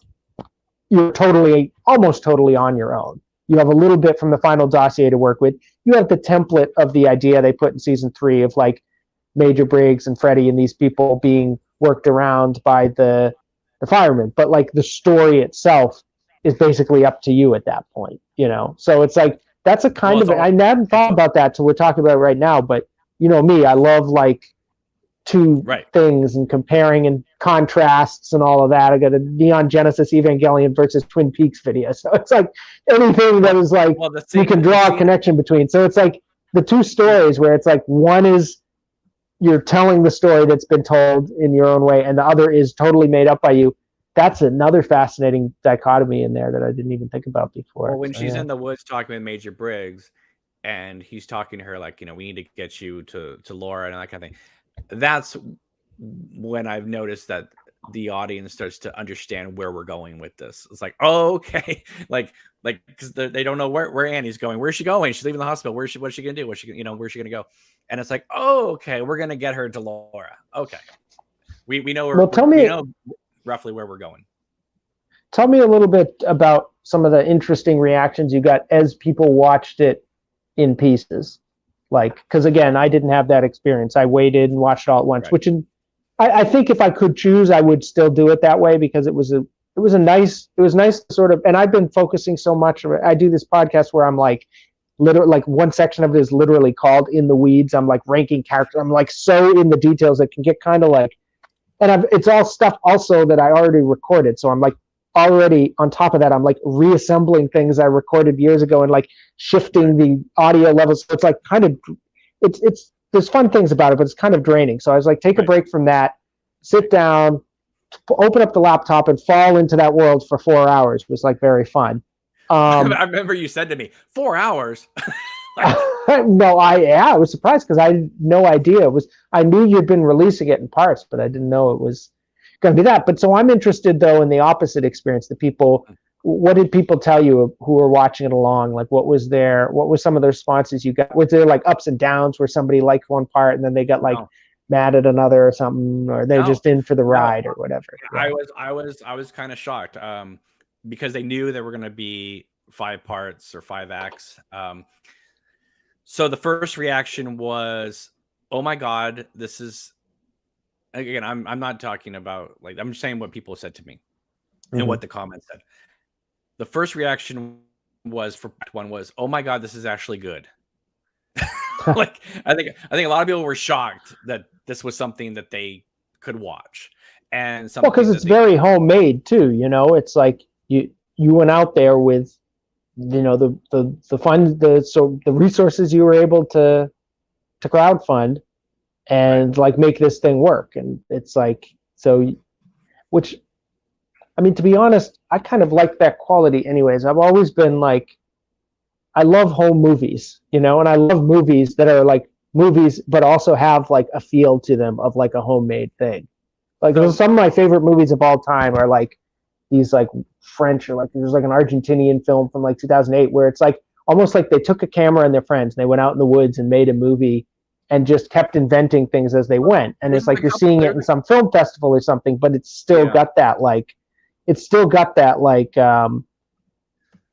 you're almost totally on your own. You have a little bit from the final dossier to work with. You have the template of the idea they put in season 3 of like Major Briggs and Freddie and these people being worked around by the firemen. But like the story itself is basically up to you at that point, you know? So it's like, that's a kind of, I hadn't thought about that till we're talking about it right now, but you know me, I love like two things and comparing and contrasts and all of that. I got a Neon Genesis Evangelion versus Twin Peaks video. So it's like anything that is like, you can draw a connection between. So it's like the two stories where it's like one is you're telling the story that's been told in your own way and the other is totally made up by you. That's another fascinating dichotomy in there that I didn't even think about before. Well, when she's in the woods talking with Major Briggs and he's talking to her like, you know, we need to get you to Laura and that kind of thing. That's when I've noticed that the audience starts to understand where we're going with this. It's like, oh, okay. like, because they don't know where Annie's going. Where's she going? She's leaving the hospital. What's she going to do? Where's she going to go? And it's like, oh, okay. We're going to get her to Laura. Okay. We know we know roughly where we're going. Tell me a little bit about some of the interesting reactions you got as people watched it in pieces. Like, because again, I didn't have that experience. I waited and watched it all at once, which I think if I could choose, I would still do it that way because it was nice to sort of, and I've been focusing so much. I do this podcast where I'm like, literally, like one section of it is literally called In the Weeds. I'm like ranking characters. I'm like so in the details that can get kind of like, and it's all stuff also that I already recorded. So I'm like already on top of that, I'm like reassembling things I recorded years ago and like shifting the audio levels. So it's like kind of, it's there's fun things about it, but it's kind of draining. So I was like, take a break from that, sit down, open up the laptop and fall into that world for 4 hours. It was like very fun. I remember you said to me, 4 hours. No, I was surprised because I had no idea. I knew you'd been releasing it in parts, but I didn't know it was going to be that. But so I'm interested though in the opposite experience. What did people tell you who were watching it along? Like what was some of the responses you got? Was there like ups and downs where somebody liked one part and then they got like mad at another or something, or they're just in for the ride or whatever? Yeah. I was kind of shocked because they knew there were going to be 5 parts or 5 acts. So the first reaction was, oh my God, this is, again, I'm not talking about, like, I'm just saying what people said to me and what the comments said. The first reaction was for part 1 was, oh my God, this is actually good. Like, I think a lot of people were shocked that this was something that they could watch. And something because it's very homemade too, you know, it's like you went out there with, you know, the fund, the resources you were able to crowdfund and like make this thing work. And it's like, so, which, I mean, to be honest, I kind of like that quality anyways. I've always been like, I love home movies, you know, and I love movies that are like movies, but also have like a feel to them of like a homemade thing. Like some of my favorite movies of all time are like these like French, or like there's like an Argentinian film from like 2008 where it's like almost like they took a camera and their friends and they went out in the woods and made a movie and just kept inventing things as they went. And it's like you're seeing it in some film festival or something, but it's still got that like,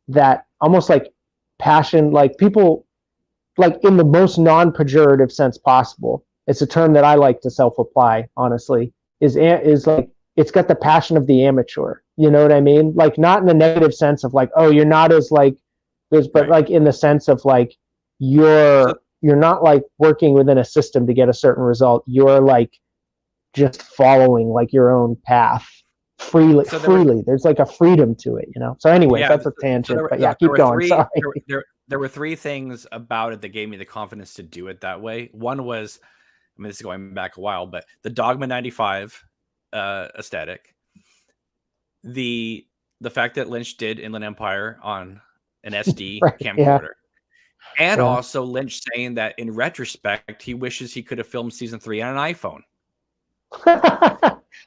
that almost like passion, like people, like in the most non-pejorative sense possible. It's a term that I like to self-apply, honestly, is like, it's got the passion of the amateur. You know what I mean? Like not in the negative sense of like, oh, you're not as like this, but like in the sense of like, you're not like working within a system to get a certain result. You're like just following like your own path freely. There's like a freedom to it, you know? So anyway, that's a tangent, but keep going. Sorry. There were 3 things about it that gave me the confidence to do it that way. One was, I mean, this is going back a while, but the Dogma 95 aesthetic, the fact that Lynch did Inland Empire on an SD camcorder, and also Lynch saying that in retrospect he wishes he could have filmed season 3 on an iPhone.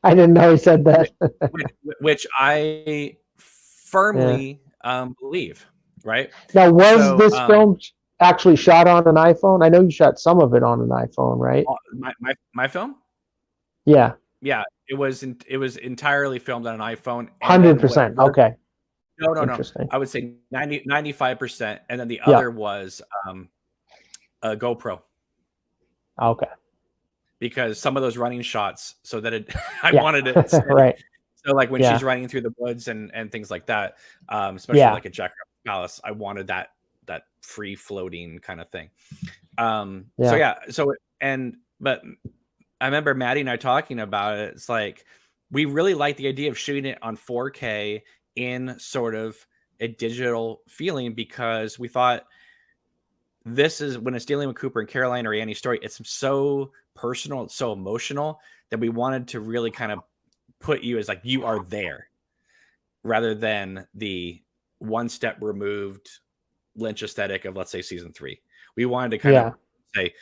I didn't know he said that. which I firmly believe. Right now, was this film actually shot on an iPhone? I know you shot some of it on an iPhone, right? My film? Yeah. It was entirely filmed on an iPhone. 100%. Okay. No. Interesting. I would say 95%, and then the Yeah. other was a GoPro. Okay. Because some of those running shots, so that I Yeah. wanted it steady. Right. So like when Yeah. she's running through the woods and things like that, especially like at Jack Rabbit Palace, I wanted that free floating kind of thing. But I remember Maddie and I talking about it. It's like we really like the idea of shooting it on 4K in sort of a digital feeling, because we thought this is when it's dealing with Cooper and Caroline or Annie's story, it's so personal, it's so emotional, that we wanted to really kind of put you as like you are there, rather than the one step removed Lynch aesthetic of, let's say, season 3. We wanted to kind of say,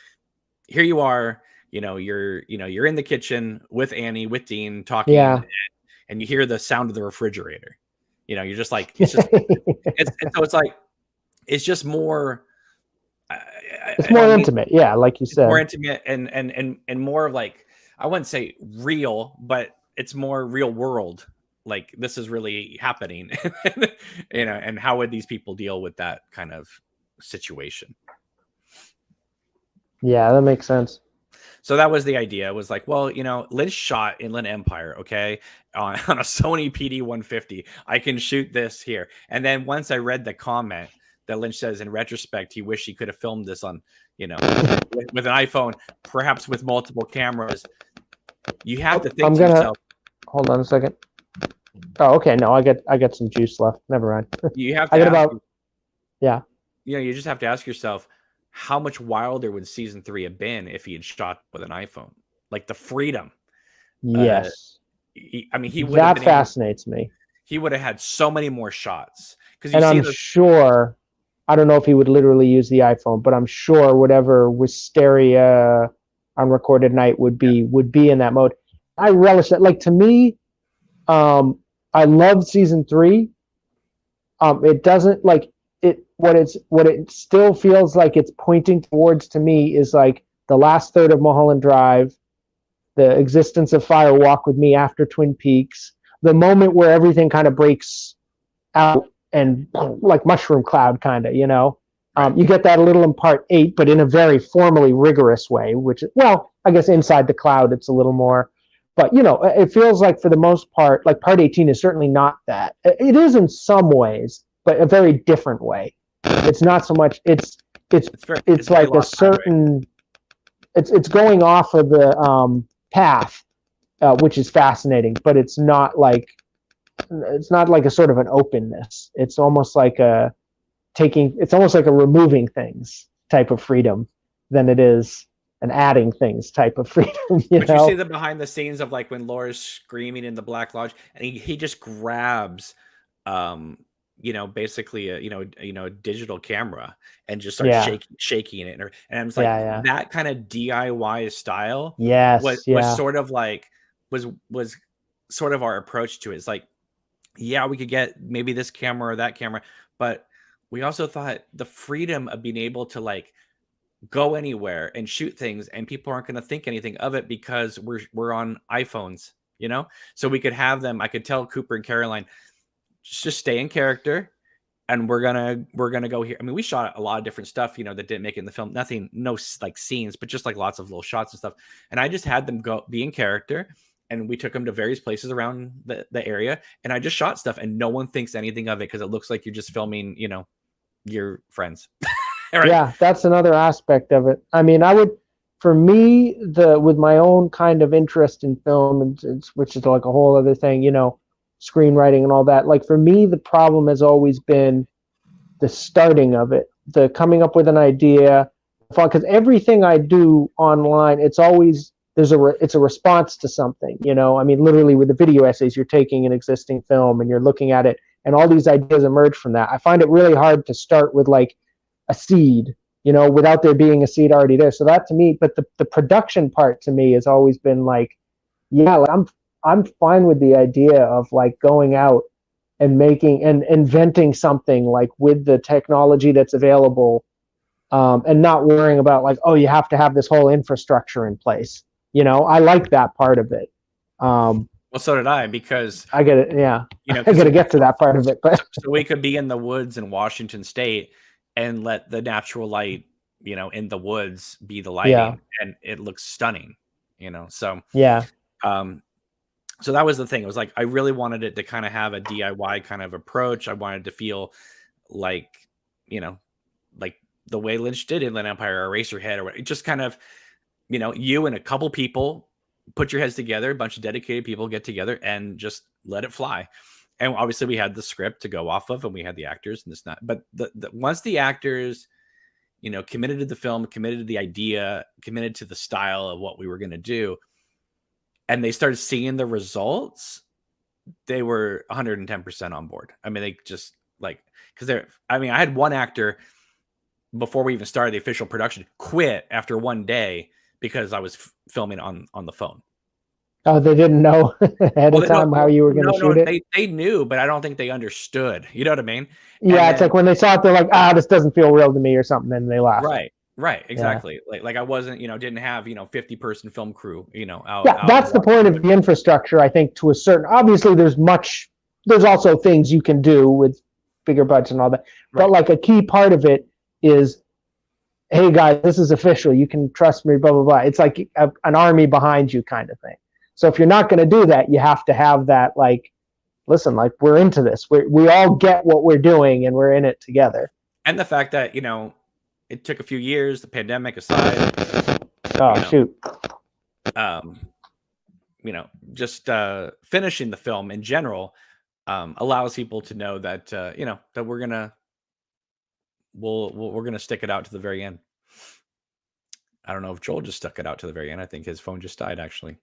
here you are, you're in the kitchen with Annie, with Dean talking, and you hear the sound of the refrigerator. You're just like, it's just, it's just more. It's more intimate, like you said. More intimate and more of like, I wouldn't say real, but it's more real world. Like this is really happening, and how would these people deal with that kind of situation? Yeah, that makes sense. So that was the idea. It was like, well, Lynch shot Inland Empire, okay, on a Sony PD-150. I can shoot this here. And then once I read the comment that Lynch says, in retrospect, he wished he could have filmed this on, with an iPhone, perhaps with multiple cameras. You have to think to yourself. Hold on a second. Oh, okay. No, I got some juice left. Never mind. You have to. You just have to ask yourself, how much wilder would season 3 have been if he had shot with an iPhone? Like the freedom. Yes. He would. That fascinates me. He would have had so many more shots. And I'm sure, I don't know if he would literally use the iPhone, but I'm sure whatever Wisteria on Recorded Night would be in that mode. I relish that. Like, to me, I love season 3. It doesn't like it. What it still feels like it's pointing towards to me is like the last third of Mulholland Drive, the existence of Fire Walk with Me after Twin Peaks, the moment where everything kind of breaks out and like mushroom cloud kind of, you get that a little in part 8, but in a very formally rigorous way, which, well, I guess inside the cloud, it's a little more, but it feels like for the most part, like part 18 is certainly not that. It is in some ways, but a very different way. It's not so much, it's like a certain, it's going off of the path, which is fascinating, but it's not like a sort of an openness. It's almost like it's almost like a removing things type of freedom than it is an adding things type of freedom. But you see the behind the scenes of like when Laura's screaming in the Black Lodge, and he just grabs, basically a digital camera and just starts shaking it, and I'm just like, that kind of DIY style. Was sort of like was sort of our approach to it. It's like, we could get maybe this camera or that camera, but we also thought the freedom of being able to like go anywhere and shoot things, and people aren't going to think anything of it because we're on iPhones, so we could have them. I could tell Cooper and Caroline, just stay in character, and we're gonna go here. I mean, we shot a lot of different stuff, that didn't make it in the film. No like scenes, but just like lots of little shots and stuff. And I just had them go be in character, and we took them to various places around the area, and I just shot stuff, and no one thinks anything of it because it looks like you're just filming, your friends. Right? Yeah, that's another aspect of it. I mean, for me, with my own kind of interest in film, which is like a whole other thing, screenwriting and all that. Like for me, the problem has always been the starting of it, the coming up with an idea. Because everything I do online, it's always it's a response to something. I mean, literally with the video essays, you're taking an existing film and you're looking at it, and all these ideas emerge from that. I find it really hard to start with like a seed, without there being a seed already there. So that to me, but the production part to me has always been like, like I'm fine with the idea of like going out and making and inventing something like with the technology that's available, and not worrying about like, oh, you have to have this whole infrastructure in place. I like that part of it. Well, so did I, because I get it. Yeah, you know, I got to get to that part of it, but so we could be in the woods in Washington State and let the natural light, you know, in the woods be the lighting, and it looks stunning, you know. So yeah, um so that was the thing. It was like I really wanted it to kind of have a DIY kind of approach. I wanted to feel like, you know, like the way Lynch did in Inland Empire or Eraserhead, or what, just kind of, you know, you and a couple people put your heads together, a bunch of dedicated people get together and just let it fly. And obviously we had the script to go off of, and we had the actors and this not, but once the actors, you know, committed to the film, committed to the idea, committed to the style of what we were going to do, and they started seeing the results, they were 110% on board. I mean, they just like, because I mean, I had one actor before we even started the official production quit after one day because I was filming on the phone. oh, they didn't know ahead of time how you were going to shoot it. They knew, but I don't think they understood. You know what I mean? Yeah, it's like when they saw it, they're like, this doesn't feel real to me or something, and they laughed. Right, exactly. Yeah. Like I wasn't, you know, didn't have, you know, 50-person film crew, you know, out. Yeah, that's the point of the infrastructure, I think, to a certain. Obviously, there's also things you can do with bigger budgets and all that, but like a key part of it is, hey guys, this is official. You can trust me. Blah blah blah. It's like an army behind you, kind of thing. So if you're not going to do that, you have to have that, like, listen, like, we're into this. We all get what we're doing, and we're in it together. And the fact that, you know, it took a few years, the pandemic aside. Shoot. You know, just finishing the film in general allows people to know that, you know, that we're gonna stick it out to the very end. I don't know if Joel just stuck it out to the very end. I think his phone just died, actually.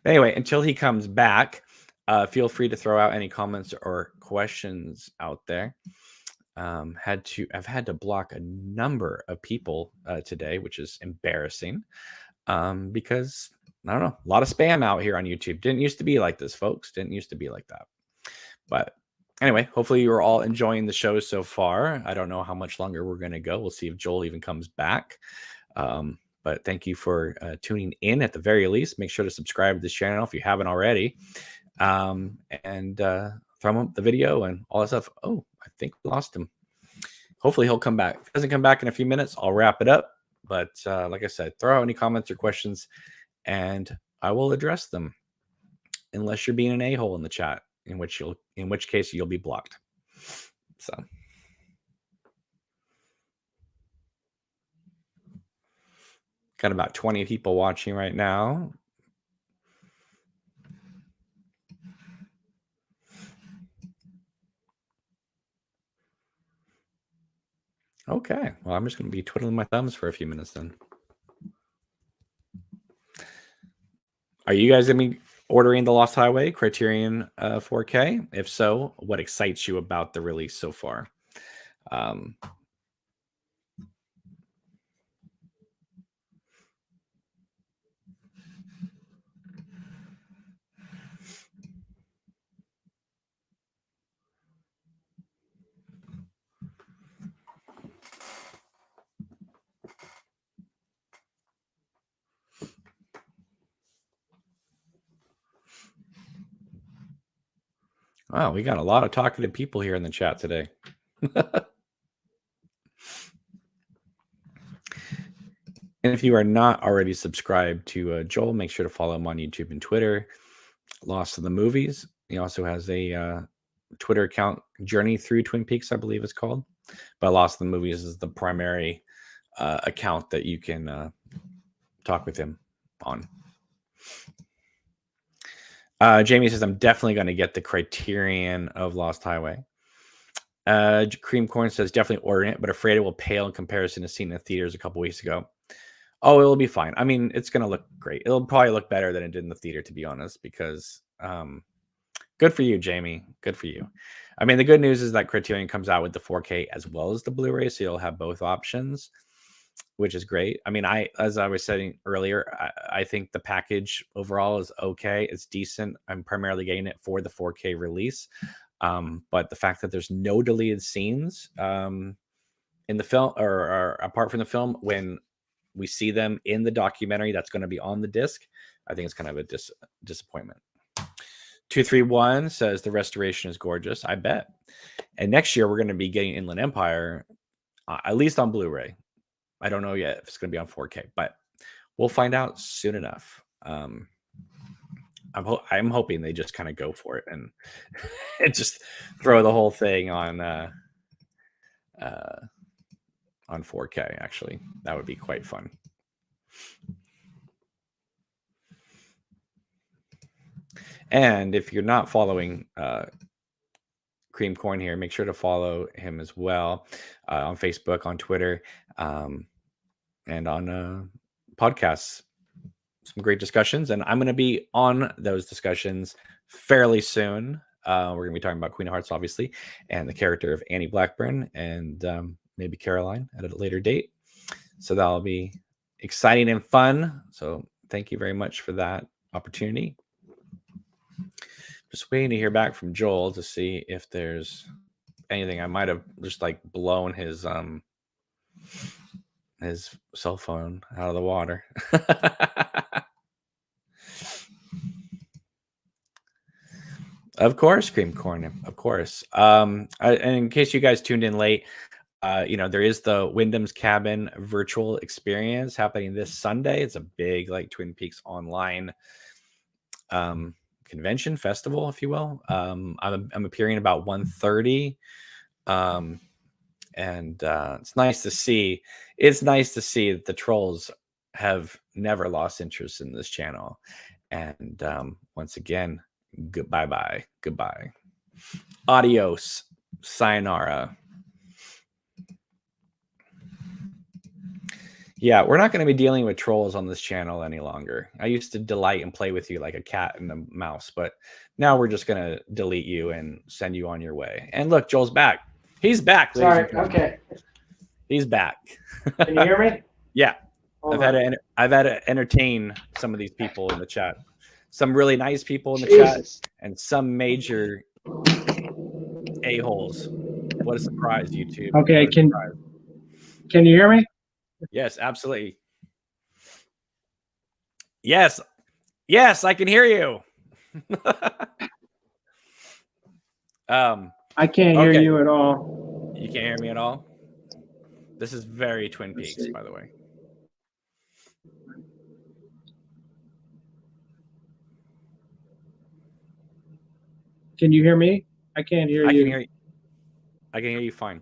Anyway, until he comes back, feel free to throw out any comments or questions out there. I've had to block a number of people today, which is embarrassing, because I don't know, a lot of spam out here on YouTube. Didn't used to be like this, folks. Didn't used to be like that. But anyway, hopefully you are all enjoying the show so far. I don't know how much longer we're going to go. We'll see if Joel even comes back. But thank you for tuning in at the very least. Make sure to subscribe to this channel if you haven't already. And thumb up the video and all that stuff. Oh, I think we lost him. Hopefully he'll come back. If he doesn't come back in a few minutes, I'll wrap it up. But like I said, throw out any comments or questions, and I will address them. Unless you're being an a-hole in the chat, in which case you'll be blocked. So. Got about 20 people watching right now. Okay, well, I'm just going to be twiddling my thumbs for a few minutes then. Are you guys going to be ordering The Lost Highway Criterion 4K? If so, what excites you about the release so far? Wow, we got a lot of talkative people here in the chat today. And if you are not already subscribed to Joel, make sure to follow him on YouTube and Twitter. Lost in the Movies. He also has a Twitter account, Journey Through Twin Peaks, I believe it's called. But Lost in the Movies is the primary account that you can talk with him on. Jamie says, I'm definitely going to get the Criterion of Lost Highway. Cream Corn says, definitely ordering it, but afraid it will pale in comparison to seeing it in theaters a couple weeks ago. Oh, it'll be fine. I mean, it's going to look great. It'll probably look better than it did in the theater, to be honest, because good for you, Jamie. Good for you. I mean, the good news is that Criterion comes out with the 4K as well as the Blu-ray, so you'll have both options, which is great. I mean, as I was saying earlier, I think the package overall is okay. It's decent. I'm primarily getting it for the 4K release. But the fact that there's no deleted scenes in the film, or apart from the film, when we see them in the documentary that's going to be on the disc, I think it's kind of a disappointment. 231 says the restoration is gorgeous. I bet. And next year we're going to be getting Inland Empire, at least on Blu-ray. I don't know yet if it's going to be on 4K, but we'll find out soon enough. I'm hoping they just kind of go for it and just throw the whole thing on 4K. Actually, that would be quite fun. And if you're not following Cream Corn here, make sure to follow him as well on Facebook, on Twitter, and on podcasts. Some great discussions, and I'm going to be on those discussions fairly soon. We're going to be talking about Queen of Hearts, obviously, and the character of Annie Blackburn, and maybe Caroline at a later date. So that'll be exciting and fun. So thank you very much for that opportunity. Just waiting to hear back from Joel to see if there's anything. I might have just like blown his cell phone out of the water. Of course, Cream Corn. Of course. And in case you guys tuned in late, there is the Wyndham's Cabin virtual experience happening this Sunday. It's a big like Twin Peaks online convention festival, if you will. I'm appearing about 1:30. And it's nice to see. It's nice to see that the trolls have never lost interest in this channel. And once again, goodbye. Adios. Sayonara. Yeah, we're not going to be dealing with trolls on this channel any longer. I used to delight and play with you like a cat and a mouse, but now we're just going to delete you and send you on your way. And look, Joel's back. He's back. Sorry. Okay. He's back. Can you hear me? Yeah. I've had to entertain some of these people in the chat. Some really nice people in the chat, and some major a-holes. What a surprise, YouTube. Okay, can you hear me? Yes, absolutely. Yes, I can hear you. I can't hear you at all. You can't hear me at all? This is very Twin Peaks, by the way. Can you hear me? I can't hear you. I can hear you fine.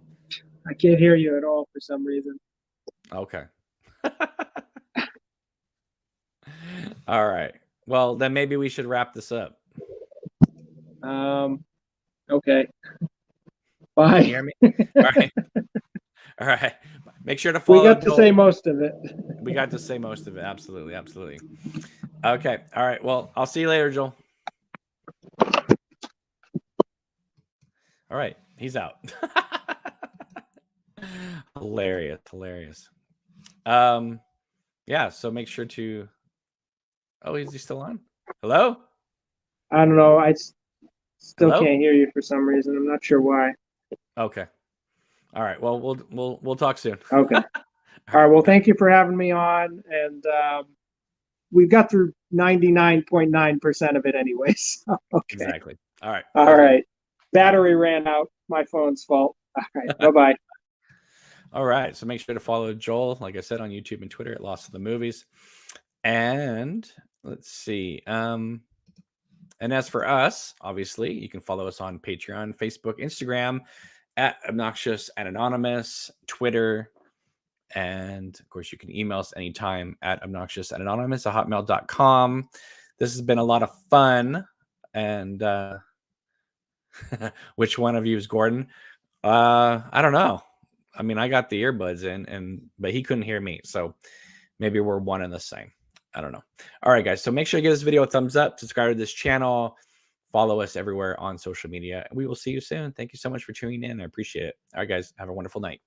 I can't hear you at all for some reason. Okay. All right. Well, then maybe we should wrap this up. Okay. Bye. Can you hear me? All right. All right. Make sure to follow. We got to say most of it. We got to say most of it. Absolutely. Okay. All right. Well, I'll see you later, Joel. All right. He's out. Hilarious. Yeah, so make sure to... Oh, is he still on? Hello? I don't know. I still can't hear you for some reason. I'm not sure why. Okay. All right. Well, we'll talk soon. Okay. All right. Well, thank you for having me on, and we've got through 99.9% of it anyways. So, okay. Exactly. All right. All right. Battery ran out. My phone's fault. All right. Bye-bye. All right. So make sure to follow Joel, like I said, on YouTube and Twitter at Lost of the Movies. And let's see. And as for us, obviously, you can follow us on Patreon, Facebook, Instagram at Obnoxious and Anonymous, Twitter. And of course, you can email us anytime at obnoxiousandanonymous@hotmail.com. This has been a lot of fun. And which one of you is Gordon? I don't know. I mean, I got the earbuds in, but he couldn't hear me. So maybe we're one and the same. I don't know. All right, guys. So make sure to give this video a thumbs up, subscribe to this channel, follow us everywhere on social media. We will see you soon. Thank you so much for tuning in. I appreciate it. All right, guys. Have a wonderful night.